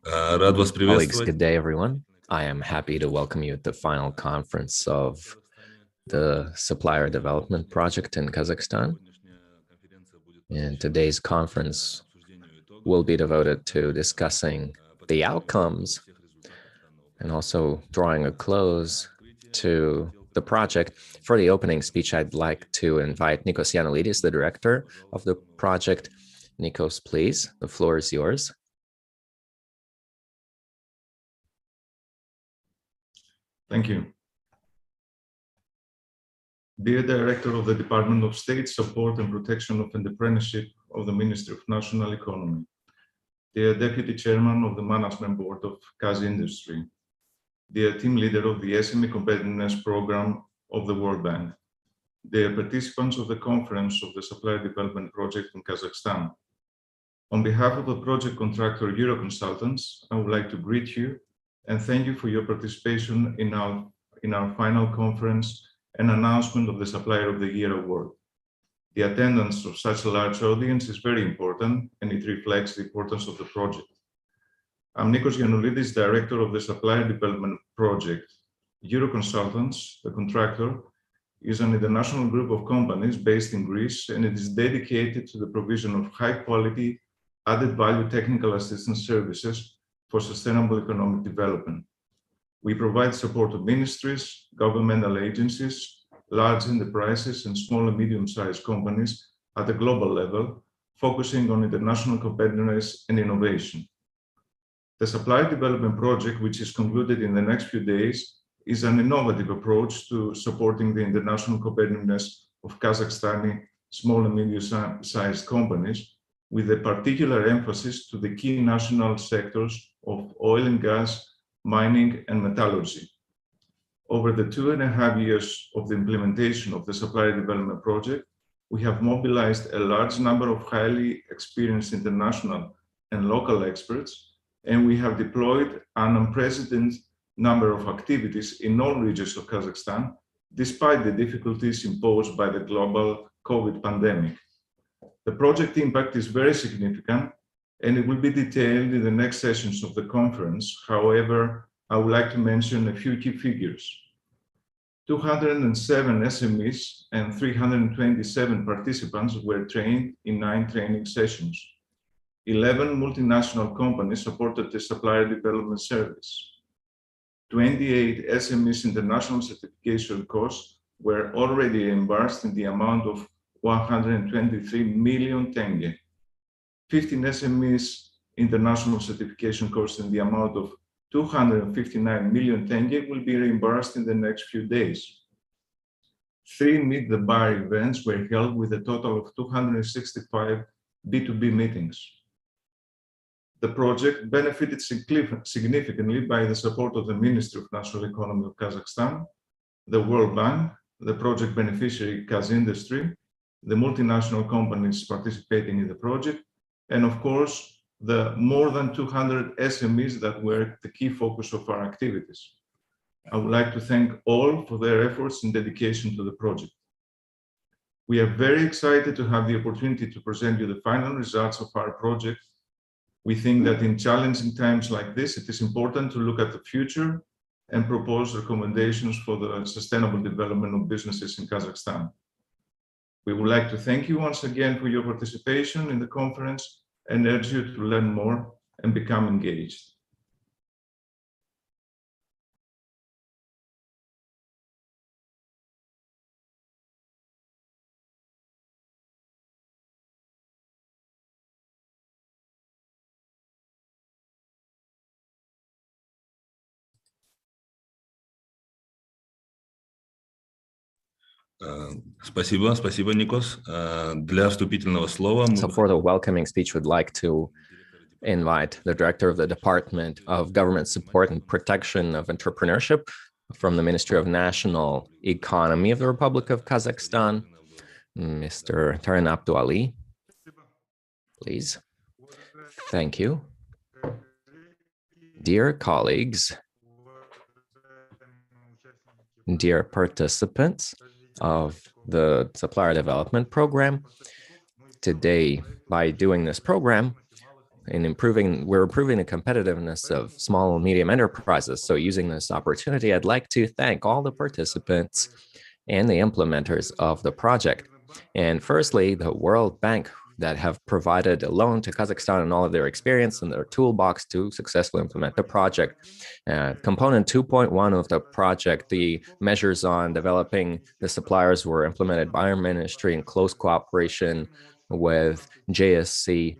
Рад вас Colleagues, приветствовать. good day, everyone. I am happy to welcome you at the final conference of the Supplier Development Project in Kazakhstan. And today's conference will be devoted to discussing the outcomes and also drawing a close to the project. For the opening speech, I'd like to invite Nikos Yanolidis, the director of the project. Nikos, please, the floor is yours. Thank you. Dear Director of the Department of State Support and Protection of Entrepreneurship of the Ministry of National Economy, dear Deputy Chairman of the Management Board of QazIndustry, dear Team Leader of the SME Competitiveness Program of the World Bank, dear participants of the Conference of the Supplier Development Project in Kazakhstan. On behalf of the project contractor Euroconsultants, I would like to greet you and thank you for your participation in our final conference and announcement of the Supplier of the Year award. The attendance of such a large audience is very important, and it reflects the importance of the project. I'm Nikos Yanolidis, Director of the Supplier Development Project. Euroconsultants, the contractor, is an international group of companies based in Greece, and it is dedicated to the provision of high-quality, added-value technical assistance services for sustainable economic development. We provide support to ministries, governmental agencies, large enterprises, and small and medium-sized companies at a global level, focusing on international competitiveness and innovation. The Supplier Development Project, which is concluded in the next few days, is an innovative approach to supporting the international competitiveness of Kazakhstani small and medium-sized companies, with a particular emphasis to the key national sectors of oil and gas, mining, and metallurgy. Over the 2.5 years of the implementation of the Supplier Development Project, we have mobilized a large number of highly experienced international and local experts, and we have deployed an unprecedented number of activities in all regions of Kazakhstan, despite the difficulties imposed by the global COVID pandemic. The project impact is very significant, and it will be detailed in the next sessions of the conference. However, I would like to mention a few key figures. 207 SMEs and 327 participants were trained in 9 training sessions. 11 multinational companies supported the Supplier Development Service. 28 SMEs international certification courses were already reimbursed in the amount of 123 million tenge. 15 SMEs international certification course in the amount of 259 million tenge will be reimbursed in the next few days. 3 Meet the Buyer events were held with a total of 265 B2B meetings. The project benefited significantly by the support of the Ministry of National Economy of Kazakhstan, the World Bank, the project beneficiary QazIndustry, the multinational companies participating in the project, and of course, the more than 200 SMEs that were the key focus of our activities. I would like to thank all for their efforts and dedication to the project. We are very excited to have the opportunity to present you the final results of our project. We think that in challenging times like this, it is important to look at the future and propose recommendations for the sustainable development of businesses in Kazakhstan. We would like to thank you once again for your participation in the conference and urge you to learn more and become engaged. Спасибо, Никос. Для вступительного слова... So for the welcoming speech, we'd like to invite the Director of the Department of Government Support and Protection of Entrepreneurship from the Ministry of National Economy of the Republic of Kazakhstan, Mr. Taran Abduali. Please. Thank you. Dear colleagues, dear participants of the Supplier Development Program, today, by doing this program, we're improving the competitiveness of small and medium enterprises. So using this opportunity, I'd like to thank all the participants and the implementers of the project. And firstly, the World Bank that have provided a loan to Kazakhstan and all of their experience and their toolbox to successfully implement the project. Component 2.1 of the project, the measures on developing the suppliers were implemented by our ministry in close cooperation with JSC,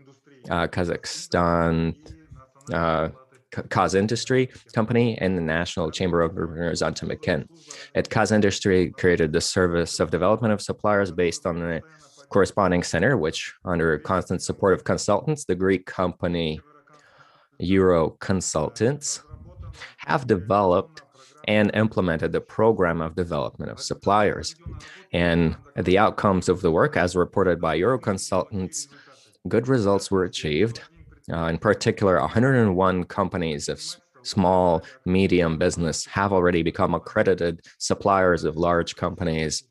Kazakhstan, QazIndustry company, and the National Chamber of Entrepreneurs Atameken. At QazIndustry created the service of development of suppliers based on the corresponding center, which under constant support of consultants, the Greek company Euroconsultants have developed and implemented the program of development of suppliers. And the outcomes of the work, as reported by Euroconsultants, good results were achieved. In particular, 101 companies of small, medium business have already become accredited suppliers of large companies,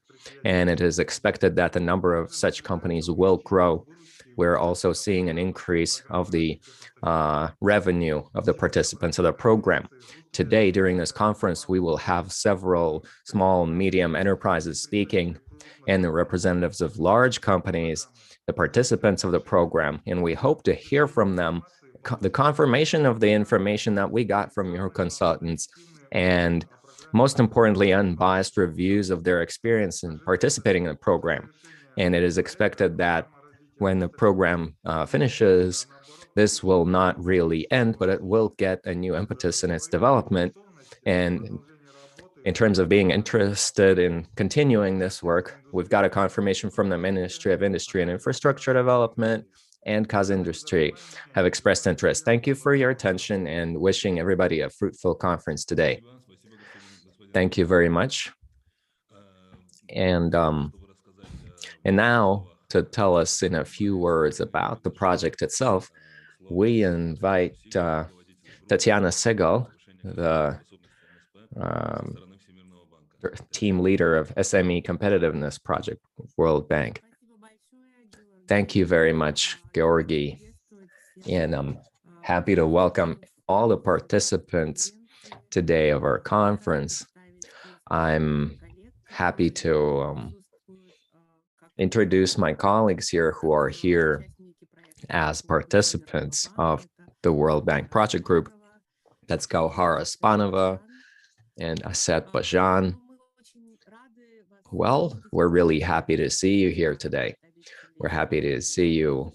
and it is expected that the number of such companies will grow. We're also seeing an increase of the revenue of the participants of the program. Today, during this conference, we will have several small and medium enterprises speaking and the representatives of large companies, the participants of the program, and we hope to hear from them the confirmation of the information that we got from your consultants, and most importantly, unbiased reviews of their experience in participating in the program. And it is expected that when the program finishes, this will not really end, but it will get a new impetus in its development. And in terms of being interested in continuing this work, we've got a confirmation from the Ministry of Industry and Infrastructure Development and QazIndustry have expressed interest. Thank you for your attention and wishing everybody a fruitful conference today. Thank you very much. And now to tell us in a few words about the project itself, we invite Tatiana Segal, the team leader of SME Competitiveness Project, World Bank. Thank you very much, Georgi. And I'm happy to welcome all the participants today of our conference. I'm happy to introduce my colleagues here who are here as participants of the World Bank Project Group. That's Gauhara Spanova and Aset Bajan. Well, we're really happy to see you here today. We're happy to see you,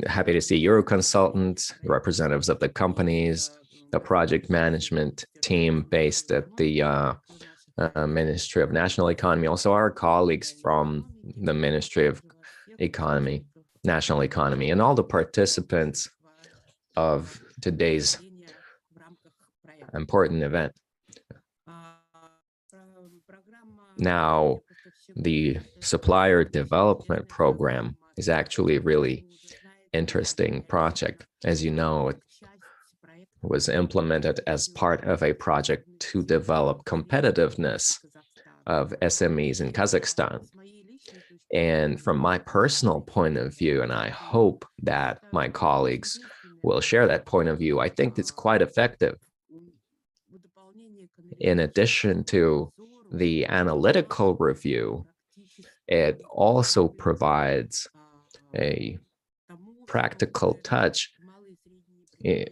happy to see Euroconsultants, representatives of the companies, the project management team based at the Ministry of National Economy, also our colleagues from the Ministry of Economy, National Economy, and all the participants of today's important event. Now, the Supplier Development Program is actually a really interesting project. As you know, it was implemented as part of a project to develop competitiveness of SMEs in Kazakhstan. And from my personal point of view, and I hope that my colleagues will share that point of view, I think it's quite effective. In addition to the analytical review, it also provides a practical touch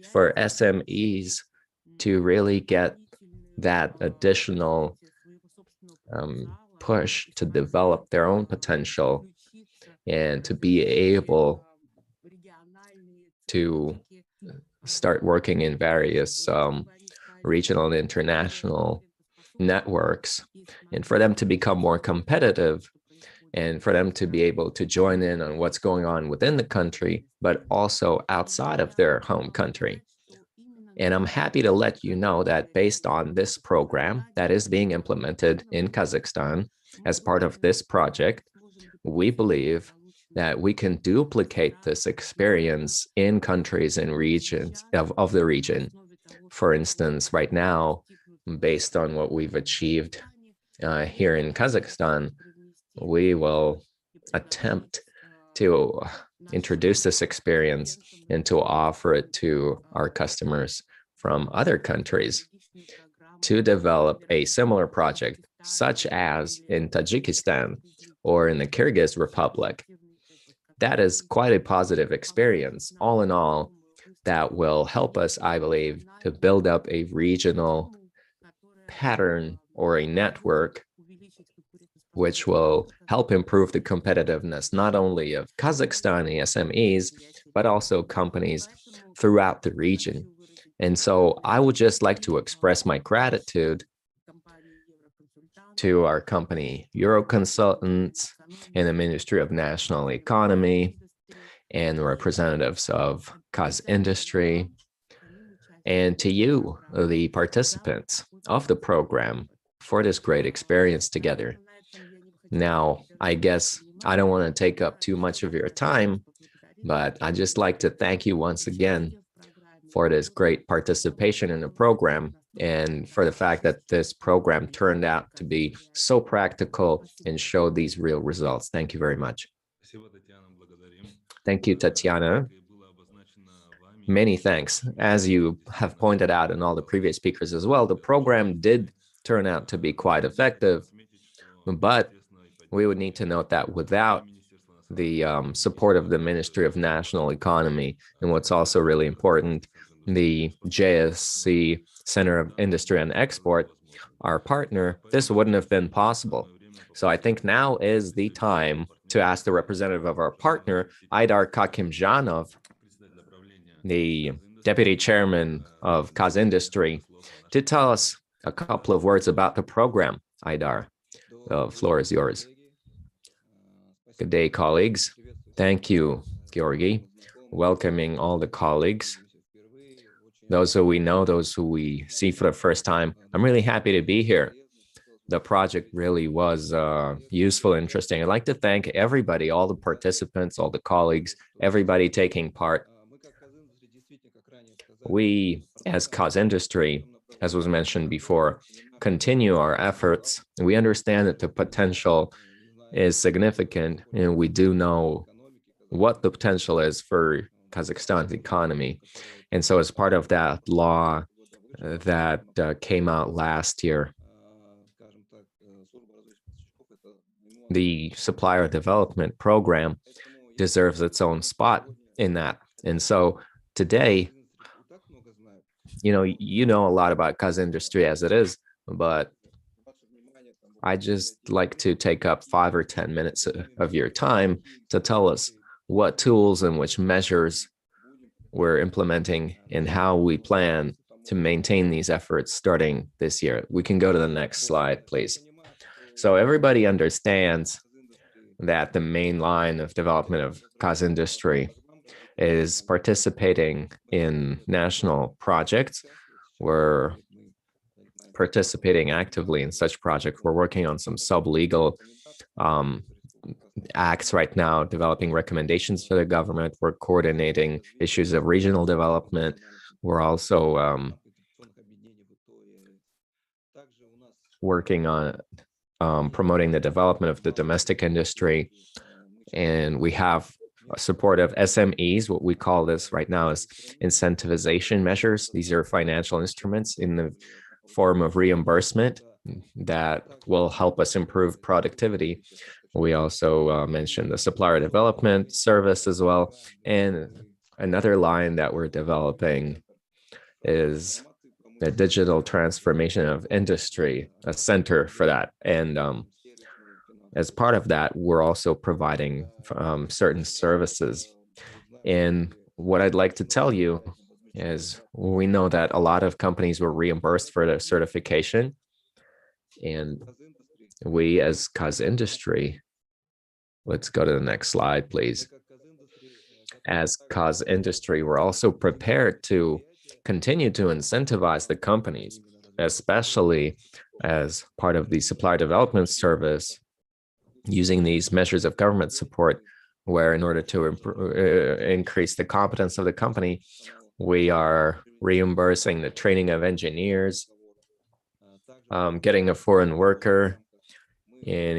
for SMEs to really get that additional push to develop their own potential and to be able to start working in various regional and international networks, and for them to become more competitive and for them to be able to join in on what's going on within the country, but also outside of their home country. And I'm happy to let you know that based on this program that is being implemented in Kazakhstan as part of this project, we believe that we can duplicate this experience in countries and regions of the region. For instance, right now, based on what we've achieved here in Kazakhstan, we will attempt to introduce this experience and to offer it to our customers from other countries to develop a similar project, such as in Tajikistan or in the Kyrgyz Republic. That is quite a positive experience. All in all, that will help us, I believe, to build up a regional pattern or a network which will help improve the competitiveness not only of Kazakhstani SMEs, but also companies throughout the region. And so I would just like to express my gratitude to our company Euroconsultants and the Ministry of National Economy and representatives of QazIndustry, and to you, the participants of the program, for this great experience together. Now, I guess I don't want to take up too much of your time, but I'd just like to thank you once again for this great participation in the program and for the fact that this program turned out to be so practical and showed these real results. Thank you very much. Thank you, Tatiana. Many thanks. As you have pointed out and all the previous speakers as well, the program did turn out to be quite effective, but we would need to note that without the support of the Ministry of National Economy, and what's also really important, the JSC Center of Industry and Export, our partner, this wouldn't have been possible. So I think now is the time to ask the representative of our partner, Aidar Kakimjanov, the deputy chairman of QazIndustry, to tell us a couple of words about the program. Aidar, the floor is yours. Good day, colleagues. Thank you, Georgi. Welcoming all the colleagues, those who we know, those who we see for the first time. I'm really happy to be here. The project really was useful, interesting. I'd like to thank everybody, all the participants, all the colleagues, everybody taking part. We, as QazIndustry, as was mentioned before, continue our efforts. We understand that the potential is significant, and we do know what the potential is for Kazakhstan's economy. And so as part of that law that came out last year, the Supplier Development Program deserves its own spot in that. And so today, you know a lot about QazIndustry as it is, but I just like to take up 5 or 10 minutes of your time to tell us what tools and which measures we're implementing and how we plan to maintain these efforts starting this year. We can go to the next slide, please. So everybody understands that the main line of development of QazIndustry is participating in national projects. We're participating actively in such projects. We're working on some sub-legal acts right now, developing recommendations for the government. We're coordinating issues of regional development. We're also working on promoting the development of the domestic industry. And we have support of SMEs. What we call this right now is incentivization measures. These are financial instruments in the form of reimbursement that will help us improve productivity. We also mentioned the Supplier Development Service as well. And another line that we're developing is the digital transformation of industry, a center for that. And as part of that, we're also providing certain services. And what I'd like to tell you is we know that a lot of companies were reimbursed for their certification. And we as QazIndustry, let's go to the next slide, please. As QazIndustry, we're also prepared to continue to incentivize the companies, especially as part of the Supplier Development Service, using these measures of government support, where in order to increase the competence of the company, we are reimbursing the training of engineers, getting a foreign worker, and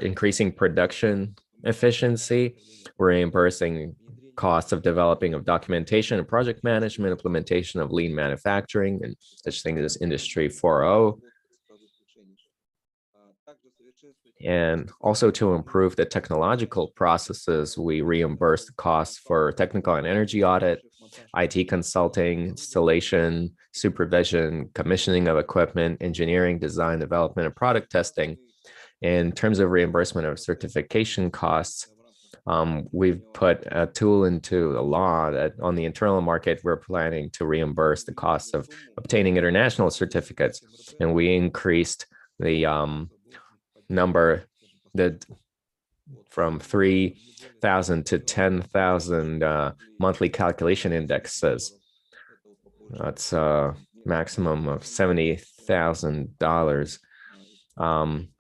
increasing production efficiency, reimbursing costs of developing of documentation and project management, implementation of lean manufacturing and such things as Industry 4.0. And also to improve the technological processes, we reimburse the costs for technical and energy audit, IT consulting, installation, supervision, commissioning of equipment, engineering, design, development, and product testing. In terms of reimbursement of certification costs, we've put a tool into the law that on the internal market, we're planning to reimburse the costs of obtaining international certificates. And we increased the number from 3,000 to 10,000 monthly calculation indexes. That's a maximum of $70,000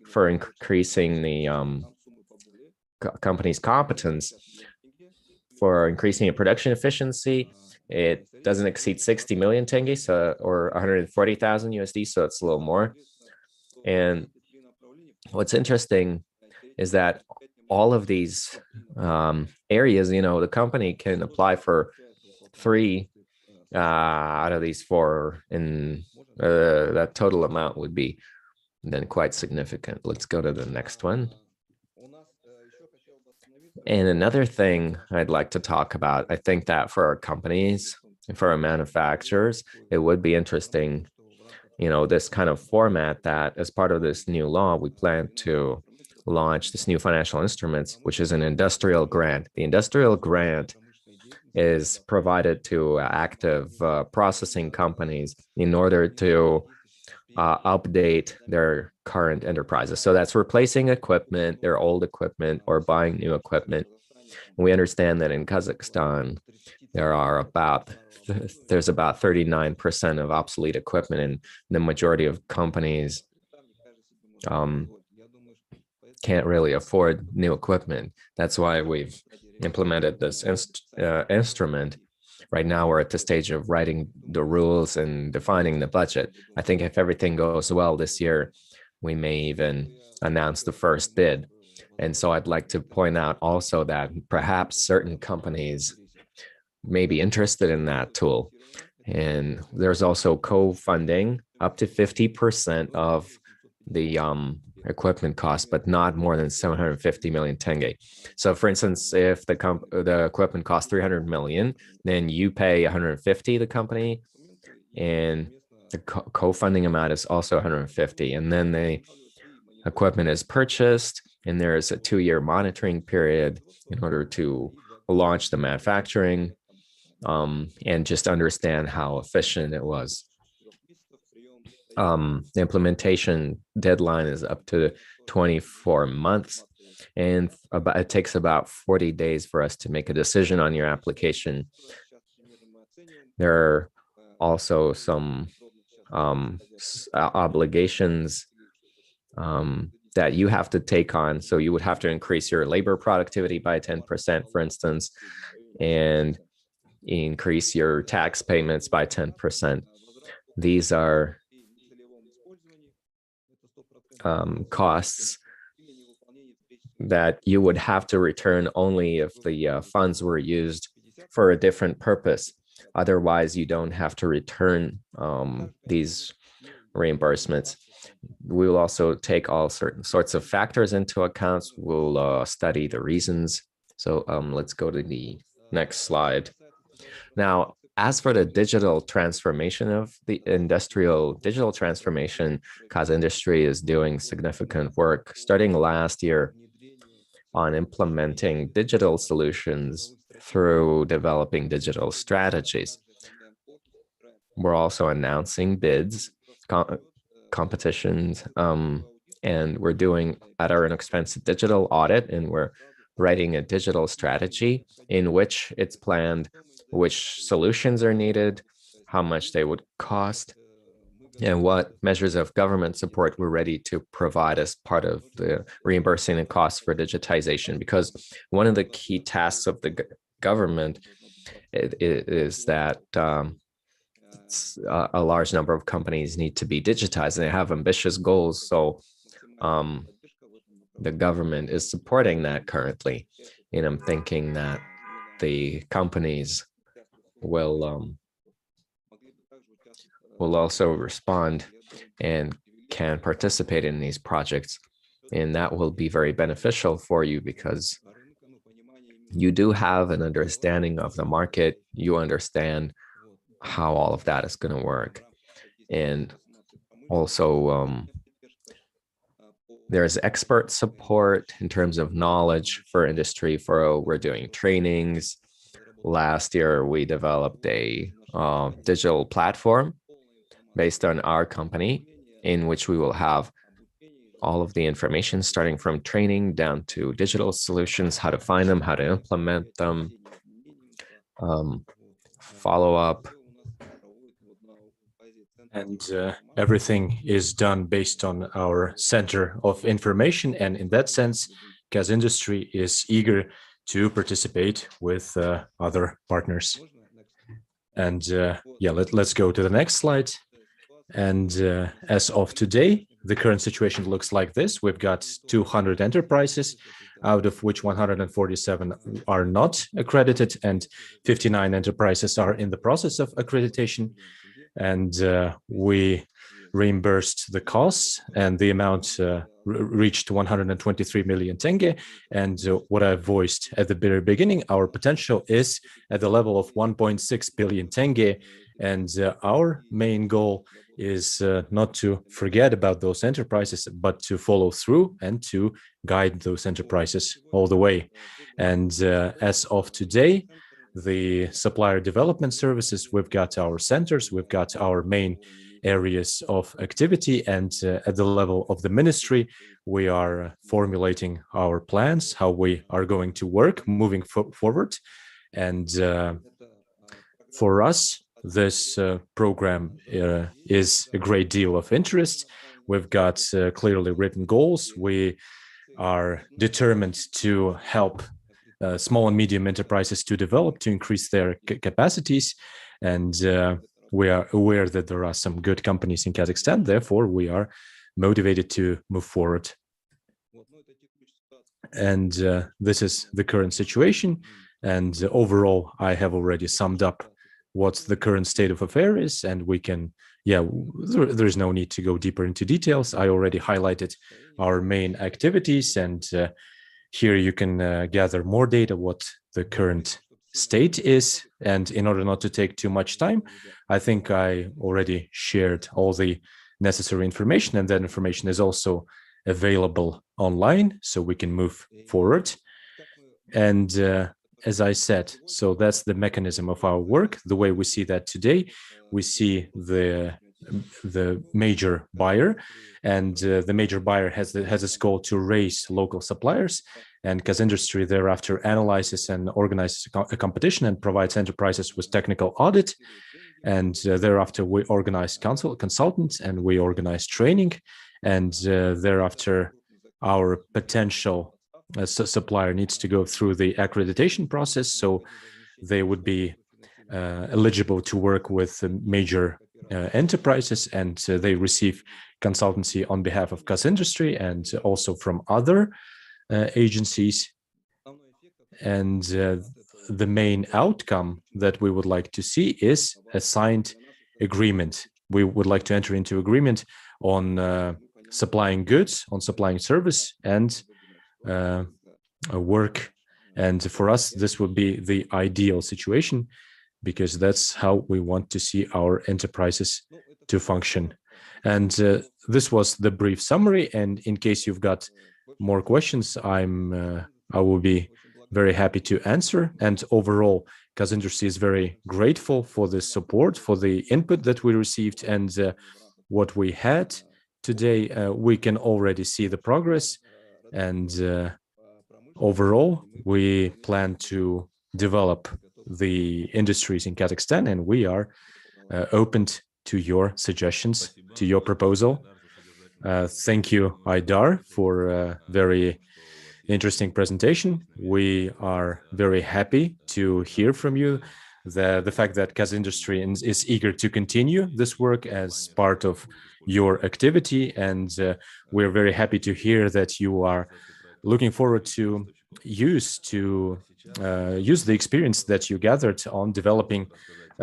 for increasing the company's competence. For increasing production efficiency, it doesn't exceed 60 million tenge, so, or 140,000 USD, so it's a little more. And what's interesting is that all of these areas, the company can apply for 3 out of these 4, and that total amount would be then quite significant. Let's go to the next one. And another thing I'd like to talk about, I think that for our companies, for our manufacturers, it would be interesting, this kind of format that as part of this new law, we plan to launch this new financial instruments, which is an industrial grant. The industrial grant is provided to active processing companies in order to update their current enterprises. So that's replacing equipment, their old equipment, or buying new equipment. And we understand that in Kazakhstan, there's about 39% of obsolete equipment, and the majority of companies can't really afford new equipment. That's why we've implemented this instrument. Right now, we're at the stage of writing the rules and defining the budget. I think if everything goes well this year, we may even announce the first bid. And so I'd like to point out also that perhaps certain companies may be interested in that tool. And there's also co-funding up to 50% of the equipment cost, but not more than 750 million tenge. So for instance, if the equipment costs 300 million, then you pay 150 the company, and the co-funding amount is also 150. And then the equipment is purchased, and there's a 2-year monitoring period in order to launch the manufacturing and just understand how efficient it was. The implementation deadline is up to 24 months, and it takes about 40 days for us to make a decision on your application. There are also some obligations that you have to take on. So you would have to increase your labor productivity by 10%, for instance, and increase your tax payments by 10%. These are costs that you would have to return only if the funds were used for a different purpose. Otherwise, you don't have to return these reimbursements. We will also take all certain sorts of factors into account. We'll study the reasons. So let's go to the next slide. Now, as for the digital transformation of the industrial digital transformation, QazIndustry is doing significant work starting last year on implementing digital solutions through developing digital strategies. We're also announcing bids, competitions, and we're doing at our own expense digital audit, and we're writing a digital strategy in which it's planned which solutions are needed, how much they would cost, and what measures of government support we're ready to provide as part of the reimbursing the costs for digitization. Because one of the key tasks of the government is that a large number of companies need to be digitized, and they have ambitious goals. So the government is supporting that currently. And I'm thinking that the companies will also respond and can participate in these projects. And that will be very beneficial for you because you do have an understanding of the market. You understand how all of that is going to work. And also, there's expert support in terms of knowledge for industry. We're doing trainings. Last year, we developed a digital platform based on our company, in which we will have all of the information starting from training down to digital solutions, how to find them, how to implement them, follow up. And everything is done based on our center of information. And in that sense, QazIndustry is eager to participate with other partners. And yeah, let's go to the next slide. And as of today, the current situation looks like this. We've got 200 enterprises, out of which 147 are not accredited, and 59 enterprises are in the process of accreditation. And we reimbursed the costs, and the amount reached 123 million tenge. And what I voiced at the very beginning, our potential is at the level of 1.6 billion tenge. And our main goal is not to forget about those enterprises, but to follow through and to guide those enterprises all the way. And as of today, the supplier development services, we've got our centers, we've got our main areas of activity, and at the level of the ministry, we are formulating our plans, how we are going to work moving forward. And for us, this program is a great deal of interest. We've got clearly written goals. We are determined to help small and medium enterprises to develop, to increase their capacities. And we are aware that there are some good companies in Kazakhstan. Therefore, we are motivated to move forward. And this is the current situation. And overall, I have already summed up what the current state of affairs is, and we can, there's no need to go deeper into details. I already highlighted our main activities, and here you can gather more data, what the current state is. And in order not to take too much time, I think I already shared all the necessary information, and that information is also available online, so we can move forward. And as I said, so that's the mechanism of our work. The way we see that today, we see the major buyer, and the major buyer has its goal to raise local suppliers, and QazIndustry thereafter analyzes and organizes a competition and provides enterprises with technical audit. And thereafter, we organize consultants and we organize training, and thereafter, our potential supplier needs to go through the accreditation process, so they would be eligible to work with major enterprises, and they receive consultancy on behalf of QazIndustry and also from other agencies. And the main outcome that we would like to see is a signed agreement. We would like to enter into agreement on supplying goods, on supplying service, and work. And for us, this would be the ideal situation, because that's how we want to see our enterprises to function. And this was the brief summary. And in case you've got more questions, I will be very happy to answer. And overall, QazIndustry is very grateful for the support, for the input that we received, and what we had today. We can already see the progress. And overall, we plan to develop the industries in Kazakhstan, and we are open to your suggestions, to your proposal. Thank you, Aidar, for a very interesting presentation. We are very happy to hear from you the fact that QazIndustry is eager to continue this work as part of your activity. And we're very happy to hear that you are looking forward to use the experience that you gathered on developing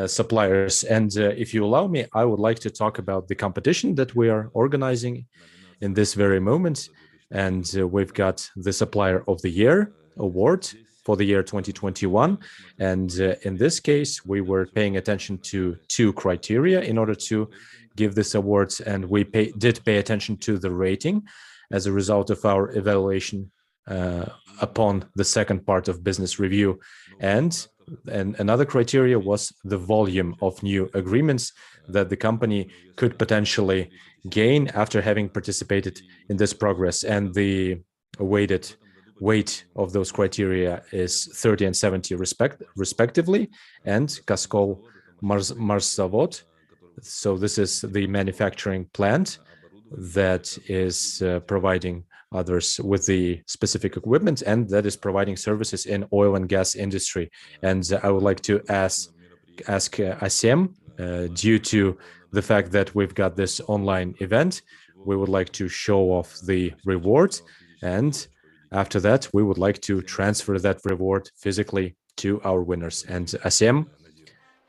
suppliers. And if you allow me, I would like to talk about the competition that we are organizing in this very moment. And we've got the Supplier of the Year award for the year 2021. And in this case, we were paying attention to two criteria in order to give this award. And we did pay attention to the rating as a result of our evaluation upon the second part of business review. And another criteria was the volume of new agreements that the company could potentially gain after having participated in this progress. And the weight of those criteria is 30 and 70 respectively, and Kaskol Marzavod. So this is the manufacturing plant that is providing others with the specific equipment and that is providing services in oil and gas industry. And I would like to ask Asem, due to the fact that we've got this online event, we would like to show off the reward. And after that, we would like to transfer that reward physically to our winners. And Asem,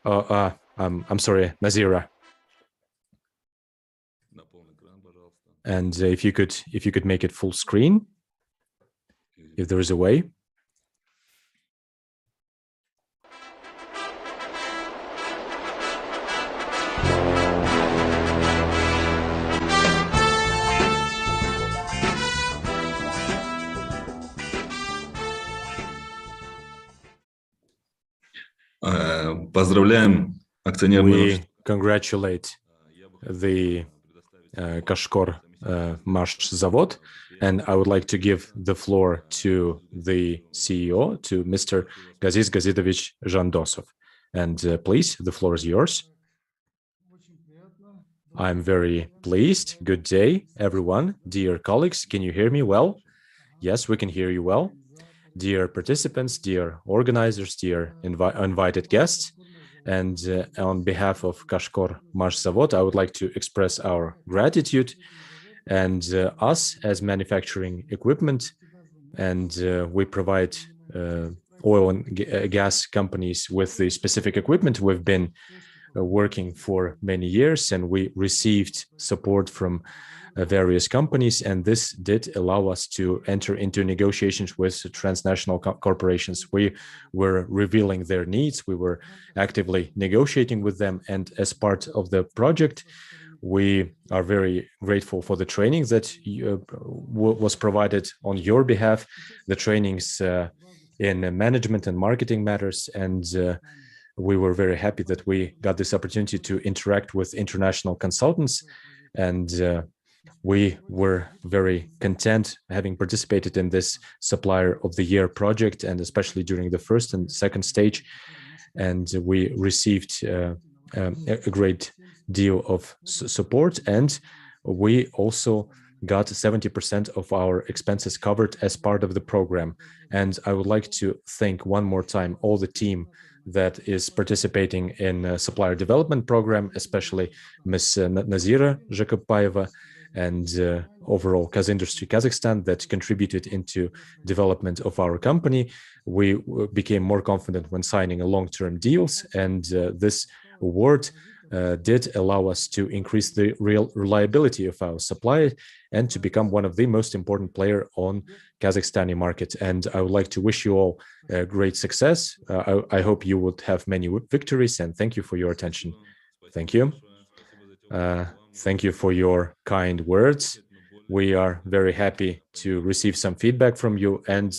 I'm sorry, Nazira. And if you could make it full screen, if there is a way. Поздравляем акционерную. We congratulate the Kashkor Marzavod, and I would like to give the floor to the CEO, to Mr. Gaziz Gazidovich Zhandosov. And please, the floor is yours. I'm very pleased. Good day, everyone. Dear colleagues, can you hear me well? Yes, we can hear you well. Dear participants, dear organizers, dear invited guests, and on behalf of Kashkor Marzavod, I would like to express our gratitude. And us as manufacturing equipment, and we provide oil and gas companies with the specific equipment. We've been working for many years, and we received support from various companies, and this did allow us to enter into negotiations with transnational corporations. We were revealing their needs, we were actively negotiating with them, and as part of the project, we are very grateful for the training that was provided on your behalf, the trainings in management and marketing matters, and we were very happy that we got this opportunity to interact with international consultants, and we were very content having participated in this Supplier of the Year project, and especially during the first and second stage. And we received a great deal of support, and we also got 70% of our expenses covered as part of the program. And I would like to thank one more time all the team that is participating in Supplier Development Program, especially Ms. Nazira Zhakopayeva, and overall QazIndustry Kazakhstan that contributed into development of our company. We became more confident when signing long-term deals, and this award did allow us to increase the real reliability of our supply and to become one of the most important player on Kazakhstani market. And I would like to wish you all great success. I hope you would have many victories, and thank you for your attention. Thank you. Thank you for your kind words. We are very happy to receive some feedback from you, and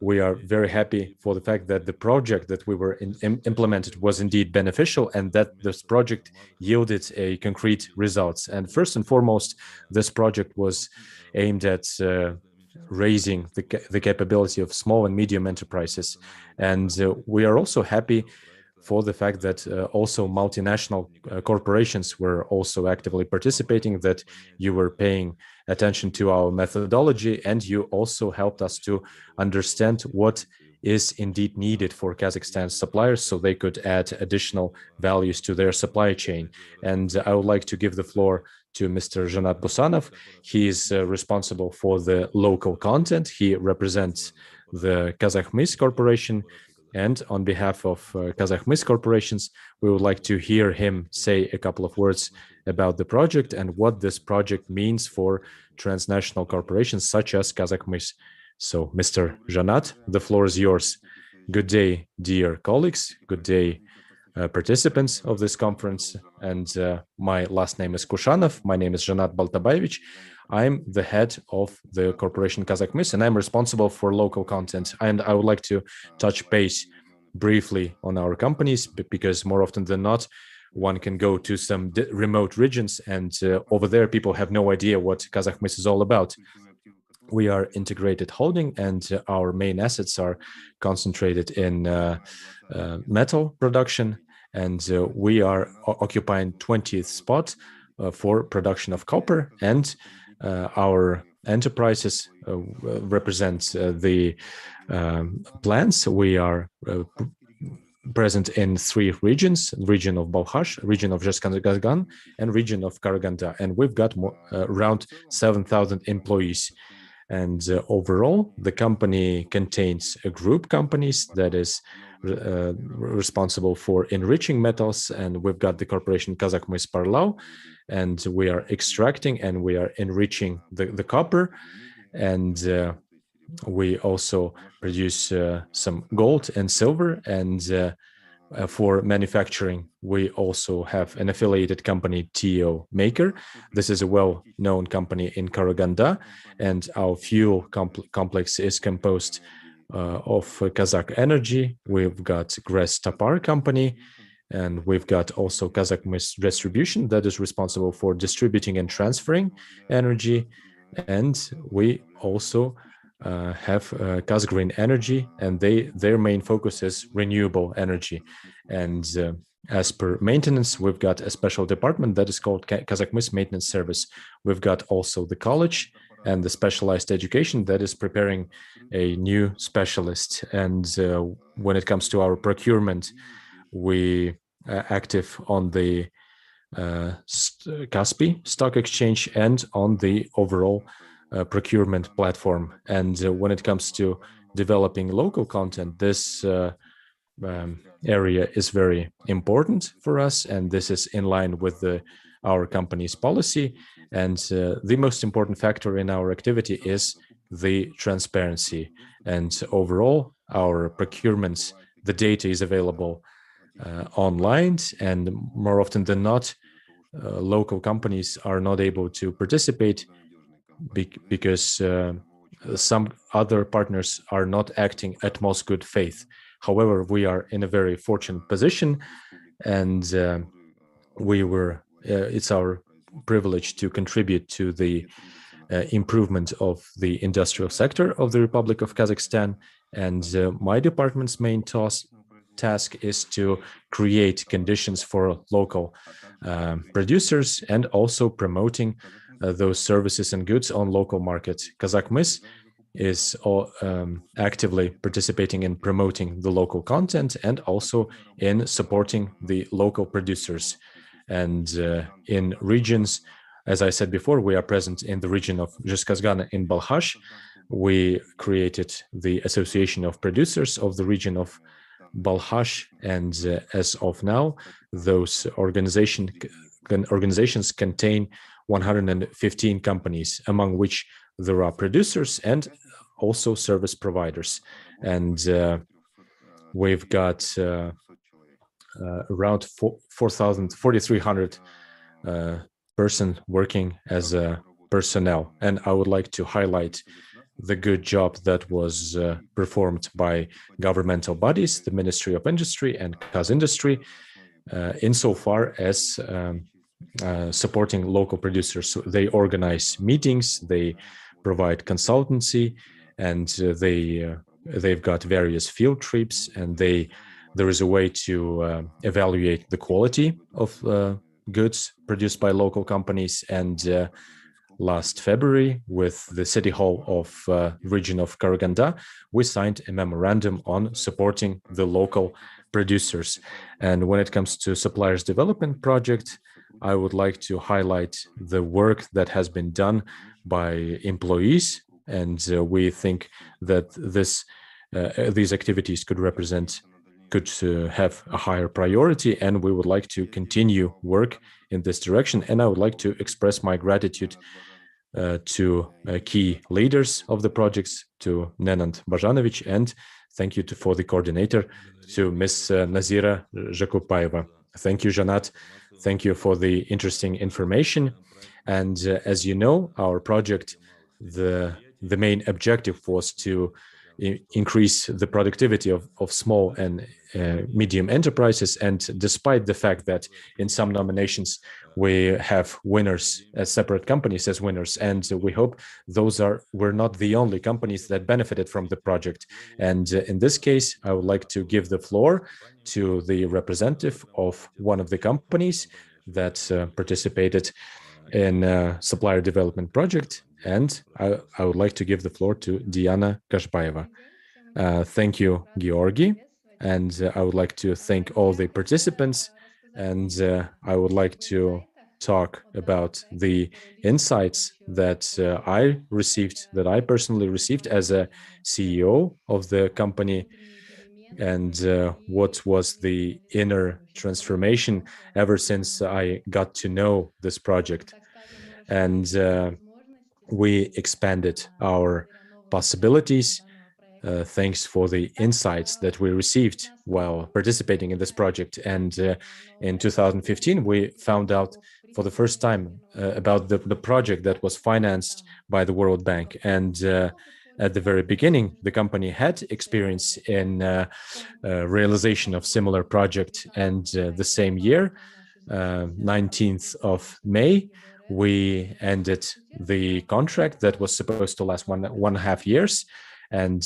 we are very happy for the fact that the project that we were implemented was indeed beneficial, and that this project yielded a concrete results. And first and foremost, this project was aimed at raising the capability of small and medium enterprises. And we are also happy for the fact that also multinational corporations were also actively participating, that you were paying attention to our methodology, and you also helped us to understand what is indeed needed for Kazakhstan suppliers so they could add additional values to their supply chain. And I would like to give the floor to Mr. Zhanat Busanov. He is responsible for the local content. He represents the Kazakhmys Corporation. And on behalf of Kazakhmys Corporations, we would like to hear him say a couple of words about the project and what this project means for transnational corporations such as Kazakhmys. So, Mr. Zhanat, the floor is yours. Good day, dear colleagues. Good day, participants of this conference. And my last name is Kushanov. My name is Zhanat Baltabayevich. I'm the head of the corporation Kazakhmys, and I'm responsible for local content. And I would like to touch base briefly on our companies, because more often than not, one can go to some remote regions, and over there, people have no idea what Kazakhmys is all about. We are integrated holding, and our main assets are concentrated in metal production, and we are occupying 20th spot for production of copper, and our enterprises represent the plants. We are present in 3 regions: region of Balkhash, region of Zhezkazgan, and region of Karaganda, and we've got around 7,000 employees. And overall, the company contains a group companies that is responsible for enriching metals, and we've got the corporation Kazakhmys Parlau, and we are extracting and we are enriching the copper, and we also produce some gold and silver, and for manufacturing, we also have an affiliated company, TO Maker. This is a well-known company in Karaganda, and our fuel complex is composed of Kazakh Energy. We've got Gres Tapar company, and we've got also Kazakhmys Distribution that is responsible for distributing and transferring energy. And we also have Kazgreen Energy, and their main focus is renewable energy. And as per maintenance, we've got a special department that is called Kazakhmys Maintenance Service. We've got also the college and the specialized education that is preparing a new specialist. And when it comes to our procurement, we are active on the Kaspi Stock Exchange and on the overall procurement platform. And when it comes to developing local content, this area is very important for us, and this is in line with our company's policy. And the most important factor in our activity is the transparency. And overall, our procurements, the data is available online, and more often than not, local companies are not able to participate because some other partners are not acting at most good faith. However, we are in a very fortunate position, and it's our privilege to contribute to the improvement of the industrial sector of the Republic of Kazakhstan. And my department's main task is to create conditions for local producers and also promoting those services and goods on local markets. Kazakhmys is actively participating in promoting the local content and also in supporting the local producers. And in regions, as I said before, we are present in the region of Zhezkazgan in Balkhash. We created the Association of Producers of the region of Balkhash, and as of now, those organizations contain 115 companies, among which there are producers and also service providers. And we've got around 4,300 person working as a personnel. And I would like to highlight the good job that was performed by governmental bodies, the Ministry of Industry and QazIndustry, insofar as supporting local producers. So they organize meetings, they provide consultancy, and they've got various field trips, and there is a way to evaluate the quality of goods produced by local companies. And last February with the City Hall of region of Karaganda, we signed a memorandum on supporting the local producers. And when it comes to Suppliers Development Project, I would like to highlight the work that has been done by employees. And we think that these activities could have a higher priority, and we would like to continue work in this direction. And I would like to express my gratitude to key leaders of the projects, to Nenad Bajanovic, and thank you for the coordinator, to Ms. Nazira Zhakupaeva. Thank you, Janat. Thank you for the interesting information. And as you know, our project, the main objective was to increase the productivity of small and medium enterprises. And despite the fact that in some nominations we have winners as separate companies as winners, and we hope were not the only companies that benefited from the project. And in this case, I would like to give the floor to the representative of one of the companies that participated in Supplier Development Project. And I would like to give the floor to Diana Kashbaeva. Thank you, Georgi. And I would like to thank all the participants. And I would like to talk about the insights that I personally received as a CEO of the company, and what was the inner transformation ever since I got to know this project. And we expanded our possibilities thanks for the insights that we received while participating in this project. And in 2015, we found out for the first time about the project that was financed by the World Bank. And at the very beginning, the company had experience in realization of similar project. And the same year, 19th of May, we ended the contract that was supposed to last one and a half years. And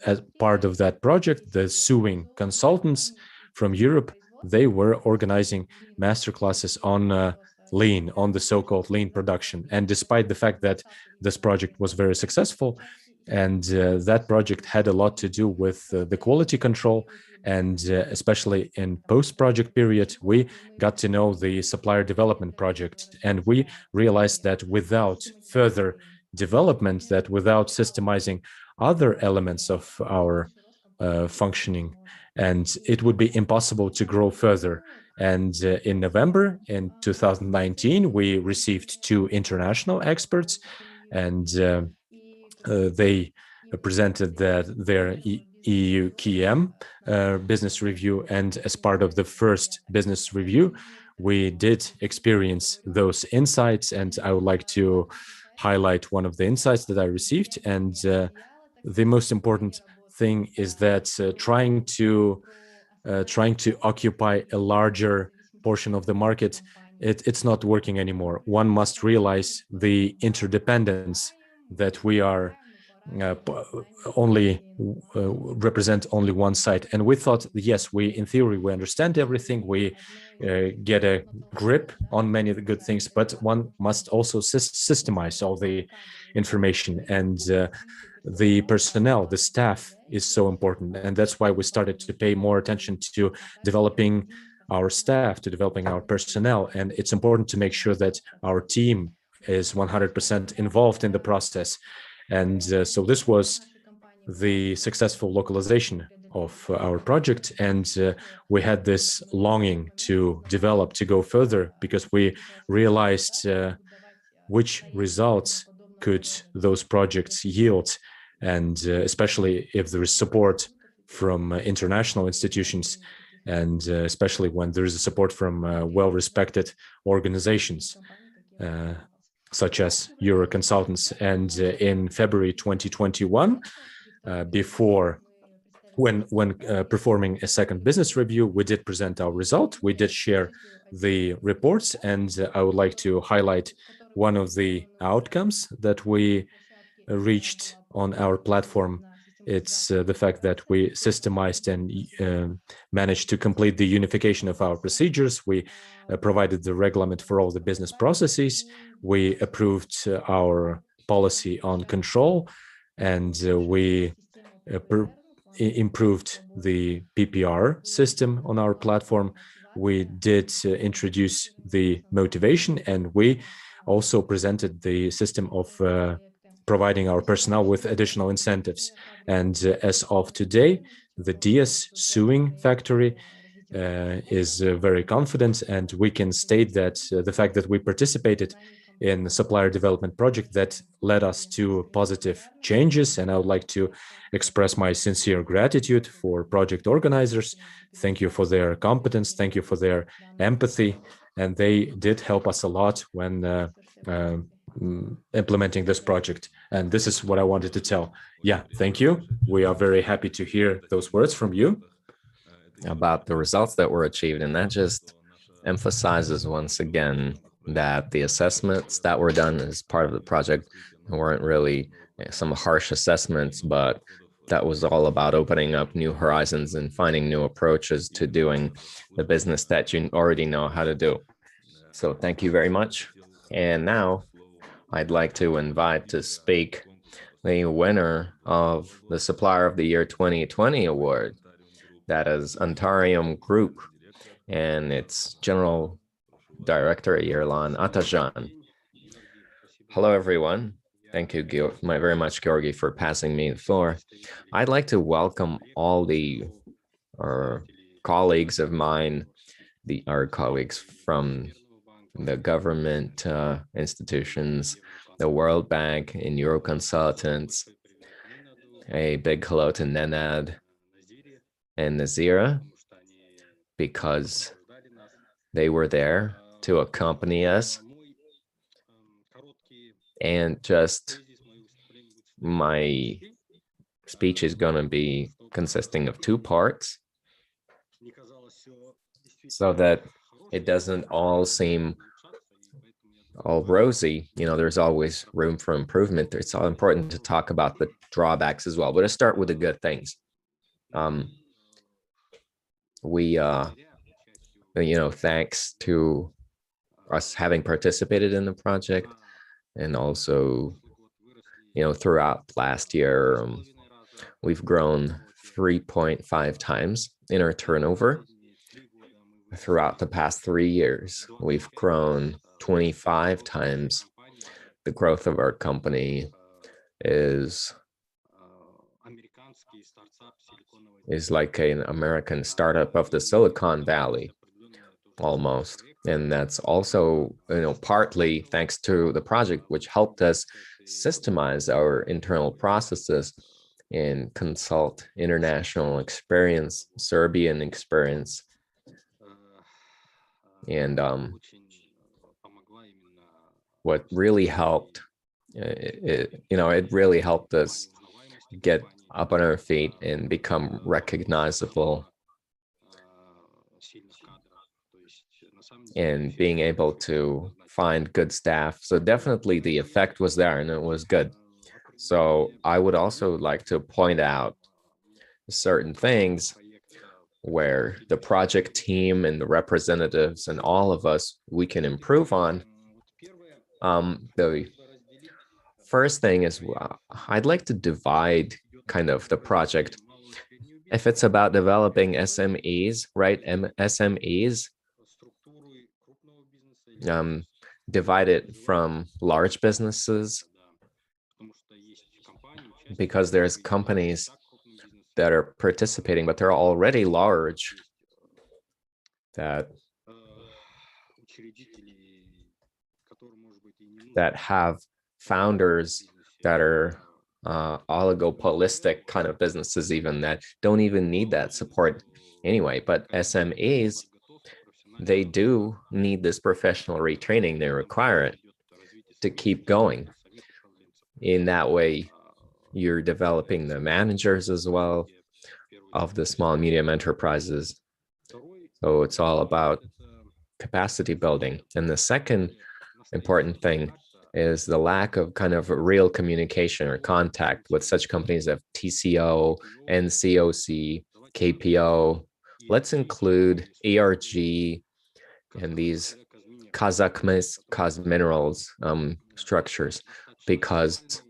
as part of that project, the suing consultants from Europe, they were organizing masterclasses on lean, on the so-called lean production. And despite the fact that this project was very successful, and that project had a lot to do with the quality control, and especially in post-project period, we got to know the Supplier Development Project. And we realized that without further development, that without systemizing other elements of our functioning, and it would be impossible to grow further. And in November in 2019, we received 2 international experts, and they presented their EUKM business review. And as part of the first business review, we did experience those insights. And I would like to highlight one of the insights that I received. And the most important thing is that trying to occupy a larger portion of the market, it's not working anymore. One must realize the interdependence, that we are represent only one side. And we thought, yes, in theory, we understand everything, we get a grip on many of the good things, but one must also systemize all the information. And the personnel, the staff is so important. And that's why we started to pay more attention to developing our staff, to developing our personnel. And it's important to make sure that our team is 100% involved in the process. And so this was the successful localization of our project. And we had this longing to develop, to go further, because we realized which results could those projects yield. And especially if there is support from international institutions, and especially when there is a support from well-respected organizations, such as Euroconsultants. And in February 2021, when performing a second business review, we did present our result. We did share the reports, and I would like to highlight one of the outcomes that we reached on our platform. It's the fact that we systemized and managed to complete the unification of our procedures. We provided the reglement for all the business processes. We approved our policy on control, and we improved the PPR system on our platform. We did introduce the motivation, and we also presented the system of providing our personnel with additional incentives. And as of today, the DS sewing factory is very confident, and we can state that the fact that we participated in the Supplier Development Project that led us to positive changes. And I would like to express my sincere gratitude for project organizers. Thank you for their competence. Thank you for their empathy. And they did help us a lot when implementing this project. And this is what I wanted to tell. Yeah, thank you. We are very happy to hear those words from you about the results that were achieved. And that just emphasizes once again that the assessments that were done as part of the project weren't really some harsh assessments, but that was all about opening up new horizons and finding new approaches to doing the business that you already know how to do. So thank you very much. And now I'd like to invite to speak the winner of the Supplier of the Year 2020 award. That is Antarium Group and its General Director, Yerlan Atajan. Hello, everyone. Thank you very much, Georgi, for passing me the floor. I'd like to welcome all the colleagues of mine, our colleagues from the government institutions, the World Bank, and Euroconsultants. A big hello to Nenad and Nazira, because they were there to accompany us. And just my speech is going to be consisting of two parts so that it doesn't all seem all rosy. You know, there's always room for improvement. It's all important to talk about the drawbacks as well, but let's start with the good things. Thanks to us having participated in the project, and also, throughout last year, we've grown 3.5 times in our turnover. Throughout the past 3 years, we've grown 25 times. The growth of our company is like an American startup of the Silicon Valley, almost. And that's also, partly thanks to the project, which helped us systemize our internal processes and consult international experience, Serbian experience. And what really helped, it really helped us get up on our feet and become recognizable, and being able to find good staff. So definitely the effect was there, and it was good. So I would also like to point out certain things where the project team and the representatives and all of us, we can improve on. The first thing is, I'd like to divide kind of the project. If it's about developing SMEs, right? SMEs, divide it from large businesses, because there's companies that are participating, but they're already large, that have founders that are oligopolistic kind of businesses, even that don't even need that support anyway. But SMEs, they do need this professional retraining. They require it to keep going. In that way, you're developing the managers as well of the small and medium enterprises. So it's all about capacity building. And the second important thing is the lack of kind of real communication or contact with such companies as TCO, NCOC, KPO. Let's include ERG and these Kazakhmys Minerals structures, because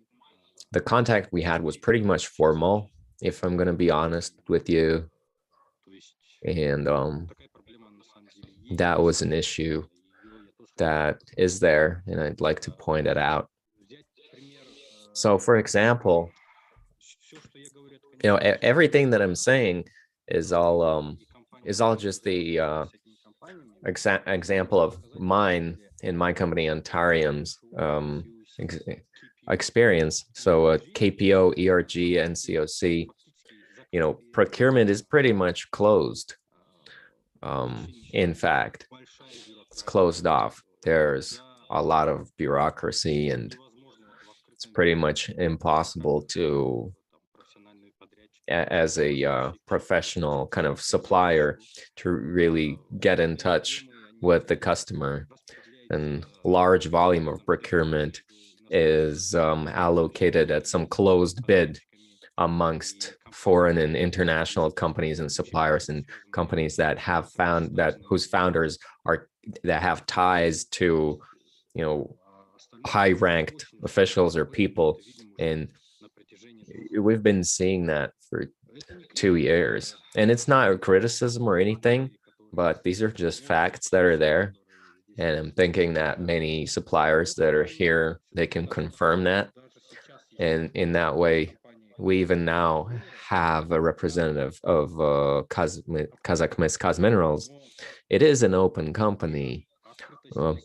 the contact we had was pretty much formal, if I'm going to be honest with you. And that was an issue that is there, and I'd like to point it out. So, for example, everything that I'm saying is all just the example of mine in my company Antarium's experience. So KPO, ERG, and COC, procurement is pretty much closed. In fact, it's closed off. There's a lot of bureaucracy, and it's pretty much impossible to, as a professional kind of supplier, to really get in touch with the customer. And large volume of procurement is allocated at some closed bid amongst foreign and international companies and suppliers, and companies that have whose founders that have ties to high-ranked officials or people. And we've been seeing that for 2 years, and it's not a criticism or anything, but these are just facts that are there. And I'm thinking that many suppliers that are here, they can confirm that. And in that way, we even now have a representative of Kazakhmys Minerals. It is an open company,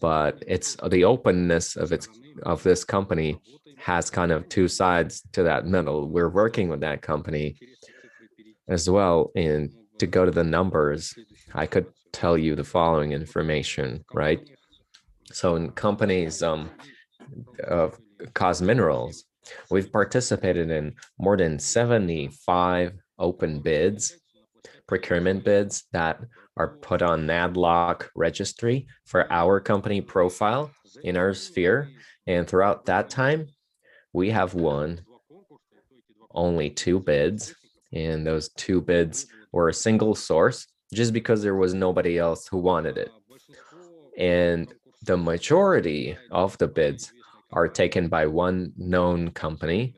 but it's the openness of this company has kind of two sides to that medal. We're working with that company as well. And to go to the numbers, I could tell you the following information, right? So in companies of Minerals, we've participated in more than 75 open bids, procurement bids that are put on NADLOC registry for our company profile in our sphere. And throughout that time, we have won only 2 bids. And those 2 bids were a single source, just because there was nobody else who wanted it. And the majority of the bids are taken by one known company.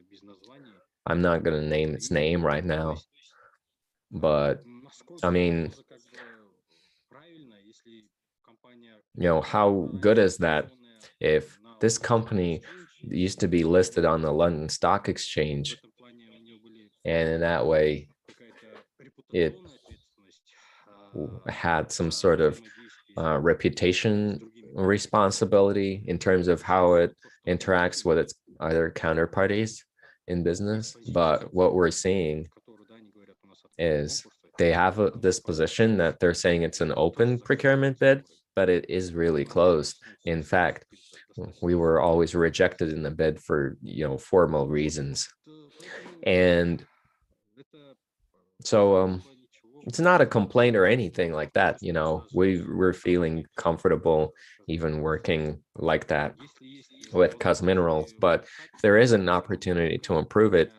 I'm not going to name its name right now, but I mean, how good is that if this company used to be listed on the London Stock Exchange, and in that way it had some sort of reputation responsibility in terms of how it interacts with its other counterparties in business. But what we're seeing is they have this position that they're saying it's an open procurement bid, but it is really closed. In fact, we were always rejected in the bid for formal reasons. And so it's not a complaint or anything like that. We're feeling comfortable even working like that with Minerals. But if there is an opportunity to improve it,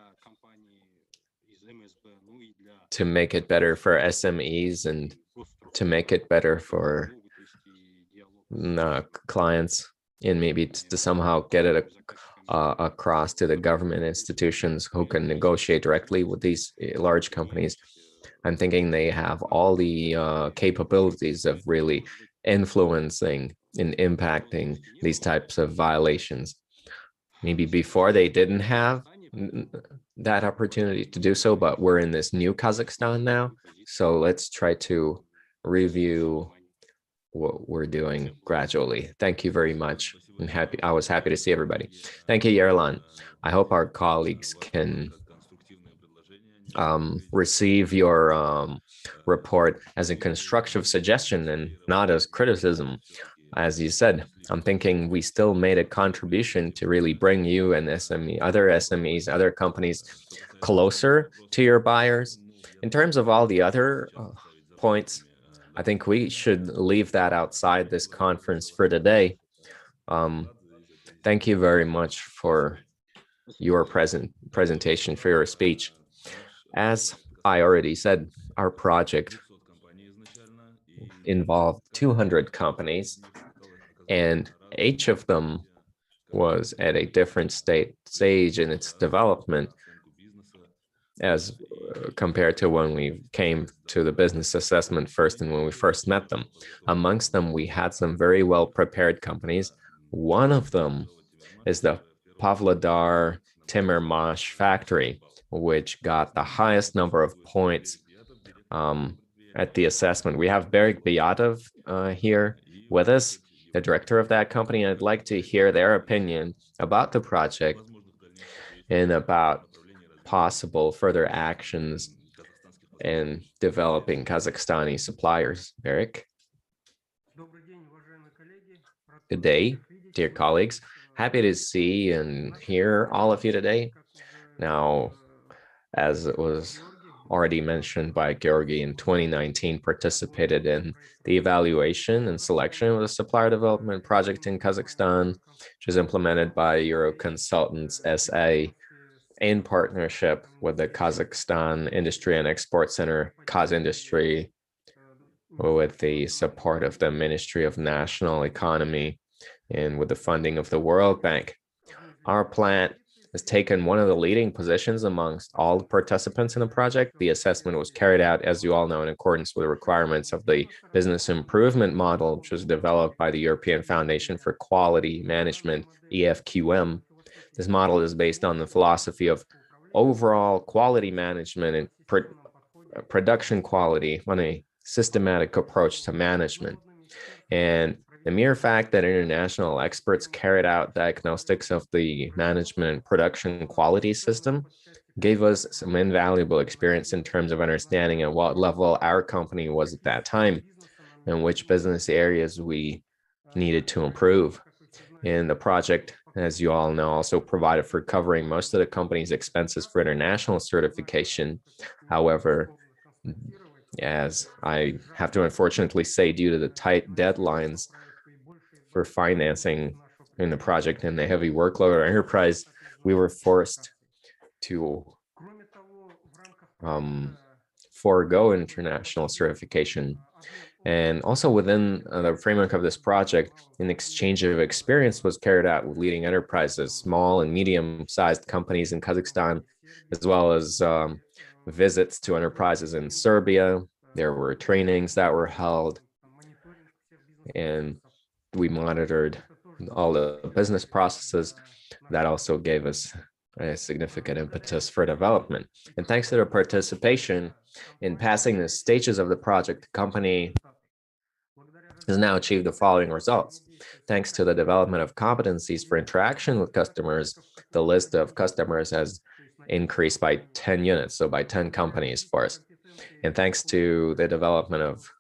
to make it better for SMEs and to make it better for clients, and maybe to somehow get it across to the government institutions who can negotiate directly with these large companies, I'm thinking they have all the capabilities of really influencing and impacting these types of violations. Maybe before they didn't have that opportunity to do so, but we're in this new Kazakhstan now. So let's try to review what we're doing gradually. Thank you very much. I was happy to see everybody. Thank you, Yerlan. I hope our colleagues can receive your report as a constructive suggestion and not as criticism. As you said, I'm thinking we still made a contribution to really bring you and other SMEs, other companies closer to your buyers. In terms of all the other points, I think we should leave that outside this conference for today. Thank you very much for your presentation, for your speech. As I already said, our project involved 200 companies, and each of them was at a different stage in its development as compared to when we came to the business assessment first and when we first met them. Amongst them, we had some very well prepared companies. One of them is the Pavlodar Timmermash factory, which got the highest number of points at the assessment. We have Berik Beyatov here with us, the director of that company. I'd like to hear their opinion about the project and about possible further actions in developing Kazakhstani suppliers. Berik. Good day, dear colleagues. Happy to see and hear all of you today. Now, as it was already mentioned by Georgi, in 2019 participated in the evaluation and selection of the Supplier Development Project in Kazakhstan, which is implemented by Euroconsultants SA in partnership with the Kazakhstan Industry and Export Center, QazIndustry, with the support of the Ministry of National Economy and with the funding of the World Bank. Our plant has taken one of the leading positions amongst all the participants in the project. The assessment was carried out, as you all know, in accordance with the requirements of the business improvement model, which was developed by the European Foundation for Quality Management, EFQM. This model is based on the philosophy of overall quality management and production quality on a systematic approach to management. And the mere fact that international experts carried out diagnostics of the management and production quality system gave us some invaluable experience in terms of understanding at what level our company was at that time and which business areas we needed to improve. And the project, as you all know, also provided for covering most of the company's expenses for international certification. However, as I have to unfortunately say, due to the tight deadlines for financing in the project and the heavy workload of our enterprise, we were forced to forego international certification. And also within the framework of this project, an exchange of experience was carried out with leading enterprises, small and medium-sized companies in Kazakhstan, as well as visits to enterprises in Serbia. There were trainings that were held, and we monitored all the business processes. That also gave us a significant impetus for development. And thanks to their participation in passing the stages of the project, the company has now achieved the following results. Thanks to the development of competencies for interaction with customers, the list of customers has increased by 10 units, so by 10 companies for us. And thanks to the development of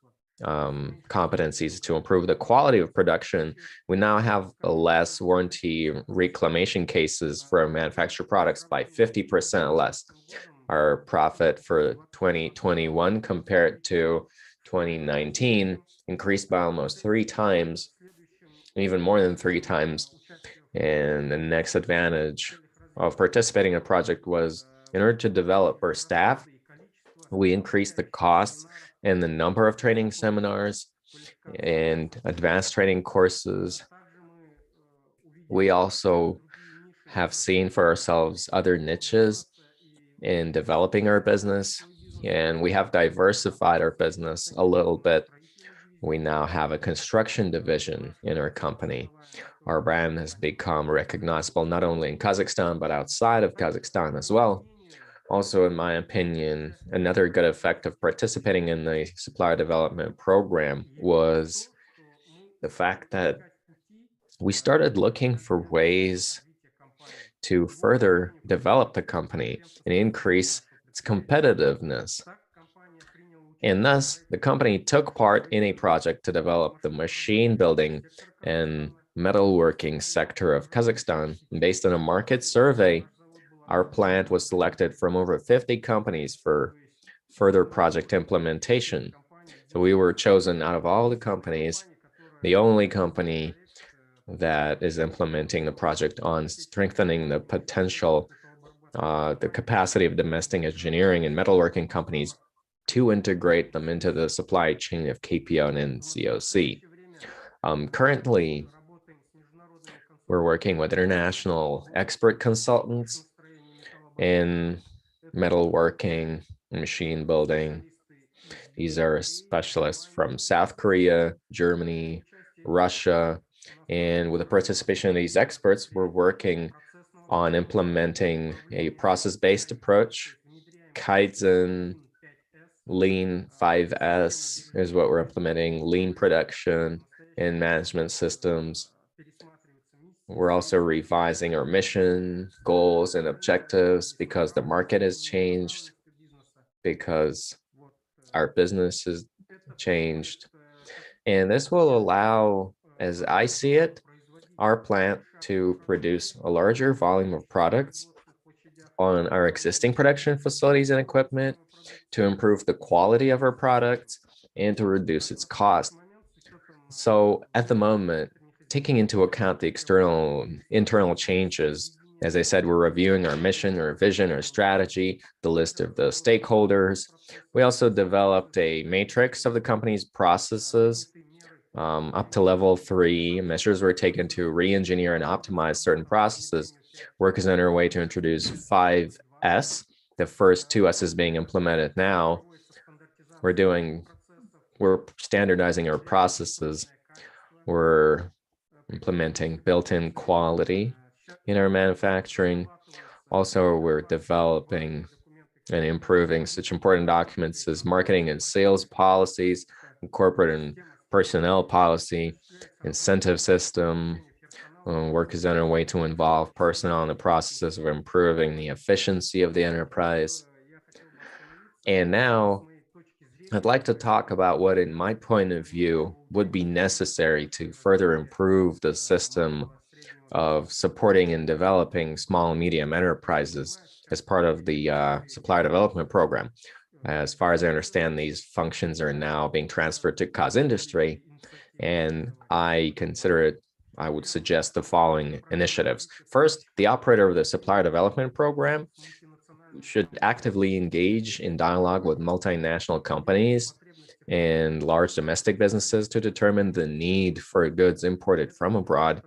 competencies to improve the quality of production, we now have less warranty reclamation cases for our manufactured products by 50% less. Our profit for 2021 compared to 2019 increased by almost 3 times, even more than 3 times. And the next advantage of participating in a project was, in order to develop our staff, we increased the costs and the number of training seminars and advanced training courses. We also have seen for ourselves other niches in developing our business, and we have diversified our business a little bit. We now have a construction division in our company. Our brand has become recognizable not only in Kazakhstan, but outside of Kazakhstan as well. Also, in my opinion, another good effect of participating in the Supplier Development Program was the fact that we started looking for ways to further develop the company and increase its competitiveness. And thus, the company took part in a project to develop the machine building and metalworking sector of Kazakhstan. Based on a market survey, our plant was selected from over 50 companies for further project implementation. So we were chosen out of all the companies, the only company that is implementing the project on strengthening the potential, the capacity of domestic engineering and metalworking companies to integrate them into the supply chain of KPO and NCOC. Currently, we're working with international expert consultants in metalworking, machine building. These are specialists from South Korea, Germany, Russia, and with the participation of these experts, we're working on implementing a process-based approach. Kaizen, Lean 5S is what we're implementing, lean production and management systems. We're also revising our mission, goals, and objectives because the market has changed, because our business has changed. And this will allow, as I see it, our plant to produce a larger volume of products on our existing production facilities and equipment, to improve the quality of our products, and to reduce its cost. So at the moment, taking into account the internal changes, as I said, we're reviewing our mission, our vision, our strategy, the list of the stakeholders. We also developed a matrix of the company's processes. Up to level 3, measures were taken to re-engineer and optimize certain processes. Work is underway to introduce 5S. The first 2 S's being implemented now. We're standardizing our processes. We're implementing built-in quality in our manufacturing. Also, we're developing and improving such important documents as marketing and sales policies, corporate and personnel policy, incentive system. Work is underway to involve personnel in the processes of improving the efficiency of the enterprise. And now I'd like to talk about what, in my point of view, would be necessary to further improve the system of supporting and developing small and medium enterprises as part of the Supplier Development Program. As far as I understand, these functions are now being transferred to QazIndustry, and I would suggest the following initiatives. First, the operator of the Supplier Development Program should actively engage in dialogue with multinational companies and large domestic businesses to determine the need for goods imported from abroad,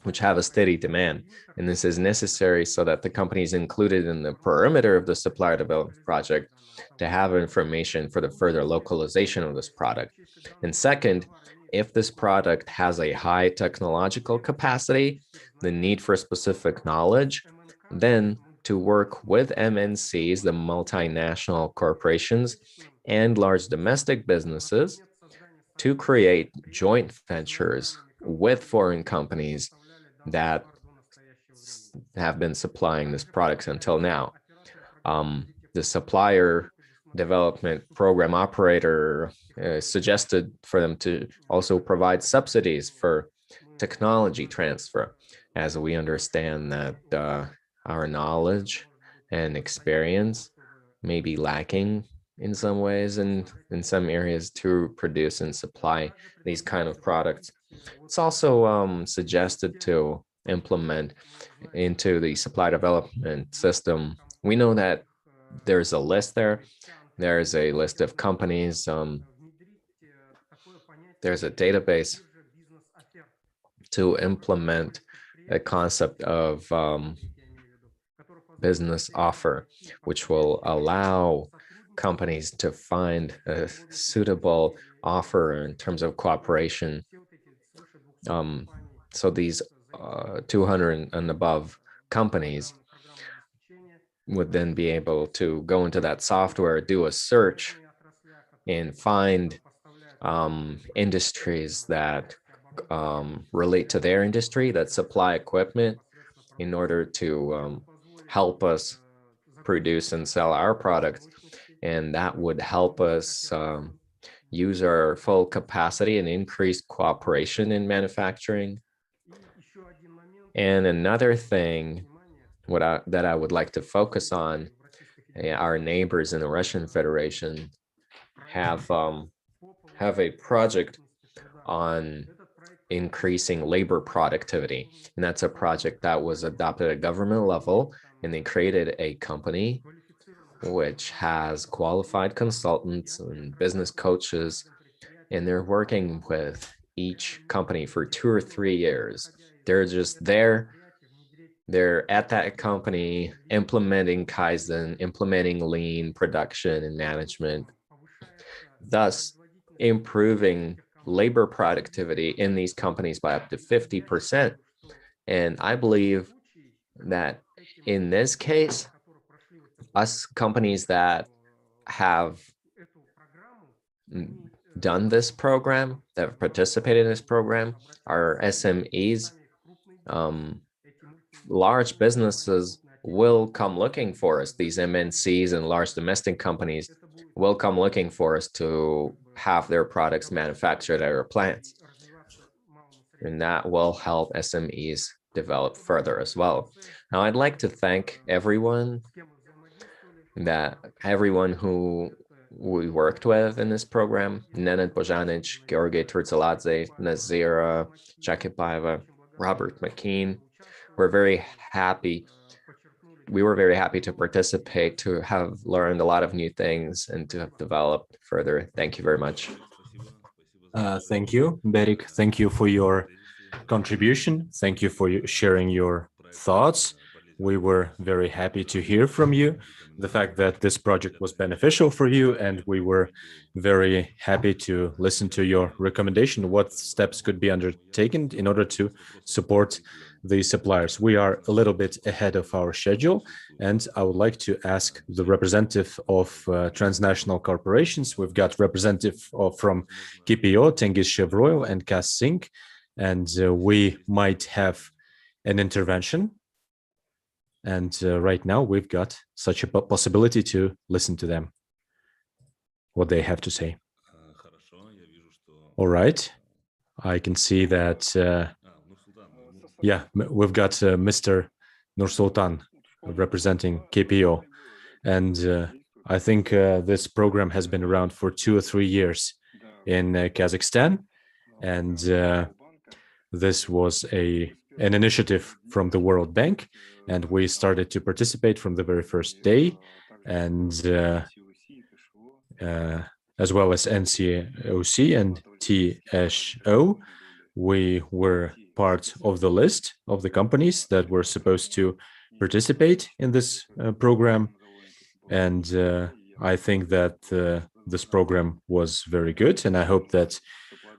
which have a steady demand. And this is necessary so that the companies included in the perimeter of the Supplier Development Project to have information for the further localization of this product. And second, if this product has a high technological capacity, the need for specific knowledge, then to work with MNCs, the multinational corporations, and large domestic businesses to create joint ventures with foreign companies that have been supplying this product until now. The Supplier Development Program operator suggested for them to also provide subsidies for technology transfer, as we understand that our knowledge and experience may be lacking in some ways and in some areas to produce and supply these kind of products. It's also suggested to implement into the supply development system. We know that there's a list there. There's a list of companies. There's a database to implement a concept of business offer, which will allow companies to find a suitable offer in terms of cooperation. So these 200 and above companies would then be able to go into that software, do a search, and find industries that relate to their industry, that supply equipment in order to help us produce and sell our products. And that would help us use our full capacity and increase cooperation in manufacturing. And another thing that I would like to focus on, our neighbors in the Russian Federation have a project on increasing labor productivity. And that's a project that was adopted at government level, and they created a company which has qualified consultants and business coaches, and they're working with each company for 2 or 3 years. They're just there. They're at that company implementing Kaizen, implementing lean production and management, thus improving labor productivity in these companies by up to 50%. And I believe that in this case, us companies that have done this program, that have participated in this program, are SMEs. Large businesses will come looking for us. These MNCs and large domestic companies will come looking for us to have their products manufactured at our plants. And that will help SMEs develop further as well. Now, I'd like to thank everyone who we worked with in this program: Nenad Bojanic, Georgi Turtsaladze, Nazira Chakipaeva, Robert McKean. We're very happy. We were very happy to participate, to have learned a lot of new things, and to have developed further. Thank you very much. Thank you, Berik. Thank you for your contribution. Thank you for sharing your thoughts. We were very happy to hear from you, the fact that this project was beneficial for you, and we were very happy to listen to your recommendation, what steps could be undertaken in order to support the suppliers. We are a little bit ahead of our schedule, and I would like to ask the representative of transnational corporations. We've got representative from KPO, Tengiz Chevroil, and KazSync, and we might have an intervention. And right now we've got such a possibility to listen to them, what they have to say. All right, I can see that, yeah, we've got Mr. Nursultan representing KPO. And I think this program has been around for 2 or 3 years in Kazakhstan. And this was an initiative from the World Bank, and we started to participate from the very first day, and as well as NCE and TSO, we were part of the list of the companies that were supposed to participate in this program. And I think that this program was very good, and I hope that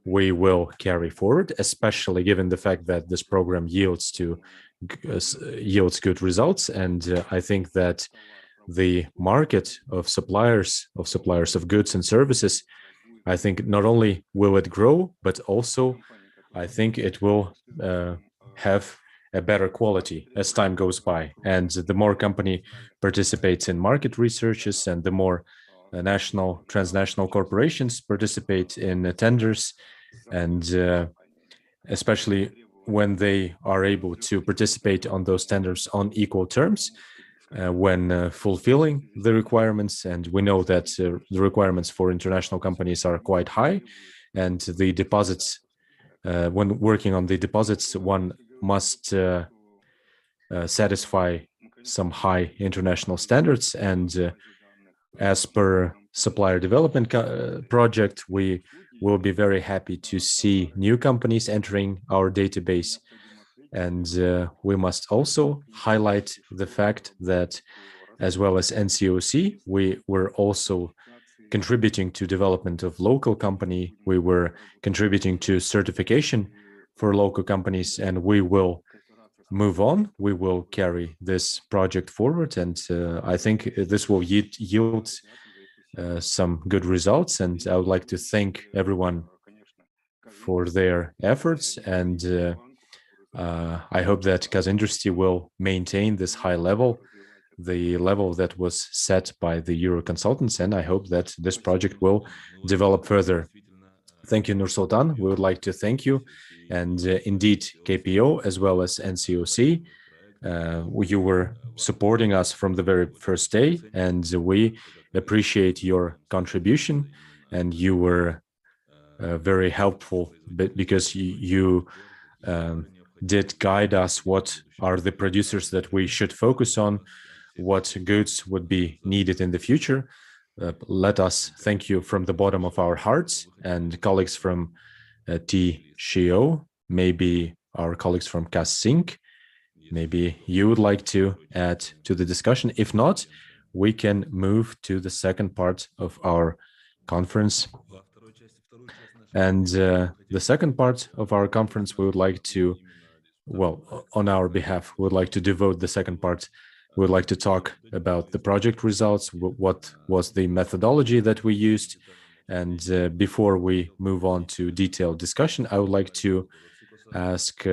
we will carry forward, especially given the fact that this program yields good results. And I think that the market of suppliers of goods and services, I think not only will it grow, but also I think it will have a better quality as time goes by. And the more company participates in market researches, and the more national, transnational corporations participate in tenders, and especially when they are able to participate on those tenders on equal terms, when fulfilling the requirements. And we know that the requirements for international companies are quite high, and the deposits, when working on the deposits, one must satisfy some high international standards. And as per Supplier Development Project, we will be very happy to see new companies entering our database. And we must also highlight the fact that, as well as NCOC, we were also contributing to development of local company. We were contributing to certification for local companies, and we will move on. We will carry this project forward, and I think this will yield some good results. And I would like to thank everyone for their efforts, and I hope that QazIndustry will maintain this high level, the level that was set by the Euroconsultants, and I hope that this project will develop further. Thank you, Nursultan. We would like to thank you, and indeed KPO as well as NCOC, you were supporting us from the very first day, and we appreciate your contribution, and you were very helpful, because you did guide us what are the producers that we should focus on, what goods would be needed in the future. Let us thank you from the bottom of our hearts, and colleagues from TSHO, maybe our colleagues from KazSync, maybe you would like to add to the discussion. If not, we can move to the second part of our conference. And the second part of our conference, we would like to, well, on our behalf, we would like to devote the second part. We would like to talk about the project results, what was the methodology that we used. And before we move on to detailed discussion, I would like to ask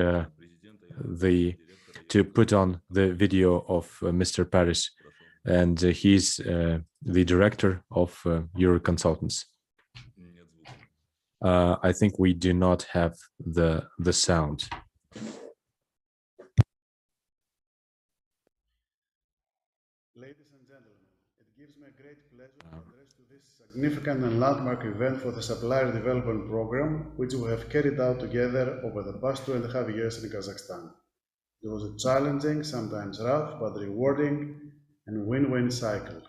to put on the video of Mr. Paris, and he's the director of Euroconsultants. I think we do not have the sound. Ladies and gentlemen, it gives me a great pleasure to address to this significant and landmark event for the Supplier Development Program, which we have carried out together over the past 2.5 years in Kazakhstan. It was a challenging, sometimes rough, but rewarding and win-win cycle.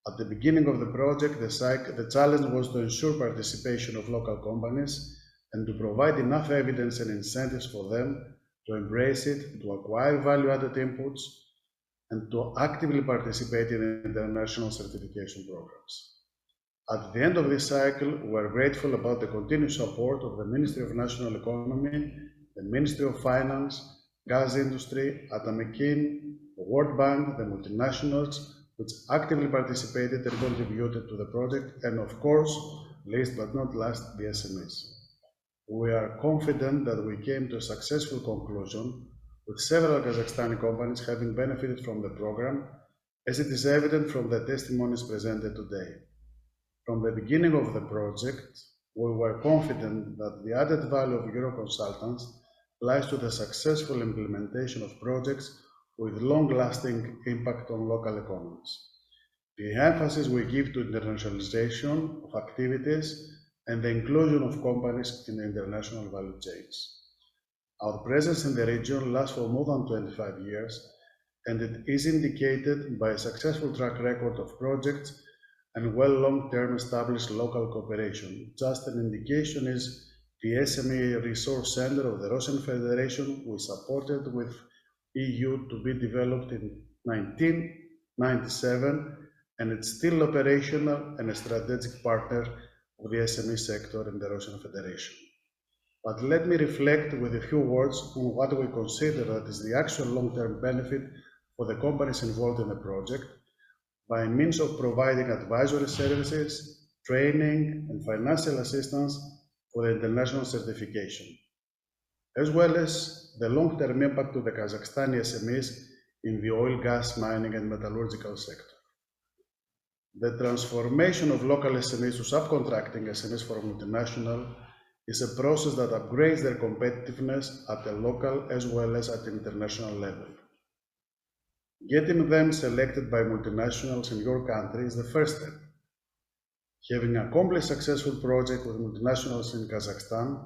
At the beginning of the project, the challenge was to ensure participation of local companies and to provide enough evidence and incentives for them to embrace it, to acquire value-added inputs, and to actively participate in international certification programs. At the end of this cycle, we are grateful about the continued support of the Ministry of National Economy, the Ministry of Finance, QazIndustry, Atameken, the World Bank, the multinationals, which actively participated and contributed to the project, and of course, last but not last, the SMEs. We are confident that we came to a successful conclusion, with several Kazakhstani companies having benefited from the program, as it is evident from the testimonies presented today. From the beginning of the project, we were confident that the added value of Euroconsultants lies to the successful implementation of projects with long-lasting impact on local economies. The emphasis we give to internationalization of activities and the inclusion of companies in the international value chains. Our presence in the region lasts for more than 25 years, and it is indicated by a successful track record of projects and well long-term established local cooperation. Just an indication is the SME Resource Center of the Russian Federation we supported with EU to be developed in 1997, and it's still operational and a strategic partner of the SME sector in the Russian Federation. But let me reflect with a few words on what we consider that is the actual long-term benefit for the companies involved in the project by means of providing advisory services, training, and financial assistance for the international certification, as well as the long-term impact to the Kazakhstani SMEs in the oil, gas, mining, and metallurgical sector. The transformation of local SMEs to subcontracting SMEs for multinational is a process that upgrades their competitiveness at a local as well as at international level. Getting them selected by multinationals in your country is the first step. Having accomplished a successful project with multinationals in Kazakhstan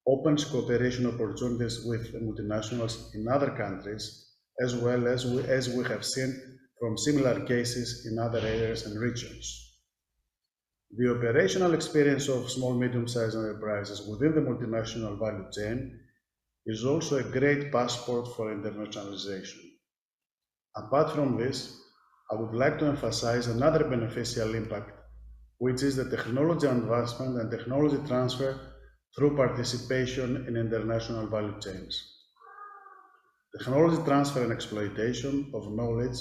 opens cooperation opportunities with multinationals in other countries, as well as we have seen from similar cases in other areas and regions. The operational experience of small, medium-sized enterprises within the multinational value chain is also a great passport for internationalization. Apart from this, I would like to emphasize another beneficial impact, which is the technology advancement and technology transfer through participation in international value chains. Technology transfer and exploitation of knowledge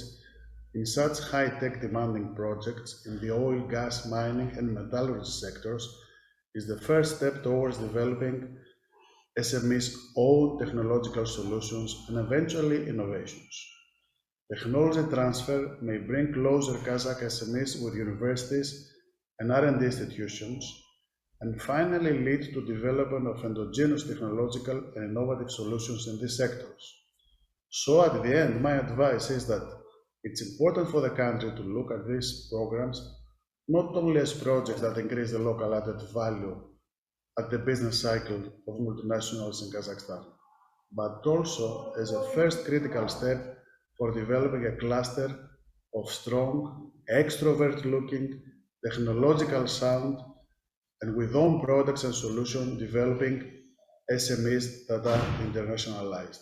in such high-tech demanding projects in the oil, gas, mining, and metallurgy sectors is the first step towards developing SMEs' own technological solutions and eventually innovations. Technology transfer may bring closer Kazakh SMEs with universities and R&D institutions, and finally lead to development of endogenous technological and innovative solutions in these sectors. So at the end, my advice is that it's important for the country to look at these programs not only as projects that increase the local added value at the business cycle of multinationals in Kazakhstan, but also as a first critical step for developing a cluster of strong, extrovert-looking, technological sound, and with own products and solutions developing SMEs that are internationalized.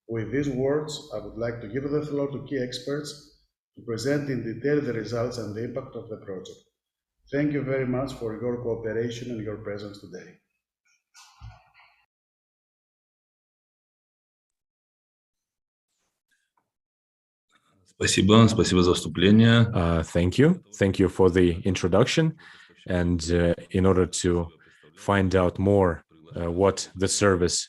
With these words, I would like to give the floor to key experts to present in detail the results and the impact of the project. Thank you very much for your cooperation and your presence today. Спасибо, спасибо за вступление. Thank you for the introduction. And in order to find out more what the service,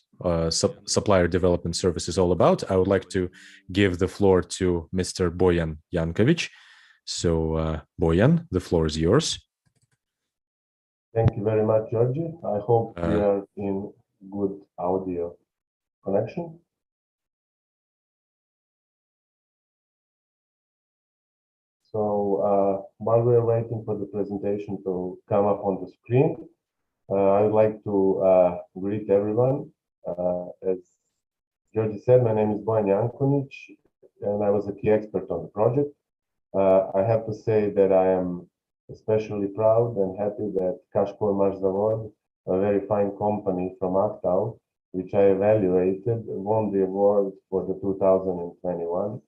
Supplier Development Service is all about, I would like to give the floor to Mr. Boyan Yankovic. So, Boyan, the floor is yours. Thank you very much, Georgie. I hope we are in good audio connection. So while we're waiting for the presentation to come up on the screen, I would like to greet everyone. As Georgie said, my name is Boyan Yankovic, and I was a key expert on the project. I have to say that I am especially proud and happy that Kazakhmys Zavod, a very fine company from Aktau, which I evaluated, won the award for the 2021.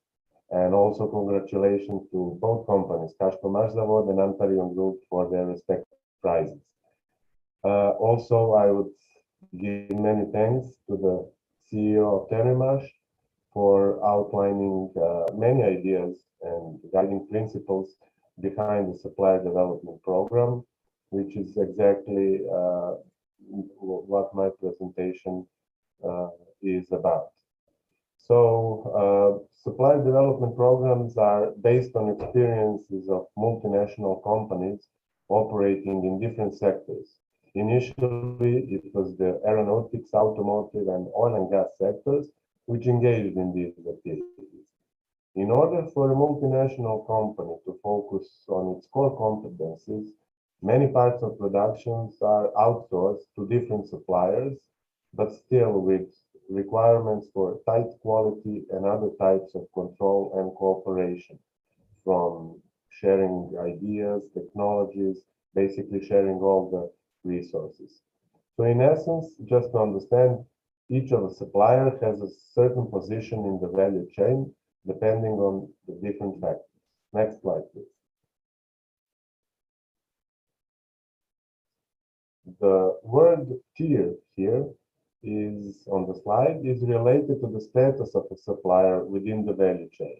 And also congratulations to both companies, Kazakhmys Zavod and Antarion Group, for their respective prizes. Also, I would give many thanks to the CEO of Terimash for outlining many ideas and guiding principles behind the Supplier Development Program, which is exactly what my presentation is about. So, supplier development programs are based on experiences of multinational companies operating in different sectors. Initially, it was the aeronautics, automotive, and oil and gas sectors which engaged in these activities. In order for a multinational company to focus on its core competencies, many parts of productions are outsourced to different suppliers, but still with requirements for tight quality and other types of control and cooperation, from sharing ideas, technologies, basically sharing all the resources. So in essence, just to understand, each of the supplier has a certain position in the value chain, depending on the different factors. Next slide, please. The word tier here is on the slide is related to the status of a supplier within the value chain.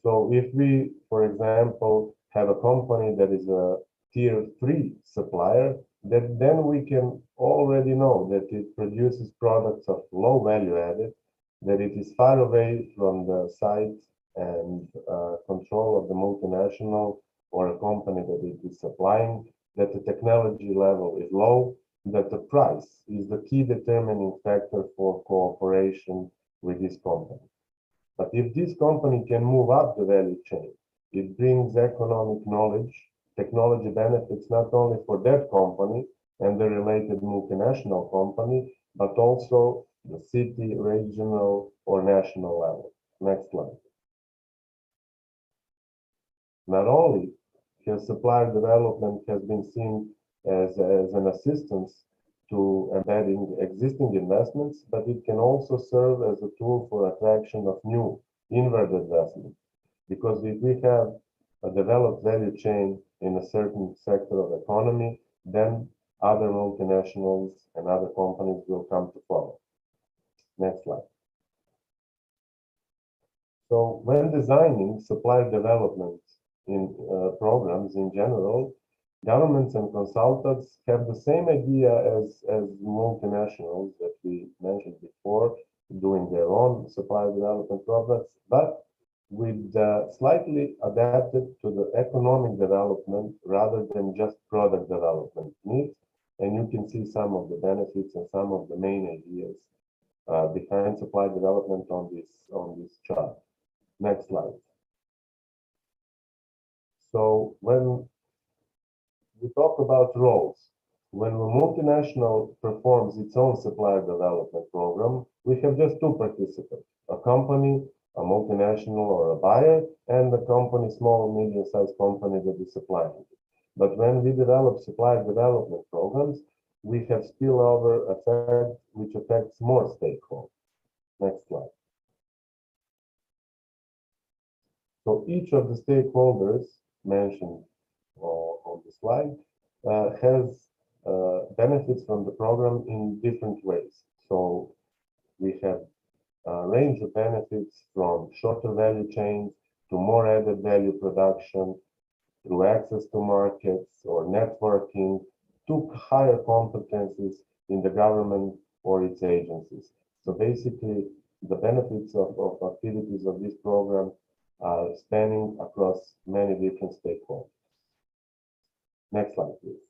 So if we, for example, have a company that is a tier 3 supplier, then we can already know that it produces products of low value added, that it is far away from the site and control of the multinational or a company that it is supplying, that the technology level is low, that the price is the key determining factor for cooperation with this company. But if this company can move up the value chain, it brings economic knowledge, technology benefits not only for that company and the related multinational company, but also the city, regional, or national level. Next slide. Not only has supplier development has been seen as an assistance to embedding existing investments, but it can also serve as a tool for attraction of new inward investment. Because if we have a developed value chain in a certain sector of economy, then other multinationals and other companies will come to follow. Next slide. So when designing supplier development in programs in general, governments and consultants have the same idea as multinationals that we mentioned before, doing their own supplier development programs, but with slightly adapted to the economic development rather than just product development needs. And you can see some of the benefits and some of the main ideas behind supply development on this chart. Next slide. So when we talk about roles, when a multinational performs its own supplier development program, we have just two participants, a company, a multinational or a buyer, and the company, small, medium-sized company that is supplying it. But when we develop supplier development programs, we have spillover effect, which affects more stakeholders. Next slide. So each of the stakeholders mentioned on the slide has benefits from the program in different ways. So we have a range of benefits from shorter value chains to more added value production, through access to markets or networking, to higher competencies in the government or its agencies. So basically, the benefits of activities of this program are spanning across many different stakeholders. Next slide, please.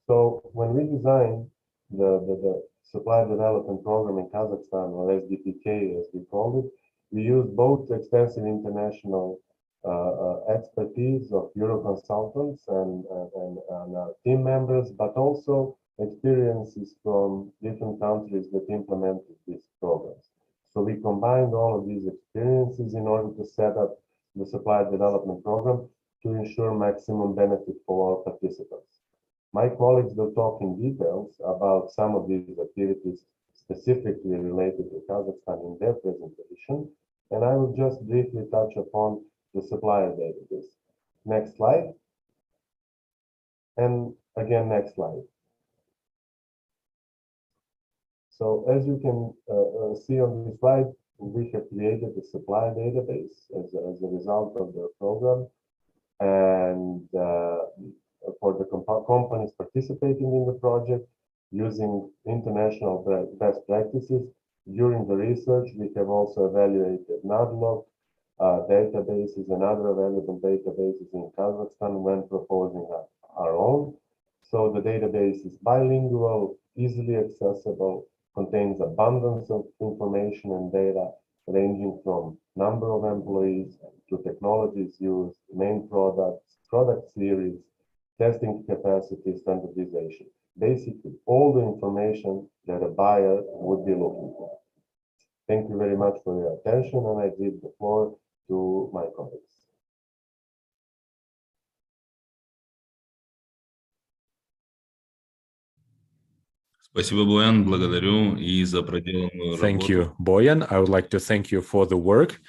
So when we designed the Supplier Development Program in Kazakhstan, or SDPK as we called it, we used both extensive international expertise of Euroconsultants and our team members, but also experiences from different countries that implemented these programs. So we combined all of these experiences in order to set up the Supplier Development Program to ensure maximum benefit for all participants. My colleagues will talk in details about some of these activities specifically related to Kazakhstan in their presentation, and I will just briefly touch upon the supplier database. Next slide. And again, next slide. So as you can see on this slide, we have created the supplier database as a result of the program. And for the companies participating in the project, using international best practices, during the research, we have also evaluated NADLOG databases and other available databases in Kazakhstan when proposing our own. So the database is bilingual, easily accessible, contains abundance of information and data ranging from number of employees to technologies used, main products, product series, testing capacity, standardization. Basically, all the information that a buyer would be looking for. Thank you very much for your attention, and I give the floor to my colleagues. Спасибо, Боян, благодарю и за проделанную работу. Thank you, Boyan. I would like to thank you for the work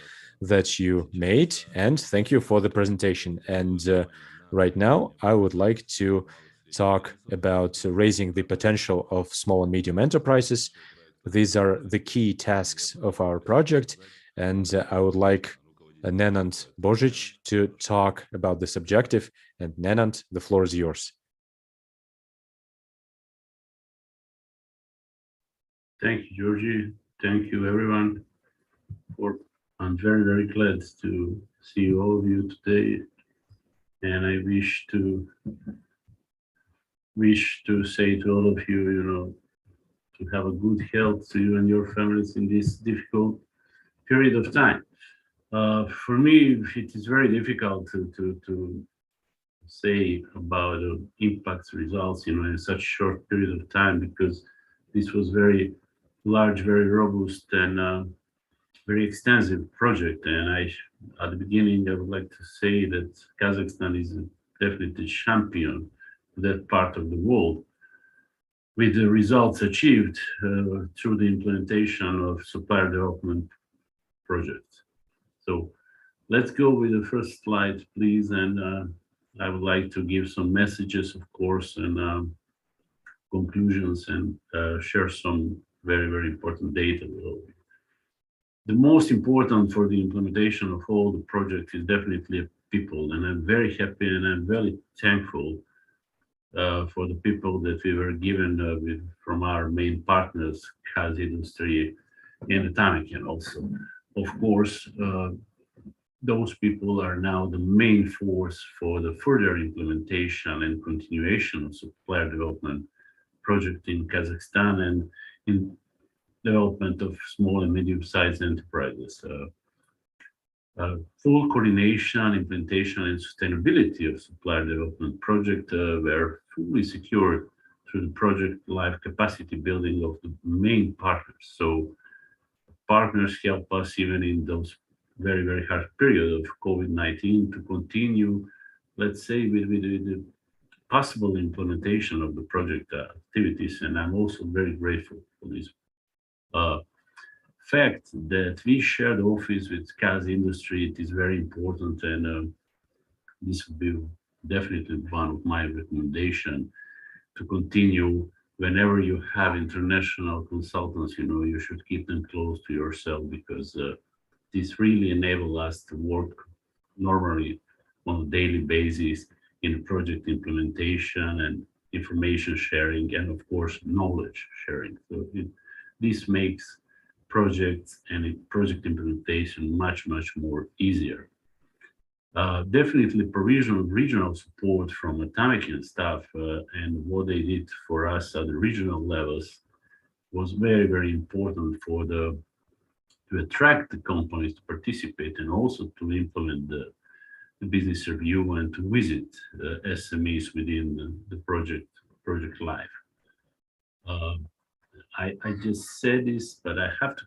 that you made, and thank you for the presentation. And right now, I would like to talk about raising the potential of small and medium enterprises. These are the key tasks of our project, and I would like Nenad Božić to talk about this objective. And Nenad, the floor is yours. Thank you, Georgie. Thank you, everyone. I'm very, very glad to see all of you today, and I wish to say to all of you, to have a good health to you and your families in this difficult period of time. For me, it is very difficult to say about impact results, in such short period of time, because this was very large, very robust, and very extensive project. And at the beginning, I would like to say that Kazakhstan is definitely champion in that part of the world, with the results achieved through the implementation of Supplier Development Project. So let's go with the first slide, please. And I would like to give some messages, of course, and conclusions, and share some very, very important data with all of you. The most important for the implementation of all the project is definitely people, and I'm very happy and I'm very thankful for the people that we were given from our main partners, QazIndustry and Atameken also. Of course, those people are now the main force for the further implementation and continuation of Supplier Development Project in Kazakhstan and in development of small and medium-sized enterprises. Full coordination, implementation, and sustainability of Supplier Development Project were fully secured through the project life capacity building of the main partners. So partners help us even in those very, very hard period of COVID-19 to continue, let's say, with the possible implementation of the project activities. And I'm also very grateful for this fact that we share the office with QazIndustry. It is very important, and this will be definitely one of my recommendations to continue. Whenever you have international consultants, you should keep them close to yourself, because this really enables us to work normally on a daily basis in project implementation and information sharing, and of course knowledge sharing. So this makes projects and project implementation much more easier. Definitely provision of regional support from Atameken staff and what they did for us at the regional levels was very important to attract the companies to participate, and also to implement the business review and to visit SMEs within the project life. I just said this, but I have to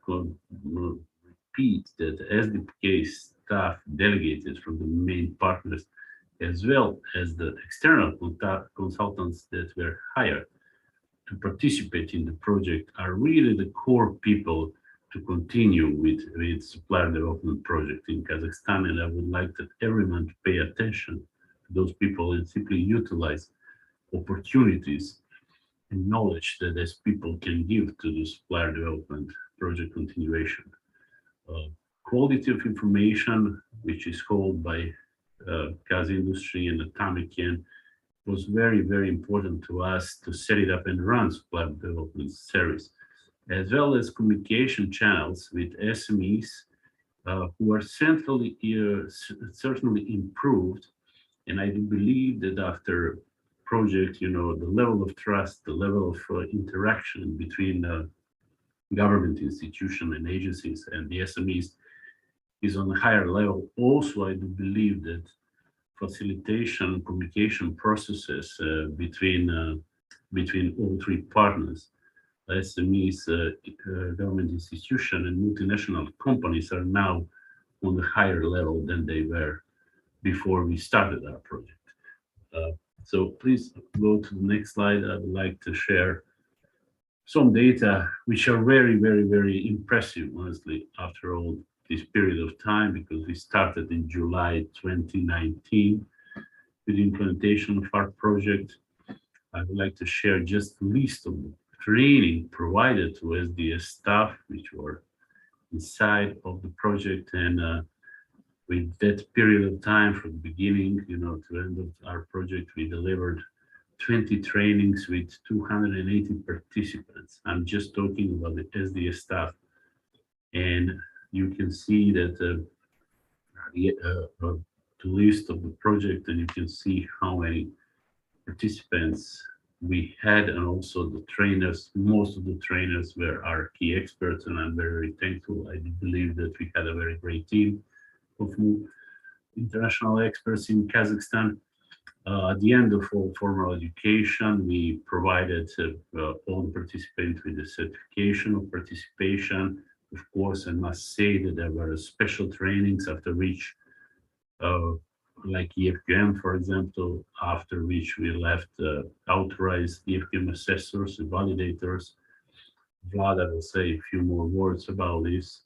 repeat that SDPK staff delegated from the main partners, as well as the external consultants that were hired to participate in the project, are really the core people to continue with Supplier Development Project in Kazakhstan. And I would like that everyone to pay attention to those people and simply utilize opportunities and knowledge that these people can give to the Supplier Development Project continuation. Quality of information, which is held by QazIndustry and Atameken, was very important to us to set it up and run Supplier Development Service, as well as communication channels with SMEs who are certainly improved. And I do believe that after project, the level of trust, the level of interaction between government institutions and agencies and the SMEs is on a higher level. Also, I do believe that facilitation communication processes between all three partners, SMEs, government institution, and multinational companies, are now on a higher level than they were before we started our project. So please go to the next slide. I would like to share some data which are very impressive, honestly, after all this period of time, because we started in July 2019 with the implementation of our project. I would like to share just a list of the training provided to SDS staff which were inside of the project. And with that period of time, from the beginning, to the end of our project, we delivered 20 trainings with 280 participants. I'm just talking about the SDS staff. And you can see that the list of the project, and you can see how many participants we had, and also the trainers. Most of the trainers were our key experts, and I'm very thankful. I believe that we had a very great team of international experts in Kazakhstan. At the end of all formal education, we provided all the participants with the certification of participation. Of course, I must say that there were special trainings after which, like EFQM, for example, after which we left authorized EFQM assessors and validators. Vlada will say a few more words about this.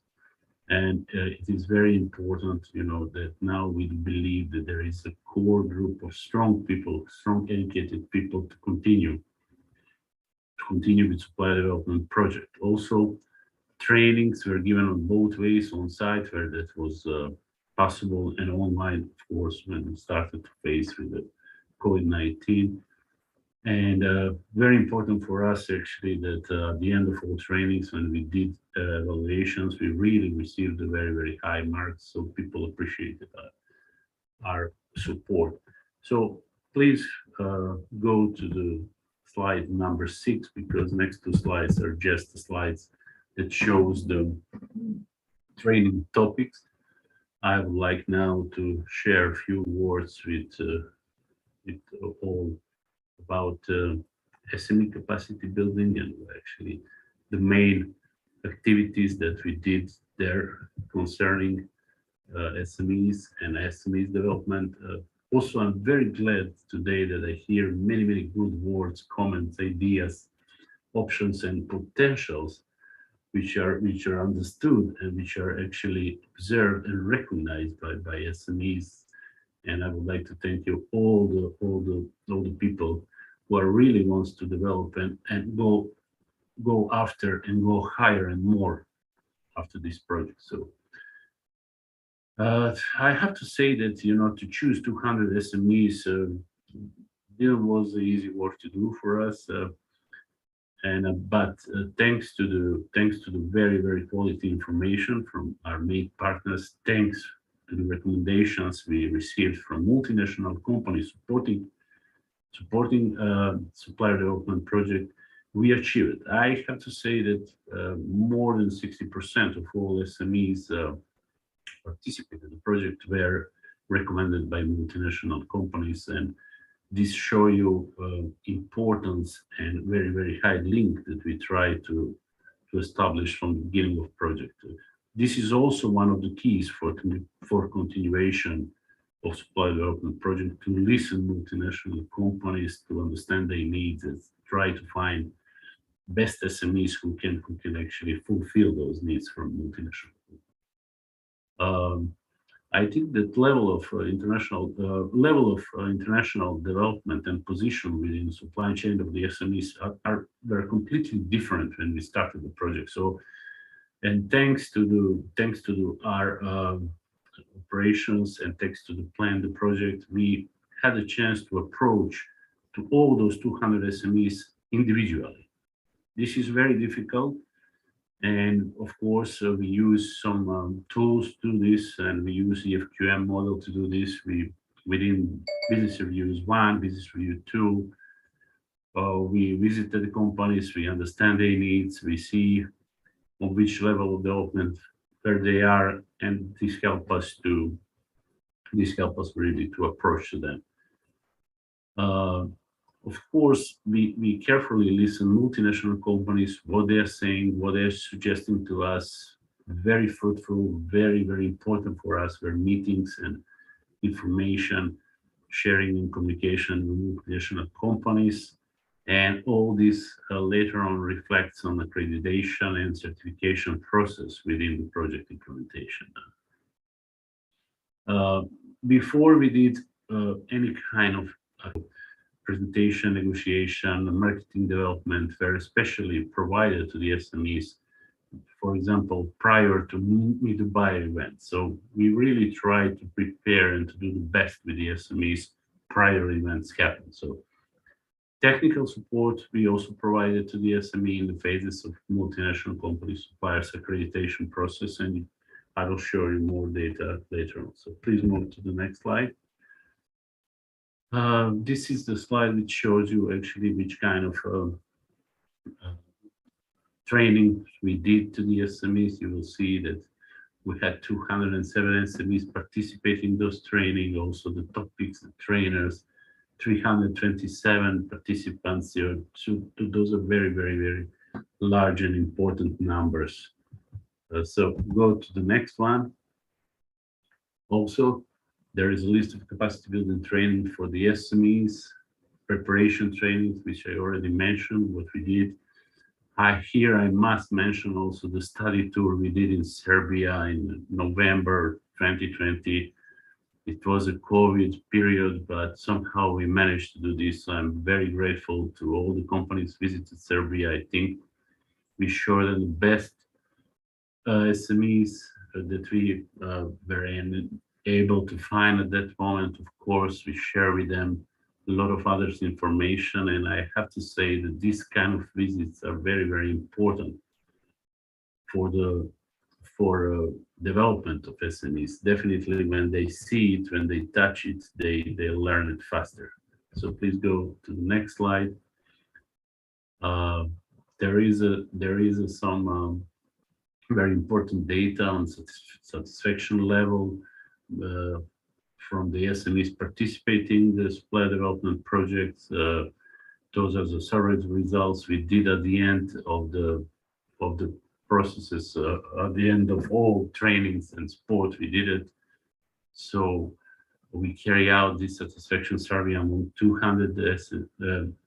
And it is very important, that now we believe that there is a core group of strong people, strong educated people to continue with Supplier Development Project. Also, trainings were given on both ways, on site where that was possible, and online, of course, when we started to face with the COVID-19. And very important for us, actually, that at the end of all trainings, when we did evaluations, we really received a very high marks. So people appreciated our support. So please go to the slide number 6, because next 2 slides are just the slides that shows the training topics. I would like now to share a few words with all about SME capacity building and actually the main activities that we did there concerning SMEs and SMEs development. Also, I'm very glad today that I hear many, many good words, comments, ideas, options, and potentials which are understood and which are actually observed and recognized by SMEs. And I would like to thank you all the people who are really wants to develop and go after and go higher and more after this project. So I have to say that to choose 200 SMEs was an easy work to do for us. But thanks to the very quality information from our main partners, thanks to the recommendations we received from multinational companies supporting Supplier Development Project, we achieved it. I have to say that more than 60% of all SMEs participated in the project were recommended by multinational companies, and this show you importance and very high link that we try to establish from the beginning of project. This is also one of the keys for continuation of Supplier Development Project, to listen to multinational companies, to understand their needs, and try to find best SMEs who can actually fulfill those needs from multinational. I think that level of international development and position within the supply chain of the SMEs were completely different when we started the project. So, and thanks to our operations and thanks to the plan, the project, we had a chance to approach to all those 200 SMEs individually. This is very difficult. And of course, we use some tools to do this, and we use the FQM model to do this. Within business reviews 1, business review 2, we visited the companies, we understand their needs, we see on which level of development where they are, and this help us really to approach to them. Of course, we carefully listen multinational companies, what they are saying, what they're suggesting to us. Very fruitful, very important for us were meetings and information sharing and communication with multinational companies. And all this later on reflects on accreditation and certification process within the project implementation. Before we did any kind of presentation, negotiation, marketing development were especially provided to the SMEs, for example, prior to Meet the Buyer event. So we really try to prepare and to do the best with the SMEs prior events happen. So technical support we also provided to the SME in the phases of multinational company suppliers accreditation process, and I will show you more data later on. So please move to the next slide. This is the slide which shows you actually which kind of training we did to the SMEs. You will see that we had 207 SMEs participating in those training, also the topics, the trainers, 327 participants here. So those are very large and important numbers. So go to the next one. Also, there is a list of capacity building training for the SMEs, preparation trainings, which I already mentioned, what we did. Here I must mention also the study tour we did in Serbia in November 2020. It was a COVID period, but somehow we managed to do this. I'm very grateful to all the companies visited Serbia. I think we showed them the best SMEs that we were able to find at that moment. Of course, we share with them a lot of others information, and I have to say that these kind of visits are very important for the development of SMEs. Definitely when they see it, when they touch it, they learn it faster. So please go to the next slide. There is some very important data on satisfaction level. from the SMEs participating in the Supplier Development Project. Those are the survey results we did at the end of the processes, at the end of all trainings and support we did it. So we carry out this satisfaction survey among 200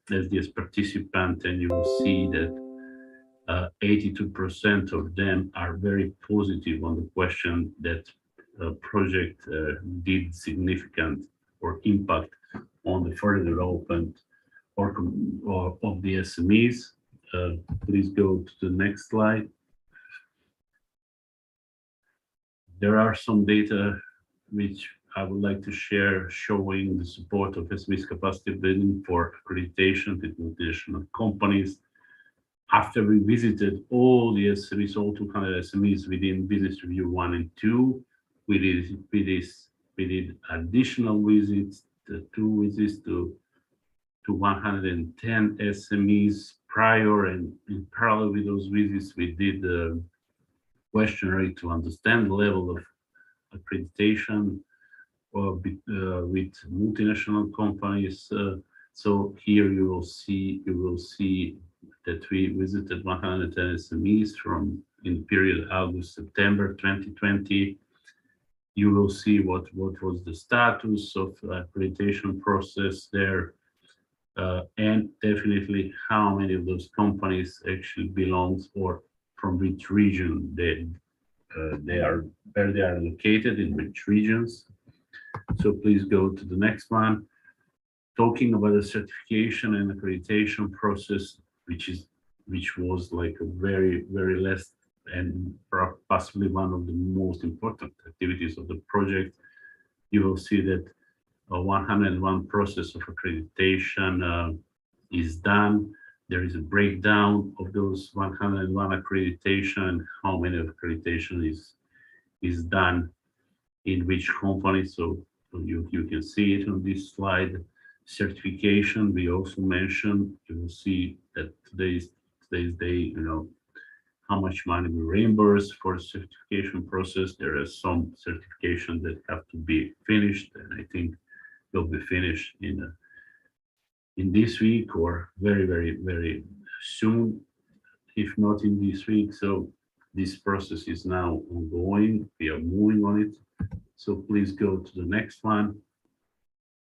SDS participants, and you will see that 82% of them are very positive on the question that project did significant or impact on the further development or of the SMEs. Please go to the next slide. There are some data which I would like to share showing the support of SMEs capacity building for accreditation with multinational companies. After we visited all the SMEs, all 200 SMEs within Business Review 1 and 2, we did additional visits, 2 visits to 110 SMEs prior, and in parallel with those visits, we did a questionnaire to understand the level of accreditation with multinational companies. So here you will see that we visited 110 SMEs in the period August-September 2020. You will see what was the status of accreditation process there, and definitely how many of those companies actually belongs or from which region they are, where they are located, in which regions. So please go to the next one. Talking about the certification and accreditation process, which was like a very less and possibly one of the most important activities of the project. You will see that 101 process of accreditation is done. There is a breakdown of those 101 accreditation, how many accreditation is done in which company. So you can see it on this slide. Certification, we also mentioned, you will see that today's day, how much money we reimburse for the certification process. There are some certifications that have to be finished, and I think they'll be finished in this week or very soon, if not in this week. So this process is now ongoing. We are moving on it. So please go to the next one.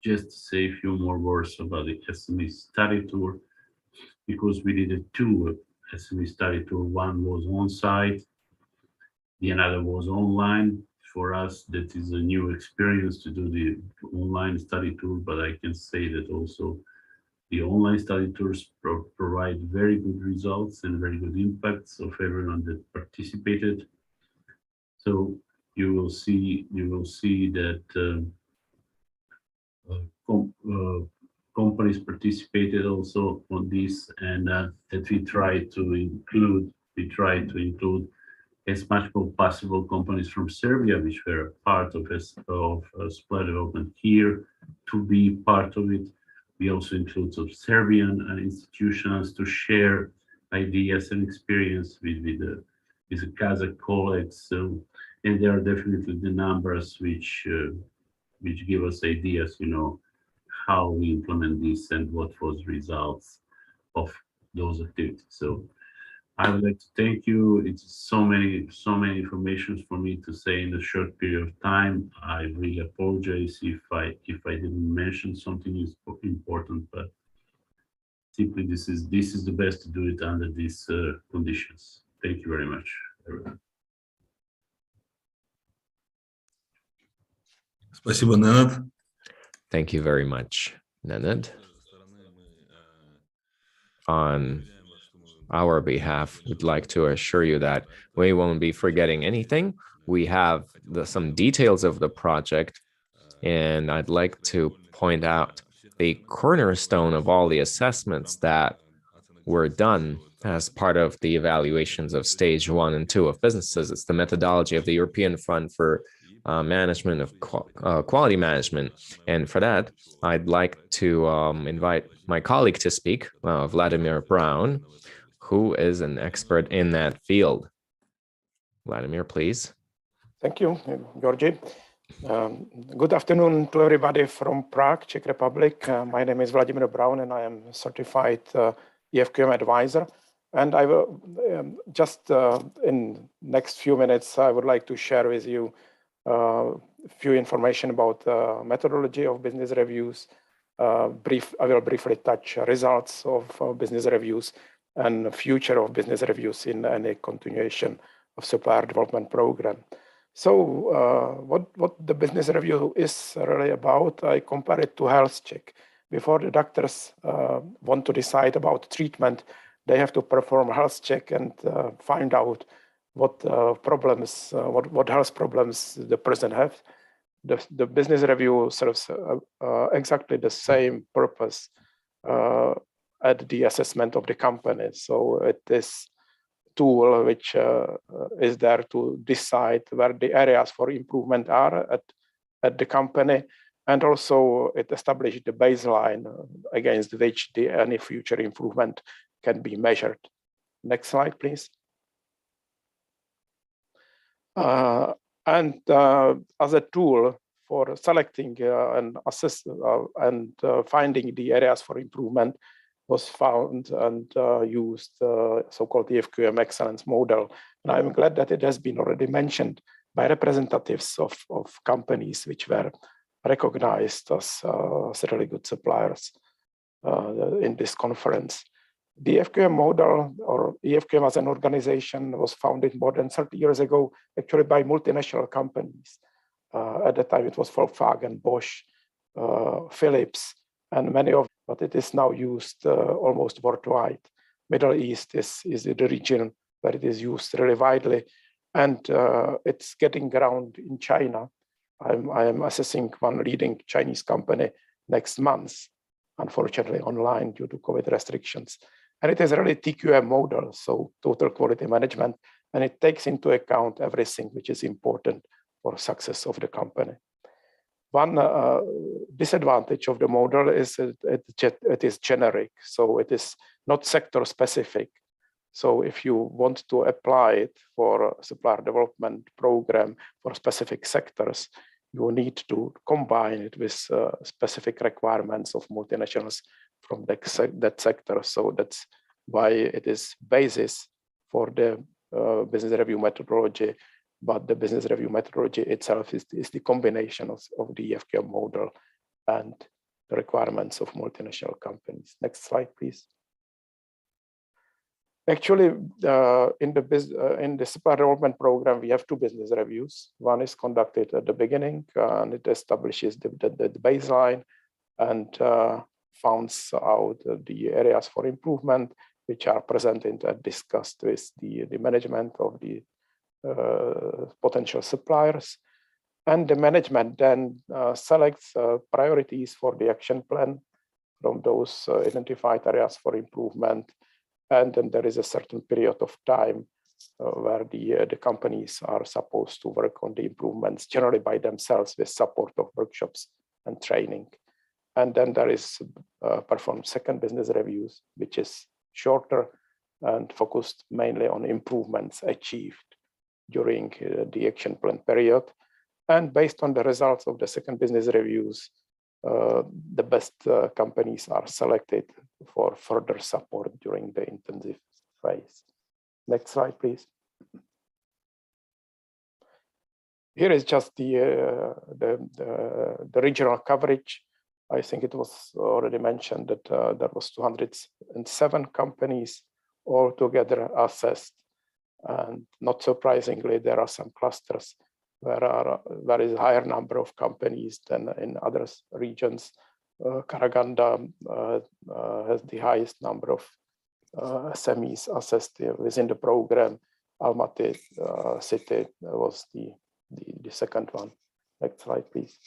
Just to say a few more words about the SME study tour, because we did 2 SME study tour. One was on site, the another was online. For us, that is a new experience to do the online study tour, but I can say that also the online study tours provide very good results and very good impacts of everyone that participated. So you will see that companies participated also on this, and that we try to include as much as possible companies from Serbia, which were part of Supplier Development here, to be part of it. We also include some Serbian institutions to share ideas and experience with the Kazakh colleagues. So, and there are definitely the numbers which give us ideas, how we implement this and what was results of those activities. So I would like to thank you. It's so many informations for me to say in a short period of time. I really apologize if I didn't mention something important, but simply this is the best to do it under these conditions. Thank you very much, everyone. Спасибо, Nenad. Thank you very much, Nenad. On our behalf, we'd like to assure you that we won't be forgetting anything. We have some details of the project, and I'd like to point out the cornerstone of all the assessments that were done as part of the evaluations of stage 1 and 2 of businesses. It's the methodology of the European Fund for management of quality management. And for that, I'd like to invite my colleague to speak, Vladimir Brown, who is an expert in that field. Vladimir, please. Thank you, Georgi. Good afternoon to everybody from Prague, Czech Republic. My name is Vladimir Braun and I am a certified EFQM advisor. And I will just in next few minutes, I would like to share with you a few information about methodology of business reviews. I will briefly touch results of business reviews and future of business reviews in any continuation of supplier development program. So what the business review is really about, I compare it to health check. Before the doctors want to decide about treatment, they have to perform a health check and find out what problems, what health problems the person has. The business review serves exactly the same purpose at the assessment of the company. So it is tool which is there to decide where the areas for improvement are at the company, and also it established the baseline against which any future improvement can be measured. Next slide, please. And as a tool for selecting and assess and finding the areas for improvement was found and used so-called EFQM excellence model. And I'm glad that it has been already mentioned by representatives of companies which were recognized as really good suppliers in this conference. The EFQM model, or EFQM as an organization, was founded more than 30 years ago, actually by multinational companies. At the time it was Volkswagen, Bosch, Philips, and many of, but it is now used almost worldwide. Middle East is the region where it is used really widely, and it's getting around in China. I am assessing one leading Chinese company next month, unfortunately online due to COVID restrictions. And it is really TQM model, so total quality management, and it takes into account everything which is important for success of the company. One disadvantage of the model is it is generic, so it is not sector specific. So if you want to apply it for a supplier development program for specific sectors, you need to combine it with specific requirements of multinationals from that sector. So that's why it is basis for the business review methodology. But the business review methodology itself is the combination of the EFQM model and the requirements of multinational companies. Next slide, please. Actually, in the supplier development program, we have two business reviews. One is conducted at the beginning, and it establishes the baseline and finds out the areas for improvement, which are presented and discussed with the management of the potential suppliers. And the management then selects priorities for the action plan from those identified areas for improvement. And then there is a certain period of time where the companies are supposed to work on the improvements, generally by themselves with support of workshops and training. And then there is performed second business reviews, which is shorter and focused mainly on improvements achieved during the action plan period. And based on the results of the second business reviews, the best companies are selected for further support during the intensive phase. Next slide, please. Here is just the regional coverage. I think it was already mentioned that there was 207 companies altogether assessed. And not surprisingly, there are some clusters where there is a higher number of companies than in other regions. Karaganda has the highest number of SMEs assessed within the program. Almaty city was the second one. Next slide, please.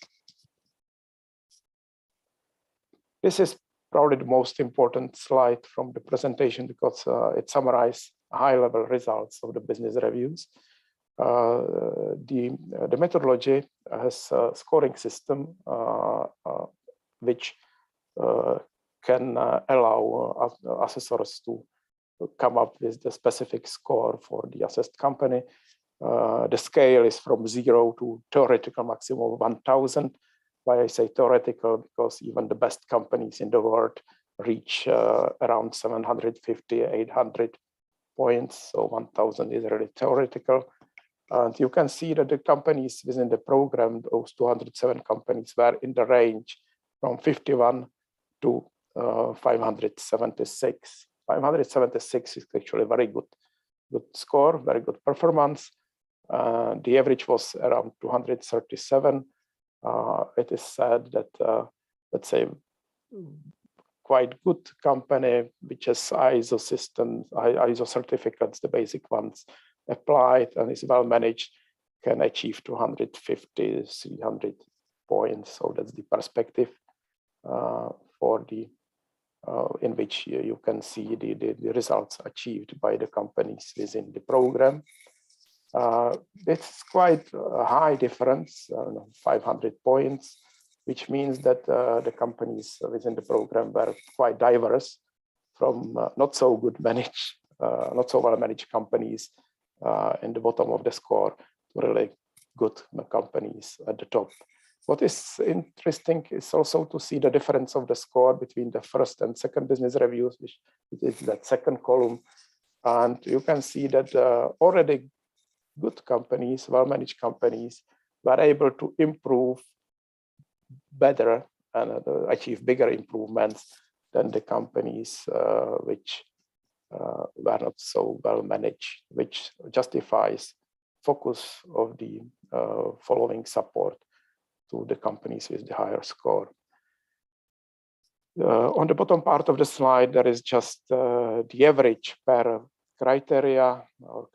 This is probably the most important slide from the presentation because it summarizes high-level results of the business reviews. The methodology has a scoring system which can allow assessors to come up with the specific score for the assessed company. The scale is from 0 to theoretical maximum of 1,000. Why I say theoretical? Because even the best companies in the world reach around 750, 800 points. So 1,000 is really theoretical. And you can see that the companies within the program, those 207 companies, were in the range from 51 to 576. 576 is actually a very good score, very good performance. The average was around 237. It is said that, let's say, quite good company, which has ISO systems, ISO certificates, the basic ones applied and is well managed, can achieve 250, 300 points. So that's the perspective for the in which you can see the results achieved by the companies within the program. It's quite a high difference, 500 points, which means that the companies within the program were quite diverse, from not so good managed, not so well managed companies in the bottom of the score to really good companies at the top. What is interesting is also to see the difference of the score between the first and second business reviews, which is that second column. And you can see that already good companies, well-managed companies, were able to improve better and achieve bigger improvements than the companies which were not so well managed, which justifies focus of the following support to the companies with the higher score. On the bottom part of the slide, there is just the average per criteria or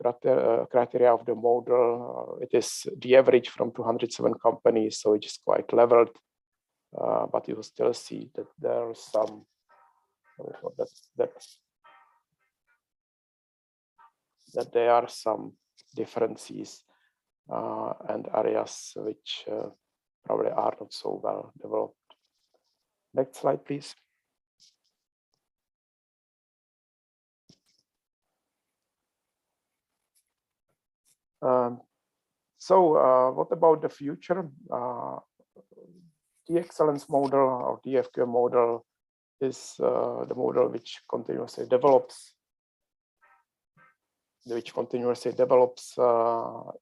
criteria of the model. It is the average from 207 companies, so it is quite leveled, but you still see that there are some that there are some differences and areas which probably are not so well developed. Next slide, please. What about the future? The excellence model or DFQ model is the model which continuously develops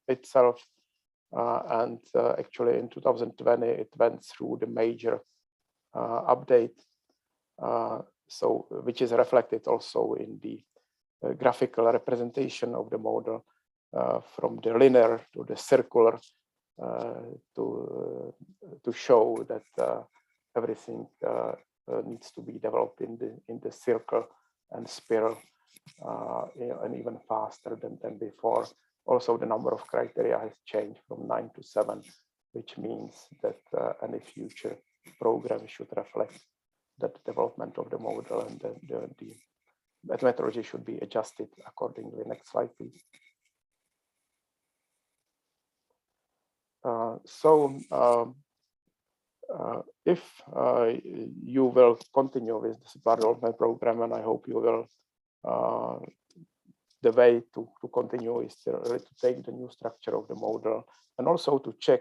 itself. And actually in 2020, it went through the major update, which is reflected also in the graphical representation of the model, from the linear to the circular, to show that everything needs to be developed in the circle and spiral, and even faster than before. Also, the number of criteria has changed from 9 to 7, which means that any future program should reflect that development of the model, and the methodology should be adjusted accordingly. Next slide, please. If you will continue with the Supplier Development Program, and I hope you will, the way to continue is to take the new structure of the model and also to check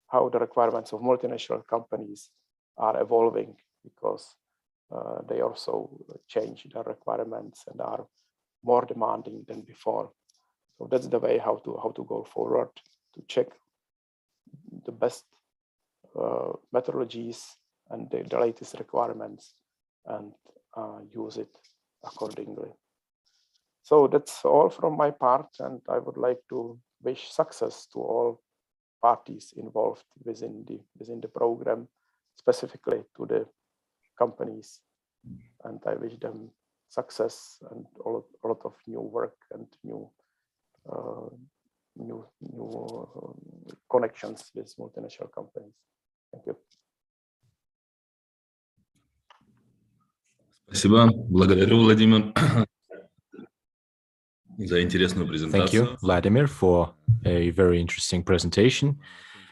how the requirements of multinational companies are evolving, because they also change their requirements and are more demanding than before. So that's the way how to go forward, to check the best methodologies and the latest requirements and use it accordingly. So that's all from my part, and I would like to wish success to all parties involved within the program, specifically to the companies, and I wish them success and a lot of new work and new connections with multinational companies. Thank you. Спасибо. Благодарю, Владимир, за интересную презентацию. Thank you, Vladimir, for a very interesting presentation.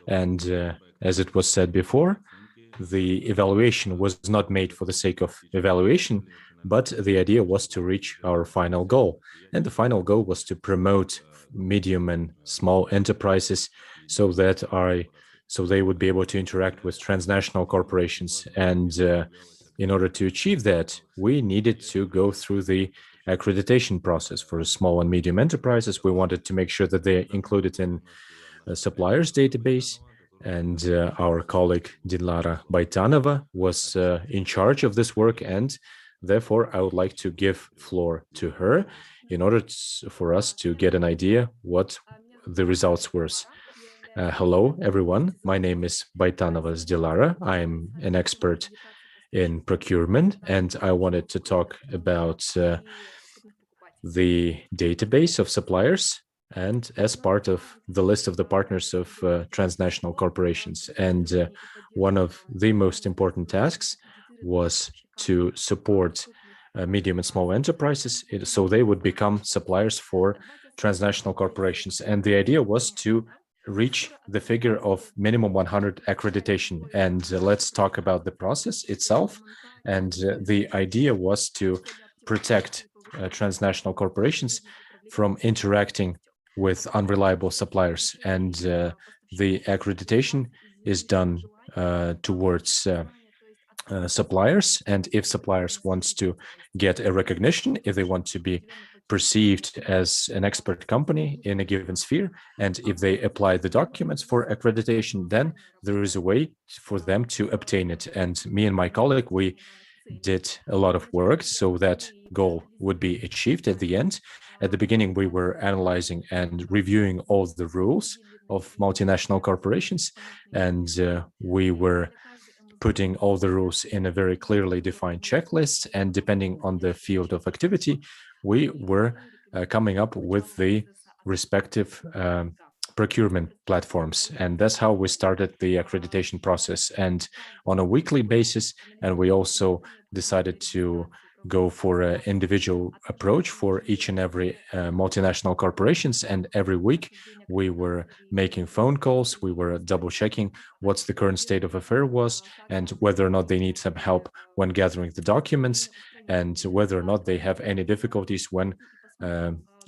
And as it was said before, the evaluation was not made for the sake of evaluation, but the idea was to reach our final goal. And the final goal was to promote medium and small enterprises so that they would be able to interact with transnational corporations. And in order to achieve that, we needed to go through the accreditation process for small and medium enterprises. We wanted to make sure that they're included in a suppliers database. And our colleague Dilara Baitanova was in charge of this work, and therefore I would like to give floor to her in order for us to get an idea what the results were. Hello, everyone. My name is Baitanova Dilara. I am an expert in procurement, and I wanted to talk about the database of suppliers and as part of the list of the partners of transnational corporations. And one of the most important tasks was to support medium and small enterprises so they would become suppliers for transnational corporations. And the idea was to reach the figure of minimum 100 accreditation. And let's talk about the process itself. And the idea was to protect transnational corporations from interacting with unreliable suppliers. And the accreditation is done towards suppliers. And if suppliers wants to get a recognition, if they want to be perceived as an expert company in a given sphere, and if they apply the documents for accreditation, then there is a way for them to obtain it. And me and my colleague, we did a lot of work so that goal would be achieved at the end. At the beginning, we were analyzing and reviewing all the rules of multinational corporations, and we were putting all the rules in a very clearly defined checklist. And depending on the field of activity, we were coming up with the respective procurement platforms. And that's how we started the accreditation process. And on a weekly basis, and we also decided to go for an individual approach for each and every multinational corporations. And every week we were making phone calls, we were double checking what's the current state of affair was, and whether or not they need some help when gathering the documents, and whether or not they have any difficulties when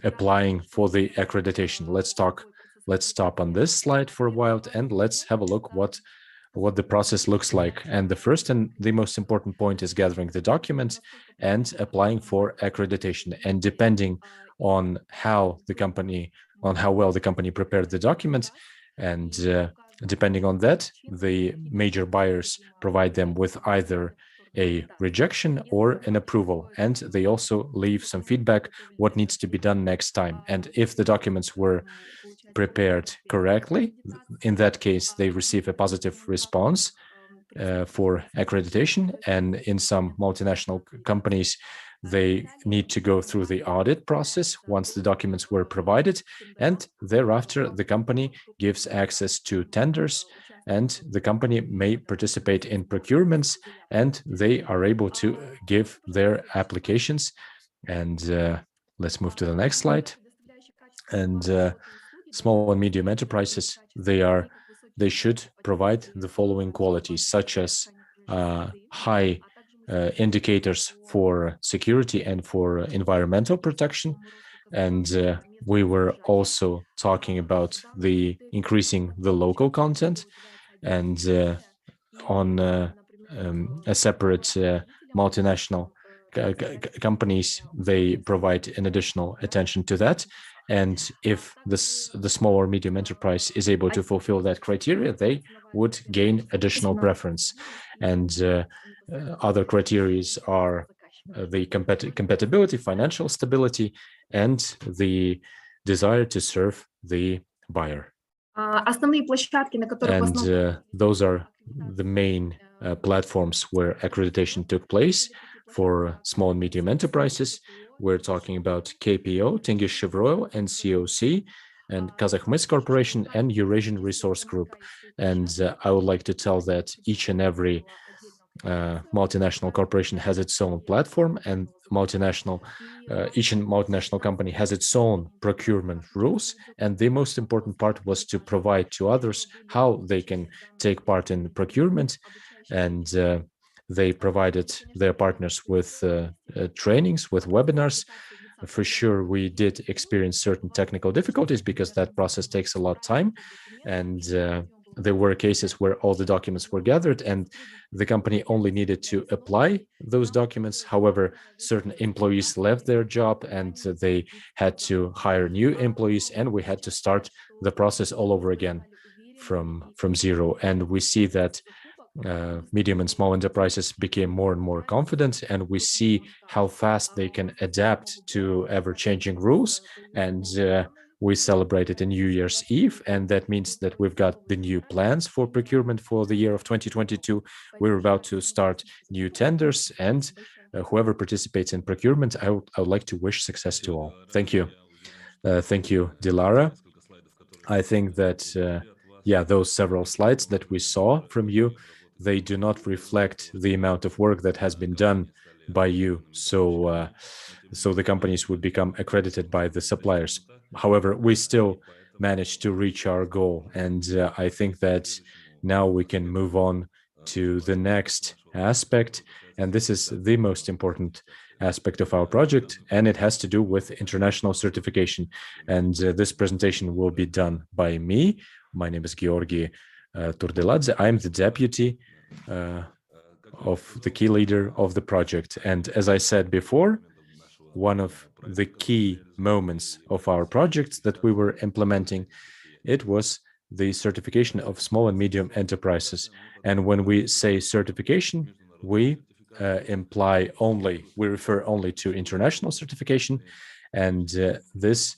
applying for the accreditation. Let's stop on this slide for a while and let's have a look what the process looks like. And the first and the most important point is gathering the documents and applying for accreditation. And depending on how well the company prepared the documents, and depending on that, the major buyers provide them with either a rejection or an approval, and they also leave some feedback what needs to be done next time. And if the documents were prepared correctly, in that case they receive a positive response for accreditation. And in some multinational companies, they need to go through the audit process once the documents were provided, and thereafter the company gives access to tenders, and the company may participate in procurements, and they are able to give their applications. And let's move to the next slide. And small and medium enterprises, they should provide the following qualities, such as high indicators for security and for environmental protection. And we were also talking about the increasing the local content, and on a separate multinational companies, they provide an additional attention to that. And if the small or medium enterprise is able to fulfill that criteria, they would gain additional preference. And other criteria are the compatibility, financial stability, and the desire to serve the buyer. And those are the main platforms where accreditation took place for small and medium enterprises. We're talking about KPO, Tengizchevroil, NCOC, and Kazakhmys Corporation, and Eurasian Resource Group. And I would like to tell that each and every multinational corporation has its own platform, and each multinational company has its own procurement rules. And the most important part was to provide to others how they can take part in procurement. And They provided their partners with trainings, with webinars. For sure, we did experience certain technical difficulties because that process takes a lot of time. And there were cases where all the documents were gathered and the company only needed to apply those documents. However, certain employees left their job and they had to hire new employees, and we had to start the process all over again from zero. And we see that medium and small enterprises became more and more confident, and we see how fast they can adapt to ever-changing rules. And we celebrated a New Year's Eve, and that means that we've got the new plans for procurement for the year of 2022. We're about to start new tenders, and whoever participates in procurement, I would like to wish success to all. Thank you. Thank you, Dilara. I think that, yeah, those several slides that we saw from you, they do not reflect the amount of work that has been done by you. So the companies would become accredited by the suppliers. However, we still managed to reach our goal. And I think that now we can move on to the next aspect. And this is the most important aspect of our project, and it has to do with international certification. And this presentation will be done by me. My name is Georgi Turdeladze. I'm the deputy of the key leader of the project. And as I said before, one of the key moments of our projects that we were implementing, it was the certification of small and medium enterprises. And when we say certification, we refer only to international certification, and this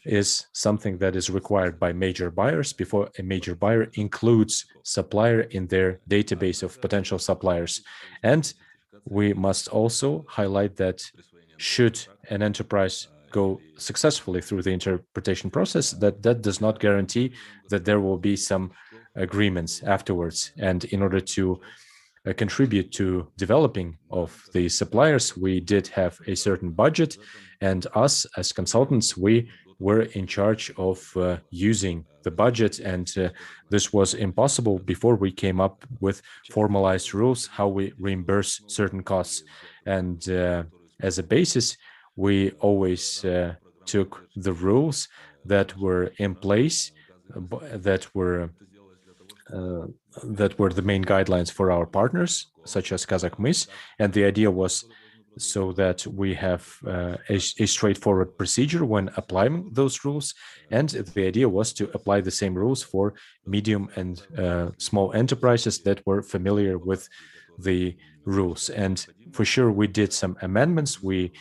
is something that is required by major buyers before a major buyer includes supplier in their database of potential suppliers. And we must also highlight that should an enterprise go successfully through the interpretation process, that does not guarantee that there will be some agreements afterwards. And in order to contribute to developing of the suppliers, we did have a certain budget, and us as consultants, we were in charge of using the budget, and this was impossible before we came up with formalized rules how we reimburse certain costs. And as a basis, we always took the rules that were in place, that were the main guidelines for our partners, such as Kazakhmys. And the idea was so that we have a straightforward procedure when applying those rules. And the idea was to apply the same rules for medium and small enterprises that were familiar with the rules. And for sure, we did some amendments. We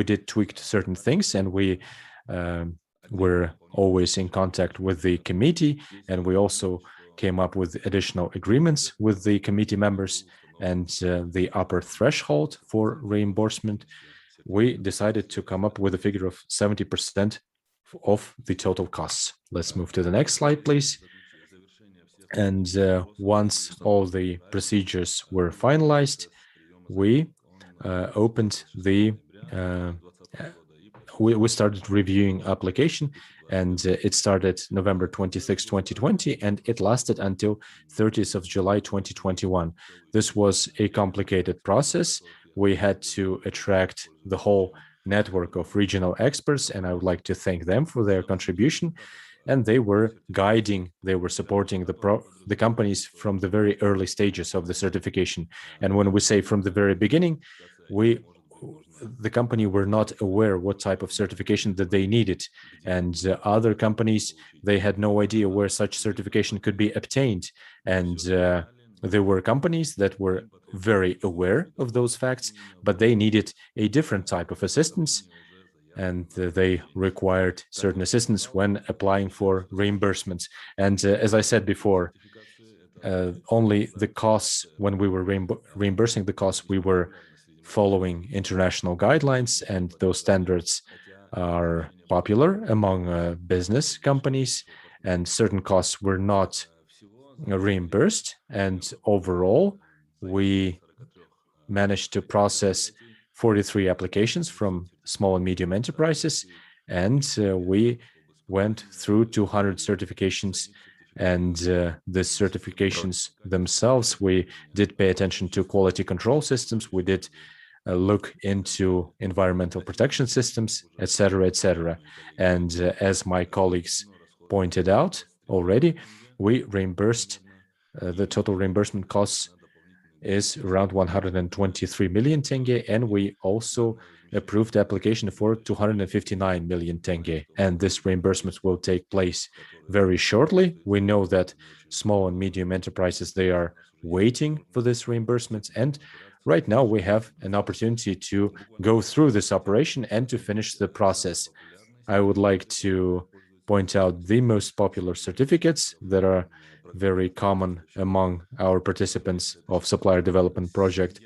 did tweak certain things, and we were always in contact with the committee, and we also came up with additional agreements with the committee members. And the upper threshold for reimbursement, we decided to come up with a figure of 70% of the total costs. Let's move to the next slide, please. And once all the procedures were finalized, we we started reviewing application, and it started November 26, 2020, and it lasted until 30th of July, 2021. This was a complicated process. We had to attract the whole network of regional experts, and I would like to thank them for their contribution. And they were guiding, they were supporting the companies from the very early stages of the certification. And when we say from the very beginning, the company were not aware what type of certification that they needed. And other companies, they had no idea where such certification could be obtained. And there were companies that were very aware of those facts, but they needed a different type of assistance. And they required certain assistance when applying for reimbursements. And as I said before, only the costs, when we were reimbursing the costs, we were following international guidelines, and those standards are popular among business companies, and certain costs were not reimbursed. And overall, we managed to process 43 applications from small and medium enterprises, and we went through 200 certifications And the certifications themselves, we did pay attention to quality control systems. We did look into environmental protection systems, etc., etc. And as my colleagues pointed out already, we reimbursed the total reimbursement costs is around 123 million tenge, and we also approved the application for 259 million tenge, and this reimbursement will take place very shortly. We know that small and medium enterprises, they are waiting for this reimbursement, and right now we have an opportunity to go through this operation and to finish the process. I would like to point out the most popular certificates that are very common among our participants of Supplier Development Project.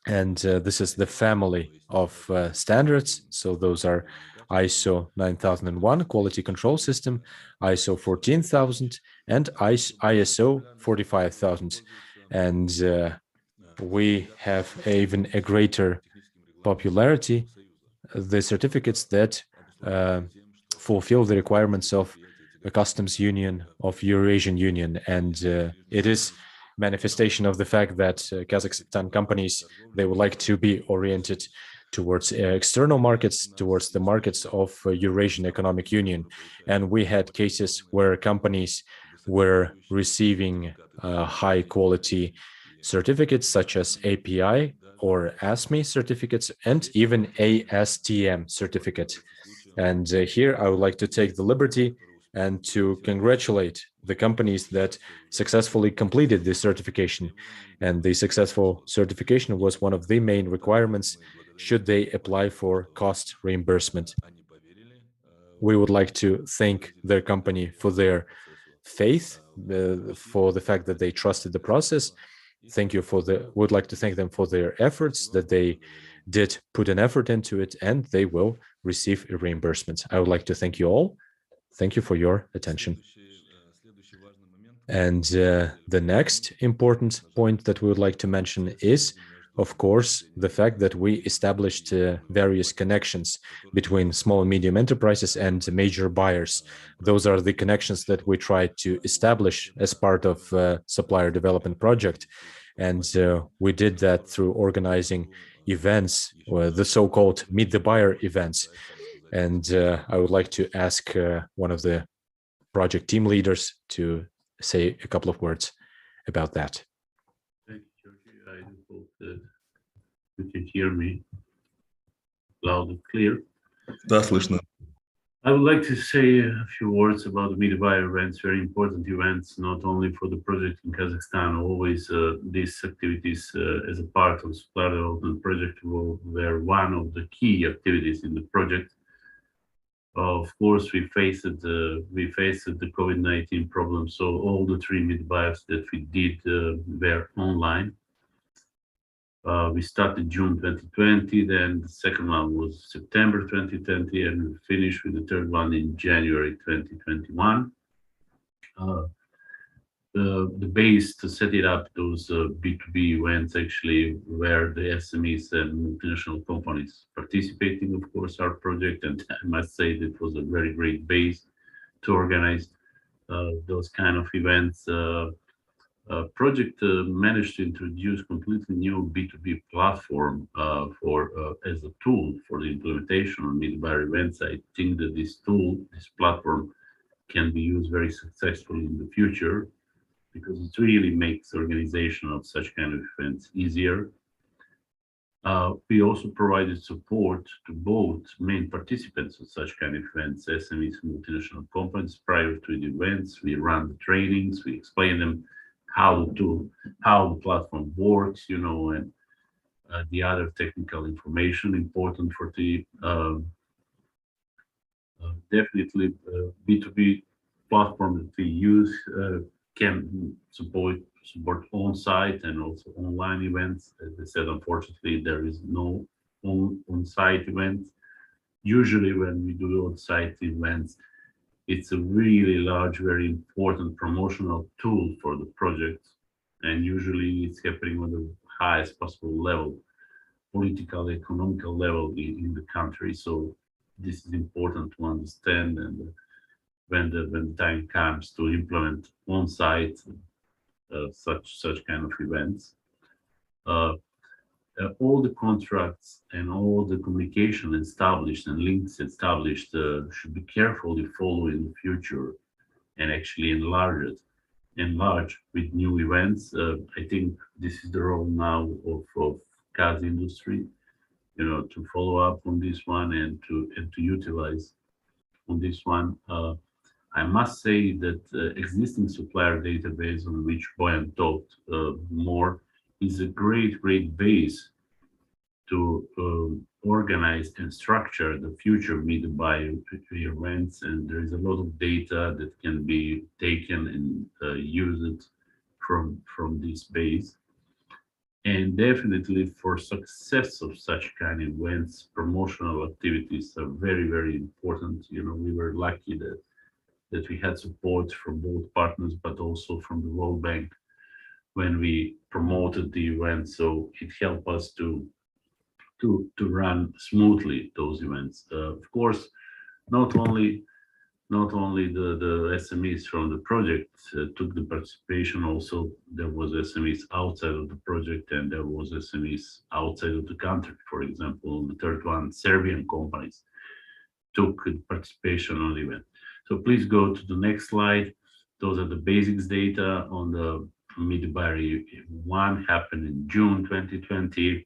And this is the family of standards. So those are ISO 9001 quality control system, ISO 14000, and ISO 45000. And we have even a greater popularity, the certificates that fulfill the requirements of a customs union of Eurasian Union. And it is manifestation of the fact that Kazakhstan companies, they would like to be oriented towards external markets, towards the markets of Eurasian Economic Union. And we had cases where companies were receiving high quality certificates such as API or SME certificates and even ASTM certificate. And here I would like to take the liberty and to congratulate the companies that successfully completed this certification. And the successful certification was one of the main requirements should they apply for cost reimbursement. We would like to thank their company for their faith, for the fact that they trusted the process. Would like to thank them for their efforts, that they did put an effort into it, and they will receive a reimbursement. I would like to thank you all. Thank you for your attention. And the next important point that we would like to mention is, of course, the fact that we established various connections between small and medium enterprises and major buyers. Those are the connections that we tried to establish as part of Supplier Development Project. And we did that through organizing events, or the so-called Meet the Buyer events. And I would like to ask one of the project team leaders to say a couple of words about that. Thank you, Georgie. I hope that you can hear me loud and clear. Да, слышно. I would like to say a few words about the Meet the Buyer events, very important events, not only for the project in Kazakhstan. Always these activities as a part of Supplier Development Project were one of the key activities in the project. Of course, we faced the COVID-19 problem, so all the 3 Meet the Buyers that we did were online. We started June 2020, then the second one was September 2020, and we finished with the third one in January 2021. The base to set it up, those B2B events actually were the SMEs and multinational companies participating, of course, our project, and I must say that was a very great base to organize those kind of events. Project managed to introduce completely new B2B platform as a tool for the implementation of Meet the Buyer events. I think that this tool, this platform, can be used very successfully in the future, because it really makes organization of such kind of events easier. We also provided support to both main participants of such kind of events, SMEs and multinational companies. Prior to the events, we ran the trainings, we explained them how the platform works, and the other technical information important for the definitely B2B platform that we use can support on-site and also online events. As I said, unfortunately, there is no on-site events. Usually when we do on-site events, it's a really large, very important promotional tool for the project. And usually it's happening on the highest possible level, political, economical level in the country. So this is important to understand. And when the time comes to implement on site such kind of events. All the contracts and all the communication established and links established should be carefully followed in the future and actually enlarge with new events. I think this is the role now of QazIndustry, to follow up on this one and to utilize on this one. I must say that existing supplier database on which Boyan talked more is a great base to organize and structure the future mid-buy events, and there is a lot of data that can be taken and used from this base. And definitely for success of such kind of events, promotional activities are very important. We were lucky that we had support from both partners, but also from the World Bank when we promoted the event. So it helped us to run smoothly those events. Of course, not only the SMEs from the project took the participation, also there was SMEs outside of the project, and there was SMEs outside of the country. For example, the third one, Serbian companies took participation on the event. So please go to the next slide. Those are the basics data on the mid-buy one, happened in June 2020.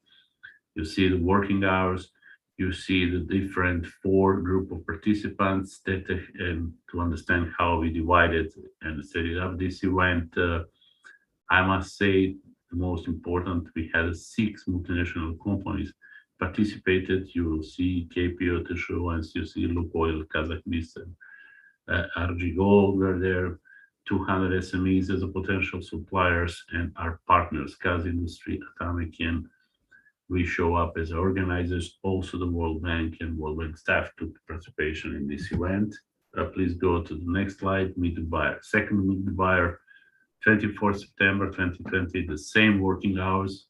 You see the working hours, you see the different 4 group of participants that to understand how we divided and set it up this event. I must say the most important, we had 6 multinational companies participated. You will see KPO Teshuans, you see Lukoil, Kazakhmys, and RG Gold were there, 200 SMEs as a potential suppliers, and our partners, QazIndustry, Atameken. We show up as organizers. Also the World Bank and World Bank staff took participation in this event. Please go to the next slide, meet the buyer. Second meet the buyer, 24 September 2020, the same working hours.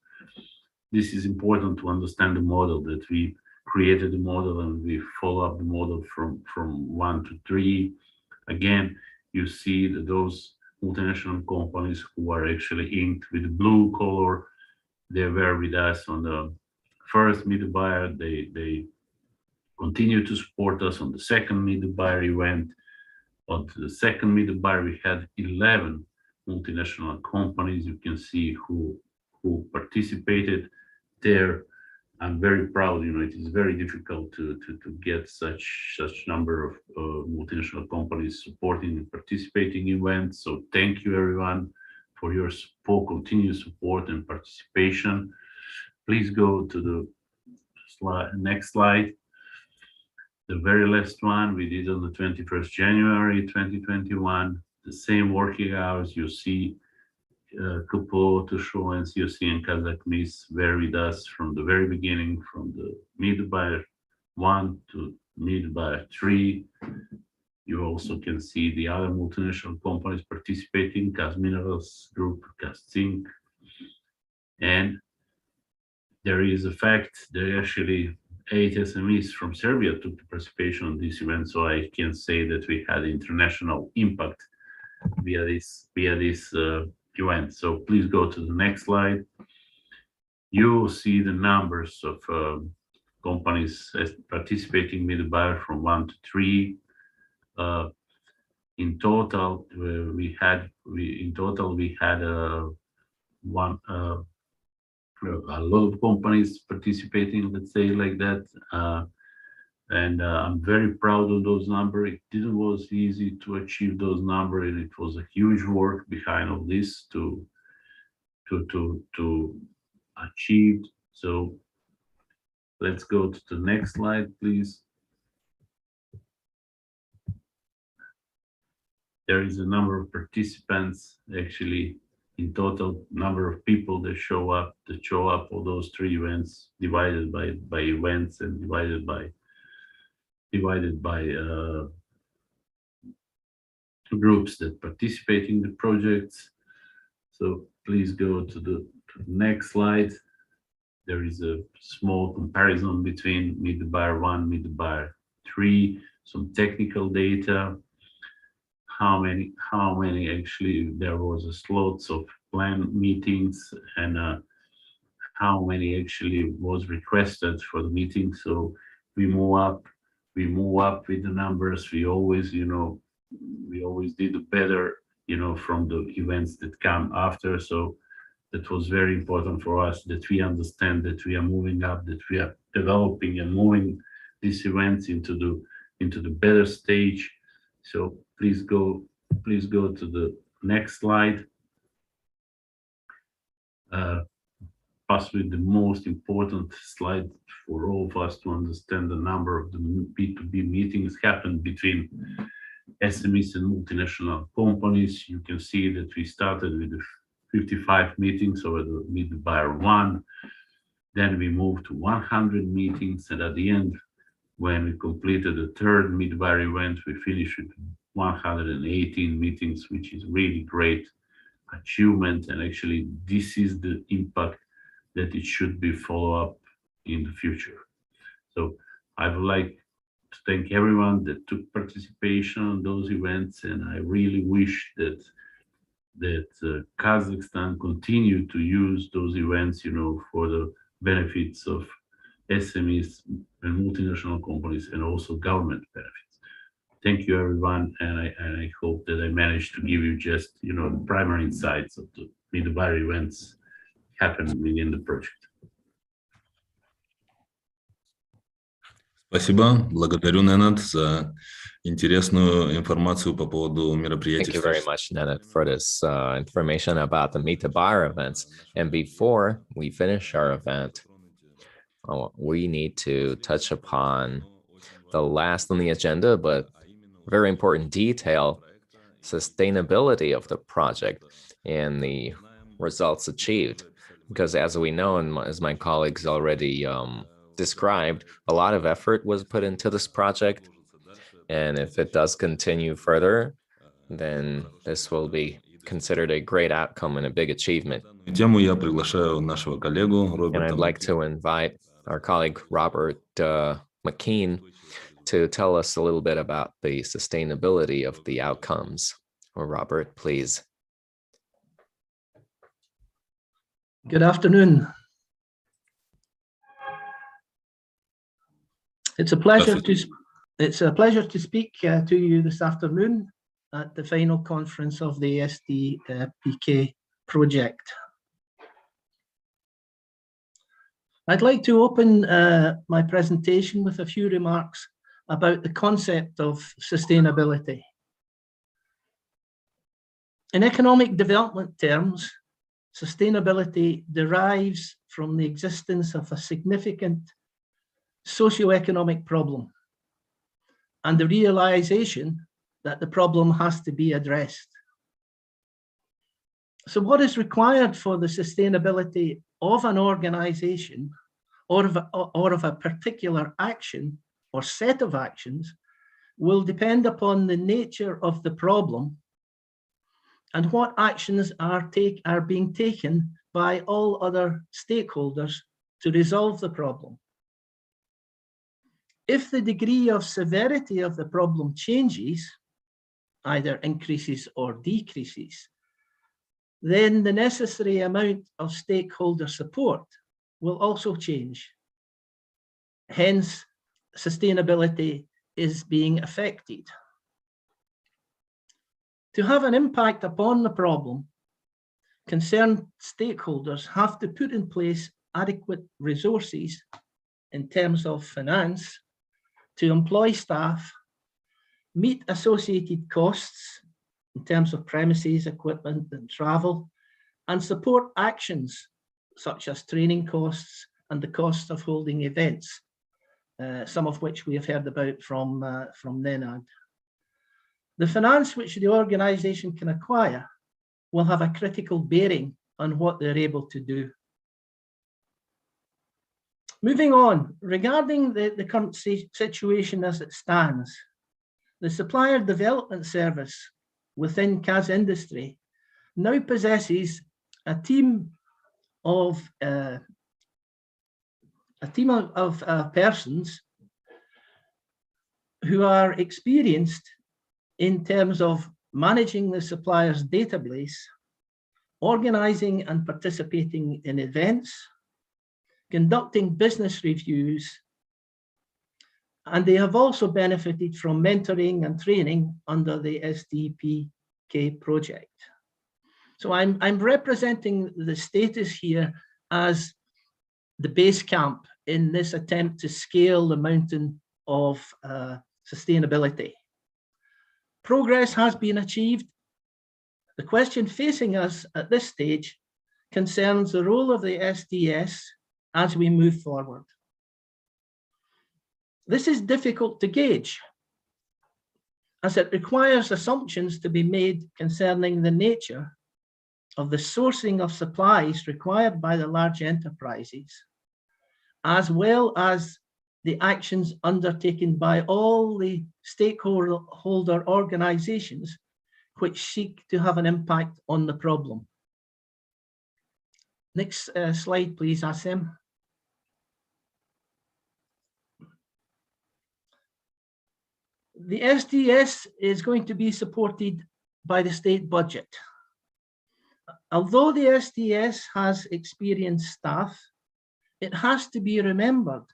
This is important to understand the model, that we created the model and we follow up the model from 1 to 3. Again, you see that those multinational companies who are actually inked with the blue color, they were with us on the first mid-buyer. They continue to support us on the second mid-buyer event. On the second mid-buyer, we had 11 multinational companies. You can see who participated there. I'm very proud. It is very difficult to get such number of multinational companies supporting and participating in events. So thank you everyone for your support, continued support and participation. Please go to the next slide. The very last one we did on the 21st January 2021, the same working hours. You see Kupo, Tushuans, you see, and Kazakhmys were with us from the very beginning, from the mid-buyer 1 to mid-buyer 3. You also can see the other multinational companies participating, Kaz Minerals Group, Kaz Zinc. And there is a fact that actually 8 SMEs from Serbia took participation on this event. So I can say that we had international impact via this event. So please go to the next slide. You will see the numbers of companies participating mid-buyer from 1 to 3. In total, we had a lot of companies participating, let's say like that, and I'm very proud of those numbers. It was easy to achieve those numbers, and it was a huge work behind all this to achieve. So let's go to the next slide, please. There is a number of participants, actually in total number of people that show up for those 3 events, divided by events and divided by groups that participate in the projects. So please go to the next slide. There is a small comparison between mid-buyer 1, mid-buyer 3, some technical data. how many actually there was a slots of planned meetings, and how many actually was requested for the meeting. So we move up with the numbers. We always, we always did better, from the events that come after. So that was very important for us, that we understand that we are moving up, that we are developing and moving these events into the better stage. So please go to the next slide. Possibly the most important slide for all of us to understand the number of the B2B meetings happened between SMEs and multinational companies. You can see that we started with 55 meetings over the mid-buyer 1. Then we moved to 100 meetings, and at the end, when we completed the third mid-buyer event, we finished with 118 meetings, which is really great achievement. And actually, this is the impact that it should be followed up in the future. So I would like to thank everyone that took participation in those events, and I really wish that Kazakhstan continue to use those events, for the benefits of SMEs and multinational companies, and also government benefits. Thank you, everyone, and I hope that I managed to give you just, the primary insights of the mid-buyer events happening within the project. Спасибо. Благодарю, Nenad, за интересную информацию по поводу мероприятий. Thank you very much, Nenad, for this information about the Meet the Buyer events. And before we finish our event, we need to touch upon the last on the agenda, but very important detail, sustainability of the project and the results achieved. Because as we know, and as my colleagues already described, a lot of effort was put into this project. And if it does continue further, then this will be considered a great outcome and a big achievement. And I'd like to invite our colleague Robert McKean to tell us a little bit about the sustainability of the outcomes. Or Robert, please. Good afternoon. It's a pleasure to speak to you this afternoon at the final conference of the SDPK project. I'd like to open my presentation with a few remarks about the concept of sustainability. In economic development terms, sustainability derives from the existence of a significant socioeconomic problem and the realization that the problem has to be addressed. So what is required for the sustainability of an organization or of a particular action or set of actions will depend upon the nature of the problem and what actions are being taken by all other stakeholders to resolve the problem. If the degree of severity of the problem changes, either increases or decreases, then the necessary amount of stakeholder support will also change. Hence, sustainability is being affected. To have an impact upon the problem, concerned stakeholders have to put in place adequate resources in terms of finance to employ staff, meet associated costs in terms of premises, equipment, and travel, and support actions such as training costs and the cost of holding events, some of which we have heard about from Nenad. The finance which the organization can acquire will have a critical bearing on what they're able to do. Moving on, regarding the current situation as it stands, the Supplier Development Service within QazIndustry now possesses a team of persons who are experienced in terms of managing the suppliers database, organizing and participating in events, conducting business reviews, and they have also benefited from mentoring and training under the SDPK project. So I'm representing the status here as the base camp in this attempt to scale the mountain of sustainability. Progress has been achieved. The question facing us at this stage concerns the role of the SDS as we move forward. This is difficult to gauge, as it requires assumptions to be made concerning the nature of the sourcing of supplies required by the large enterprises, as well as the actions undertaken by all the stakeholder organizations which seek to have an impact on the problem. Next slide, please, Asim. The SDS is going to be supported by the state budget. Although the SDS has experienced staff, it has to be remembered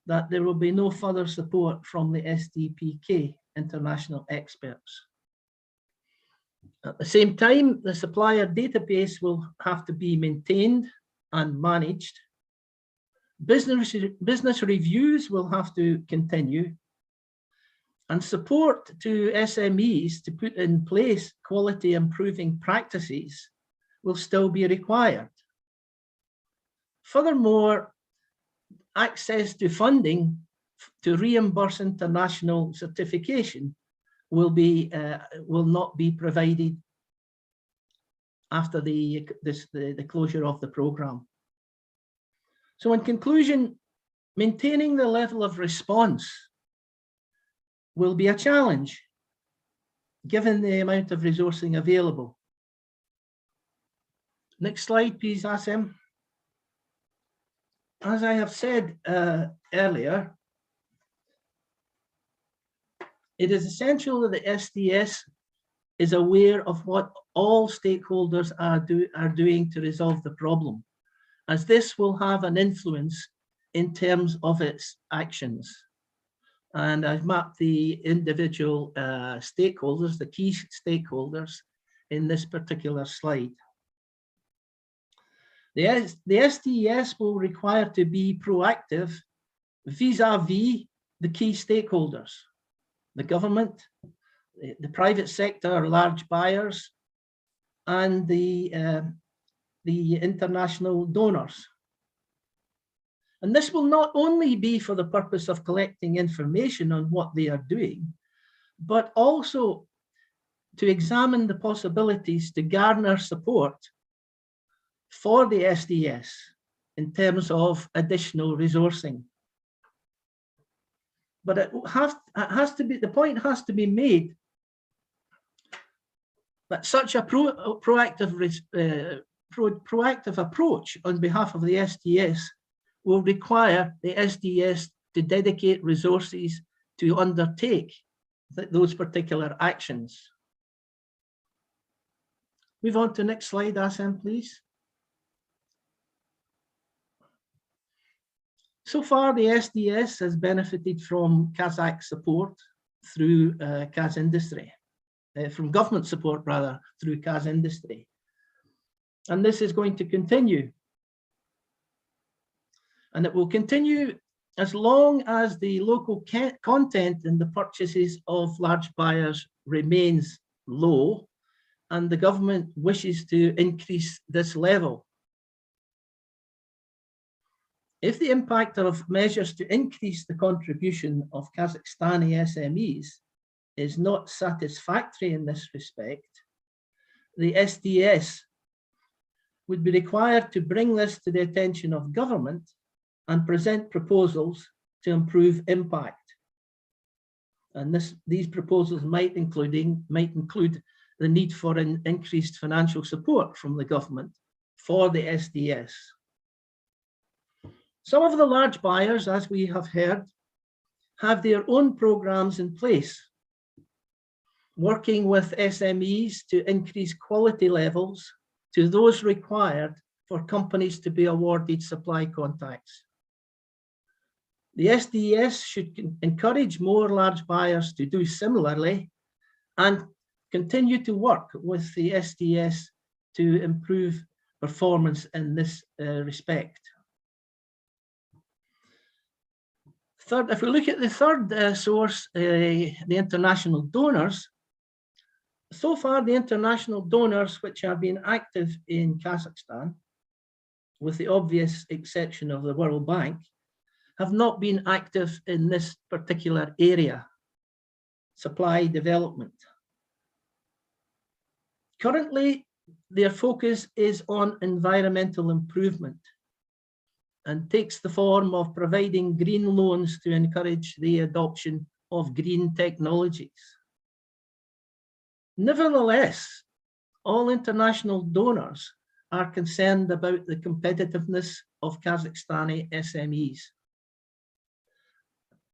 that there will be no further support from the SDPK international experts. At the same time, the supplier database will have to be maintained and managed. Business reviews will have to continue, and support to SMEs to put in place quality improving practices will still be required. Furthermore, access to funding to reimburse international certification will not be provided after the closure of the program. So in conclusion, maintaining the level of response will be a challenge given the amount of resourcing available. Next slide, please, Asim. As I have said earlier, it is essential that the SDS is aware of what all stakeholders are doing to resolve the problem, as this will have an influence in terms of its actions. And I've mapped the individual stakeholders, the key stakeholders, in this particular slide. The SDS will require to be proactive vis-a-vis the key stakeholders, the government, the private sector, large buyers, and the international donors. And this will not only be for the purpose of collecting information on what they are doing, but also to examine the possibilities to garner support for the SDS in terms of additional resourcing. But the point has to be made that such a proactive approach on behalf of the SDS will require the SDS to dedicate resources to undertake those particular actions. Move on to the next slide, Asim, please. So far, the SDS has benefited from Kazakh support through QazIndustry, from government support rather, through QazIndustry. And this is going to continue. And it will continue as long as the local content in the purchases of large buyers remains low and the government wishes to increase this level. If the impact of measures to increase the contribution of Kazakhstani SMEs is not satisfactory in this respect, the SDS would be required to bring this to the attention of government and present proposals to improve impact. And these proposals might include the need for an increased financial support from the government for the SDS. Some of the large buyers, as we have heard, have their own programs in place. working with SMEs to increase quality levels to those required for companies to be awarded supply contracts. The SDS should encourage more large buyers to do similarly and continue to work with the SDS to improve performance in this respect. Third, if we look at the third source, the international donors, so far the international donors which have been active in Kazakhstan, with the obvious exception of the World Bank, have not been active in this particular area, supply development. Currently, their focus is on environmental improvement and takes the form of providing green loans to encourage the adoption of green technologies. Nevertheless, all international donors are concerned about the competitiveness of Kazakhstani SMEs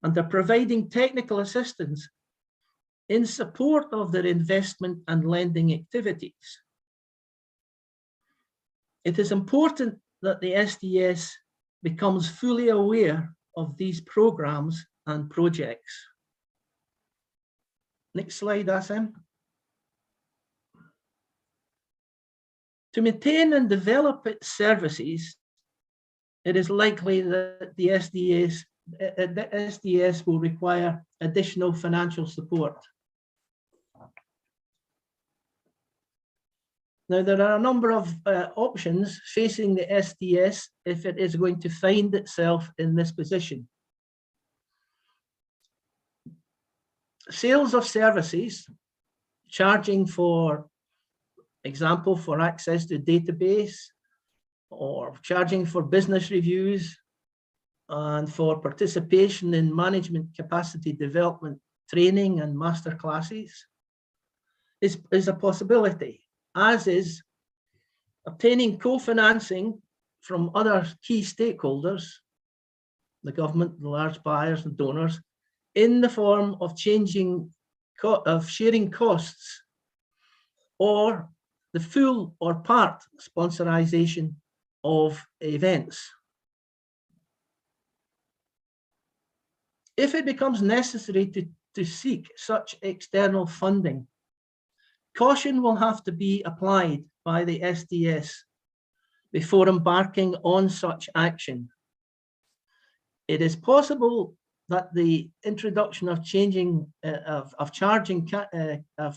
and are providing technical assistance in support of their investment and lending activities. It is important that the SDS becomes fully aware of these programs and projects. Next slide, Asim. To maintain and develop its services, it is likely that the SDS will require additional financial support. Now, there are a number of options facing the SDS if it is going to find itself in this position. Sales of services, charging for example, for access to database, or charging for business reviews, and for participation in management capacity development training and master classes is a possibility, as is obtaining co-financing from other key stakeholders, the government, the large buyers and donors, in the form of sharing costs, or the full or part sponsorization of events. If it becomes necessary to seek such external funding, caution will have to be applied by the SDS before embarking on such action. It is possible that the introduction of charging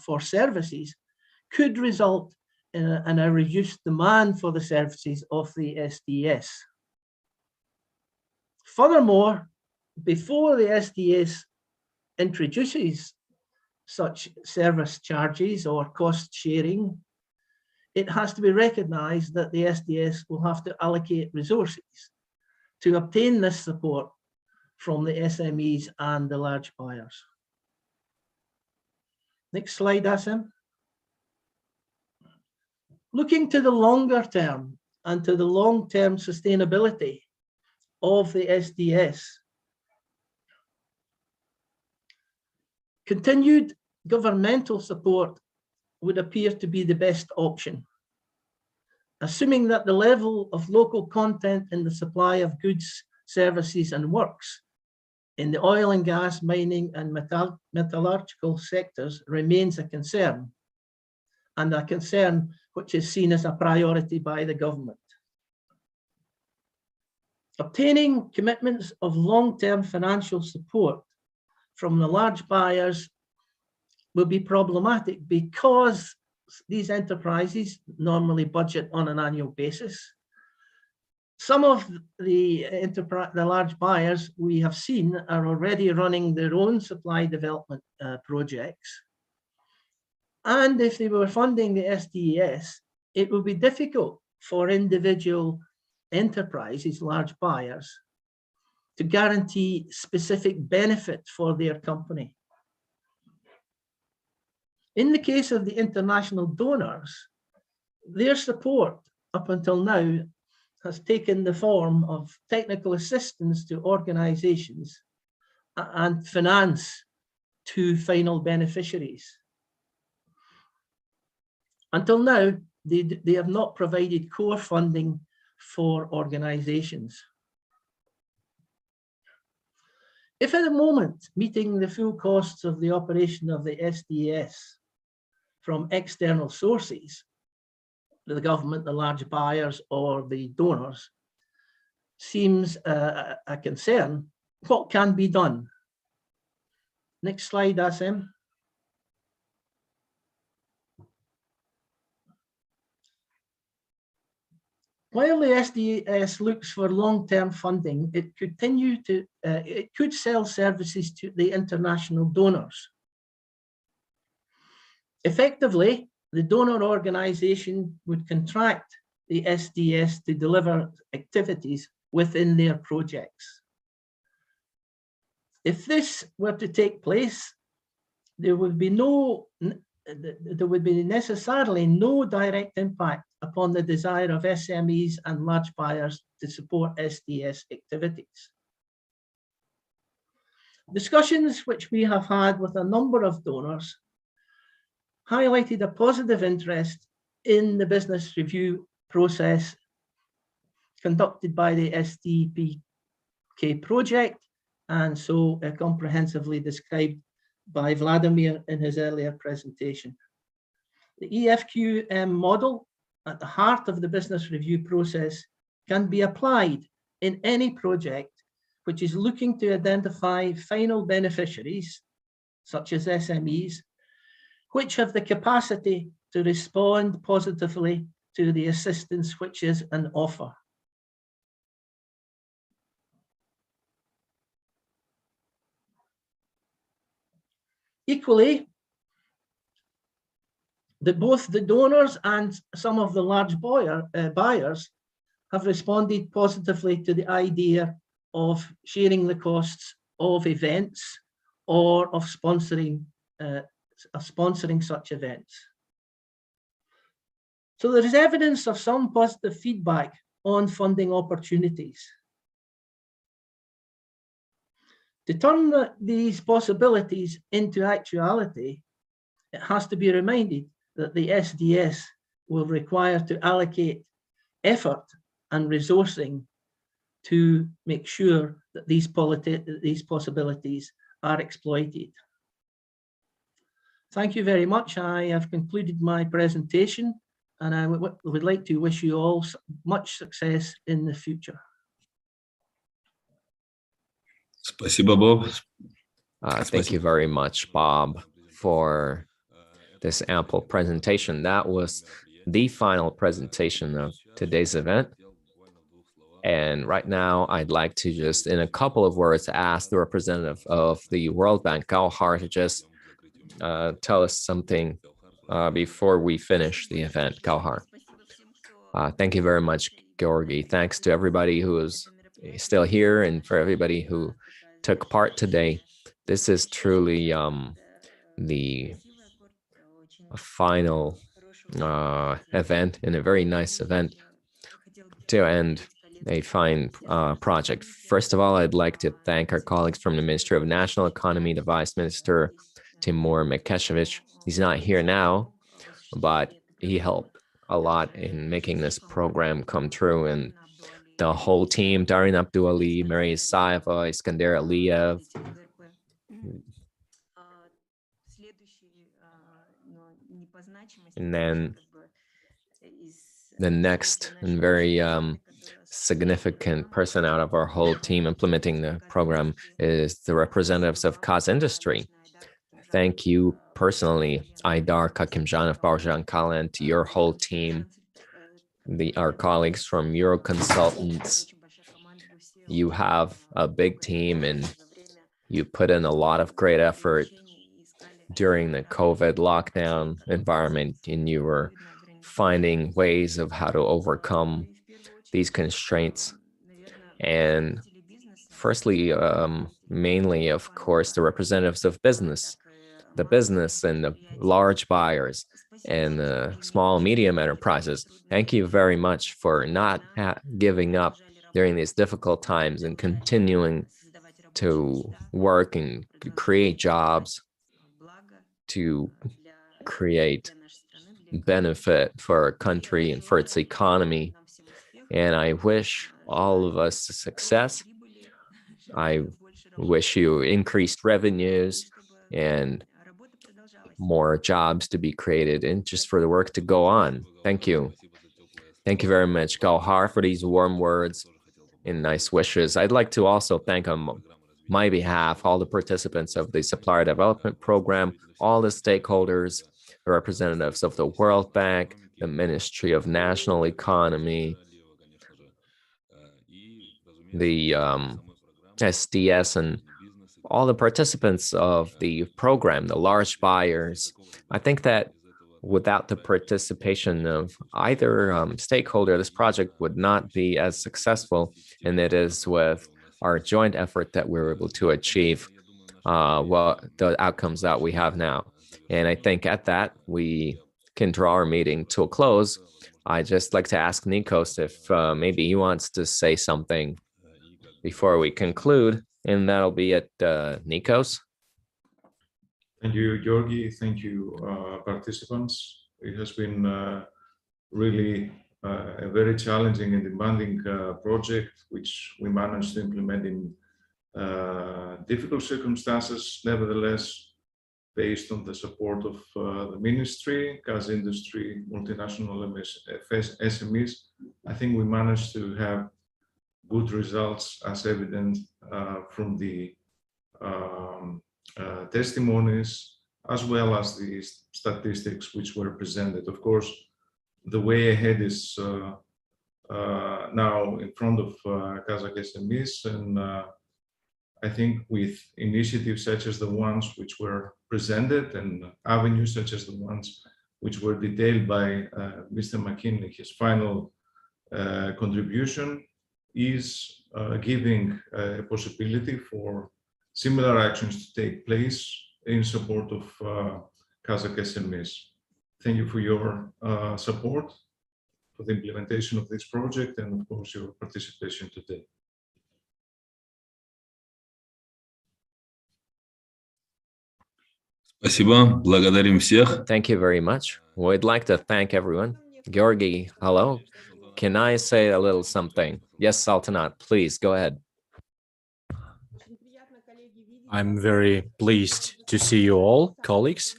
for services could result in a reduced demand for the services of the SDS. Furthermore, before the SDS introduces such service charges or cost sharing, it has to be recognized that the SDS will have to allocate resources to obtain this support from the SMEs and the large buyers. Next slide, Asim. Looking to the longer term and to the long-term sustainability of the SDS, continued governmental support would appear to be the best option, assuming that the level of local content in the supply of goods, services and works in the oil and gas, mining and metallurgical sectors remains a concern, and a concern which is seen as a priority by the government. Obtaining commitments of long-term financial support from the large buyers will be problematic because these enterprises normally budget on an annual basis. Some of the large buyers we have seen are already running their own supply development projects. And if they were funding the SDS, it would be difficult for individual enterprises, large buyers, to guarantee specific benefits for their company. In the case of the international donors, their support up until now has taken the form of technical assistance to organizations and finance to final beneficiaries. Until now, they have not provided core funding for organizations. If at the moment meeting the full costs of the operation of the SDS from external sources, the government, the large buyers, or the donors, seems a concern, what can be done? Next slide, Asim. While the SDS looks for long-term funding, it could sell services to the international donors. Effectively, the donor organization would contract the SDS to deliver activities within their projects. If this were to take place, there would be necessarily no direct impact upon the desire of SMEs and large buyers to support SDS activities. Discussions which we have had with a number of donors highlighted a positive interest in the business review process conducted by the SDPK project, and so comprehensively described by Vladimir in his earlier presentation. The EFQM model at the heart of the business review process can be applied in any project which is looking to identify final beneficiaries, such as SMEs, which have the capacity to respond positively to the assistance which is an offer. Equally, both the donors and some of the large buyers have responded positively to the idea of sharing the costs of events or of sponsoring such events. So there is evidence of some positive feedback on funding opportunities. To turn these possibilities into actuality, it has to be reminded that the SDS will require to allocate effort and resourcing to make sure that these possibilities are exploited. Thank you very much. I have concluded my presentation, and I would like to wish you all much success in the future. Спасибо, Bob. Thank you very much, Bob, for this ample presentation. That was the final presentation of today's event. And right now, I'd like to just, in a couple of words, ask the representative of the World Bank, Gauhar, to just tell us something before we finish the event. Gauhar. Thank you very much, Georgi. Thanks to everybody who is still here and for everybody who took part today. This is truly the final event, and a very nice event to end a fine project. First of all, I'd like to thank our colleagues from the Ministry of National Economy, the Vice Minister, Timur Mekeshevich. He's not here now, but he helped a lot in making this program come true, and the whole team, Darin Abduali, Mary Isaeva, Iskander Aliyev. And then the next and very significant person out of our whole team implementing the program is the representatives of QazIndustry. Thank you personally, Aidar Kakimjanov, Barjan Kalan, to your whole team, our colleagues from Euroconsultants. You have a big team and you put in a lot of great effort during the COVID lockdown environment, and you were finding ways of how to overcome these constraints. And firstly, mainly, of course, the representatives of business, the business and the large buyers and the small, medium enterprises. Thank you very much for not giving up during these difficult times and continuing to work and create jobs, to create benefit for our country and for its economy. And I wish all of us success. I wish you increased revenues and more jobs to be created and just for the work to go on. Thank you. Thank you very much, Gauhar, for these warm words and nice wishes. I'd like to also thank on my behalf all the participants of the Supplier Development Program, all the stakeholders, the representatives of the World Bank, the Ministry of National Economy, the SDS, and all the participants of the program, the large buyers. I think that without the participation of either stakeholder, this project would not be as successful, and it is with our joint effort that we're able to achieve the outcomes that we have now. And I think at that, we can draw our meeting to a close. I'd just like to ask Nikos if maybe he wants to say something before we conclude, and that'll be it, Nikos. Thank you, Georgi. Thank you, participants. It has been really a very challenging and demanding project, which we managed to implement in difficult circumstances. Nevertheless, based on the support of the ministry, QazIndustry, multinational SMEs, I think we managed to have good results as evident from the testimonies, as well as the statistics which were presented. Of course, the way ahead is now in front of Kazakh SMEs, and I think with initiatives such as the ones which were presented and avenues such as the ones which were detailed by Mr. McKinley, his final contribution is giving a possibility for similar actions to take place in support of Kazakh SMEs. Thank you for your support for the implementation of this project and, of course, your participation today. Спасибо, благодарим всех. Thank you very much. We'd like to thank everyone. Georgi, hello. Can I say a little something? Yes, Saltanat, please go ahead. I'm very pleased to see you all, colleagues.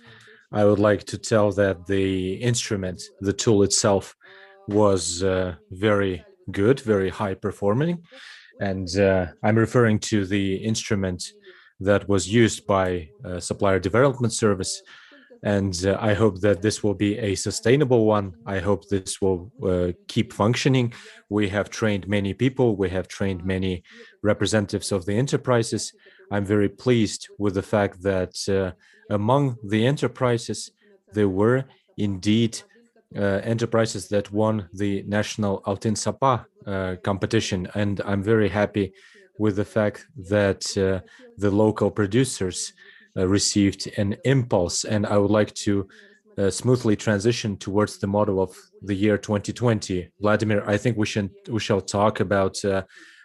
I would like to tell that the instrument, the tool itself, was very good, very high performing. And I'm referring to the instrument that was used by Supplier Development Service. And I hope that this will be a sustainable one. I hope this will keep functioning. We have trained many people. We have trained many representatives of the enterprises. I'm very pleased with the fact that among the enterprises, there were indeed enterprises that won the National Altyn Sapa competition. And I'm very happy with the fact that the local producers received an impulse. And I would like to smoothly transition towards the model of the year 2020. Vladimir, I think we shall talk about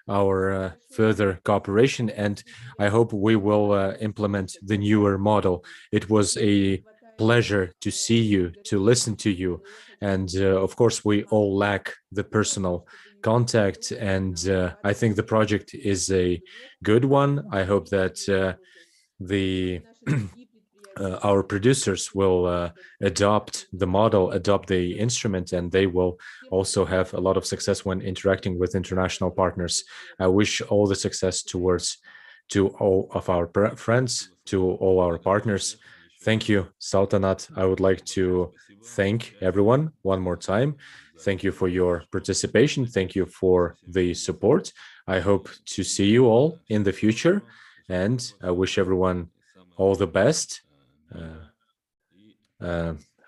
our further cooperation, and I hope we will implement the newer model. It was a pleasure to see you, to listen to you, and of course we all lack the personal contact, and I think the project is a good one. I hope that our producers will adopt the model, adopt the instrument, and they will also have a lot of success when interacting with international partners. I wish all the success to all of our friends, to all our partners. Thank you, Saltanat. I would like to thank everyone one more time. Thank you for your participation. Thank you for the support. I hope to see you all in the future, and I wish everyone all the best.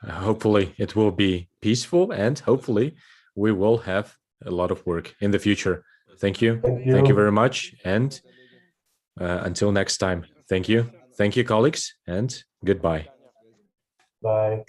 Hopefully it will be peaceful, and hopefully we will have a lot of work in the future. Thank you. Thank you very much. And until next time, thank you. Thank you, colleagues, and goodbye. Bye.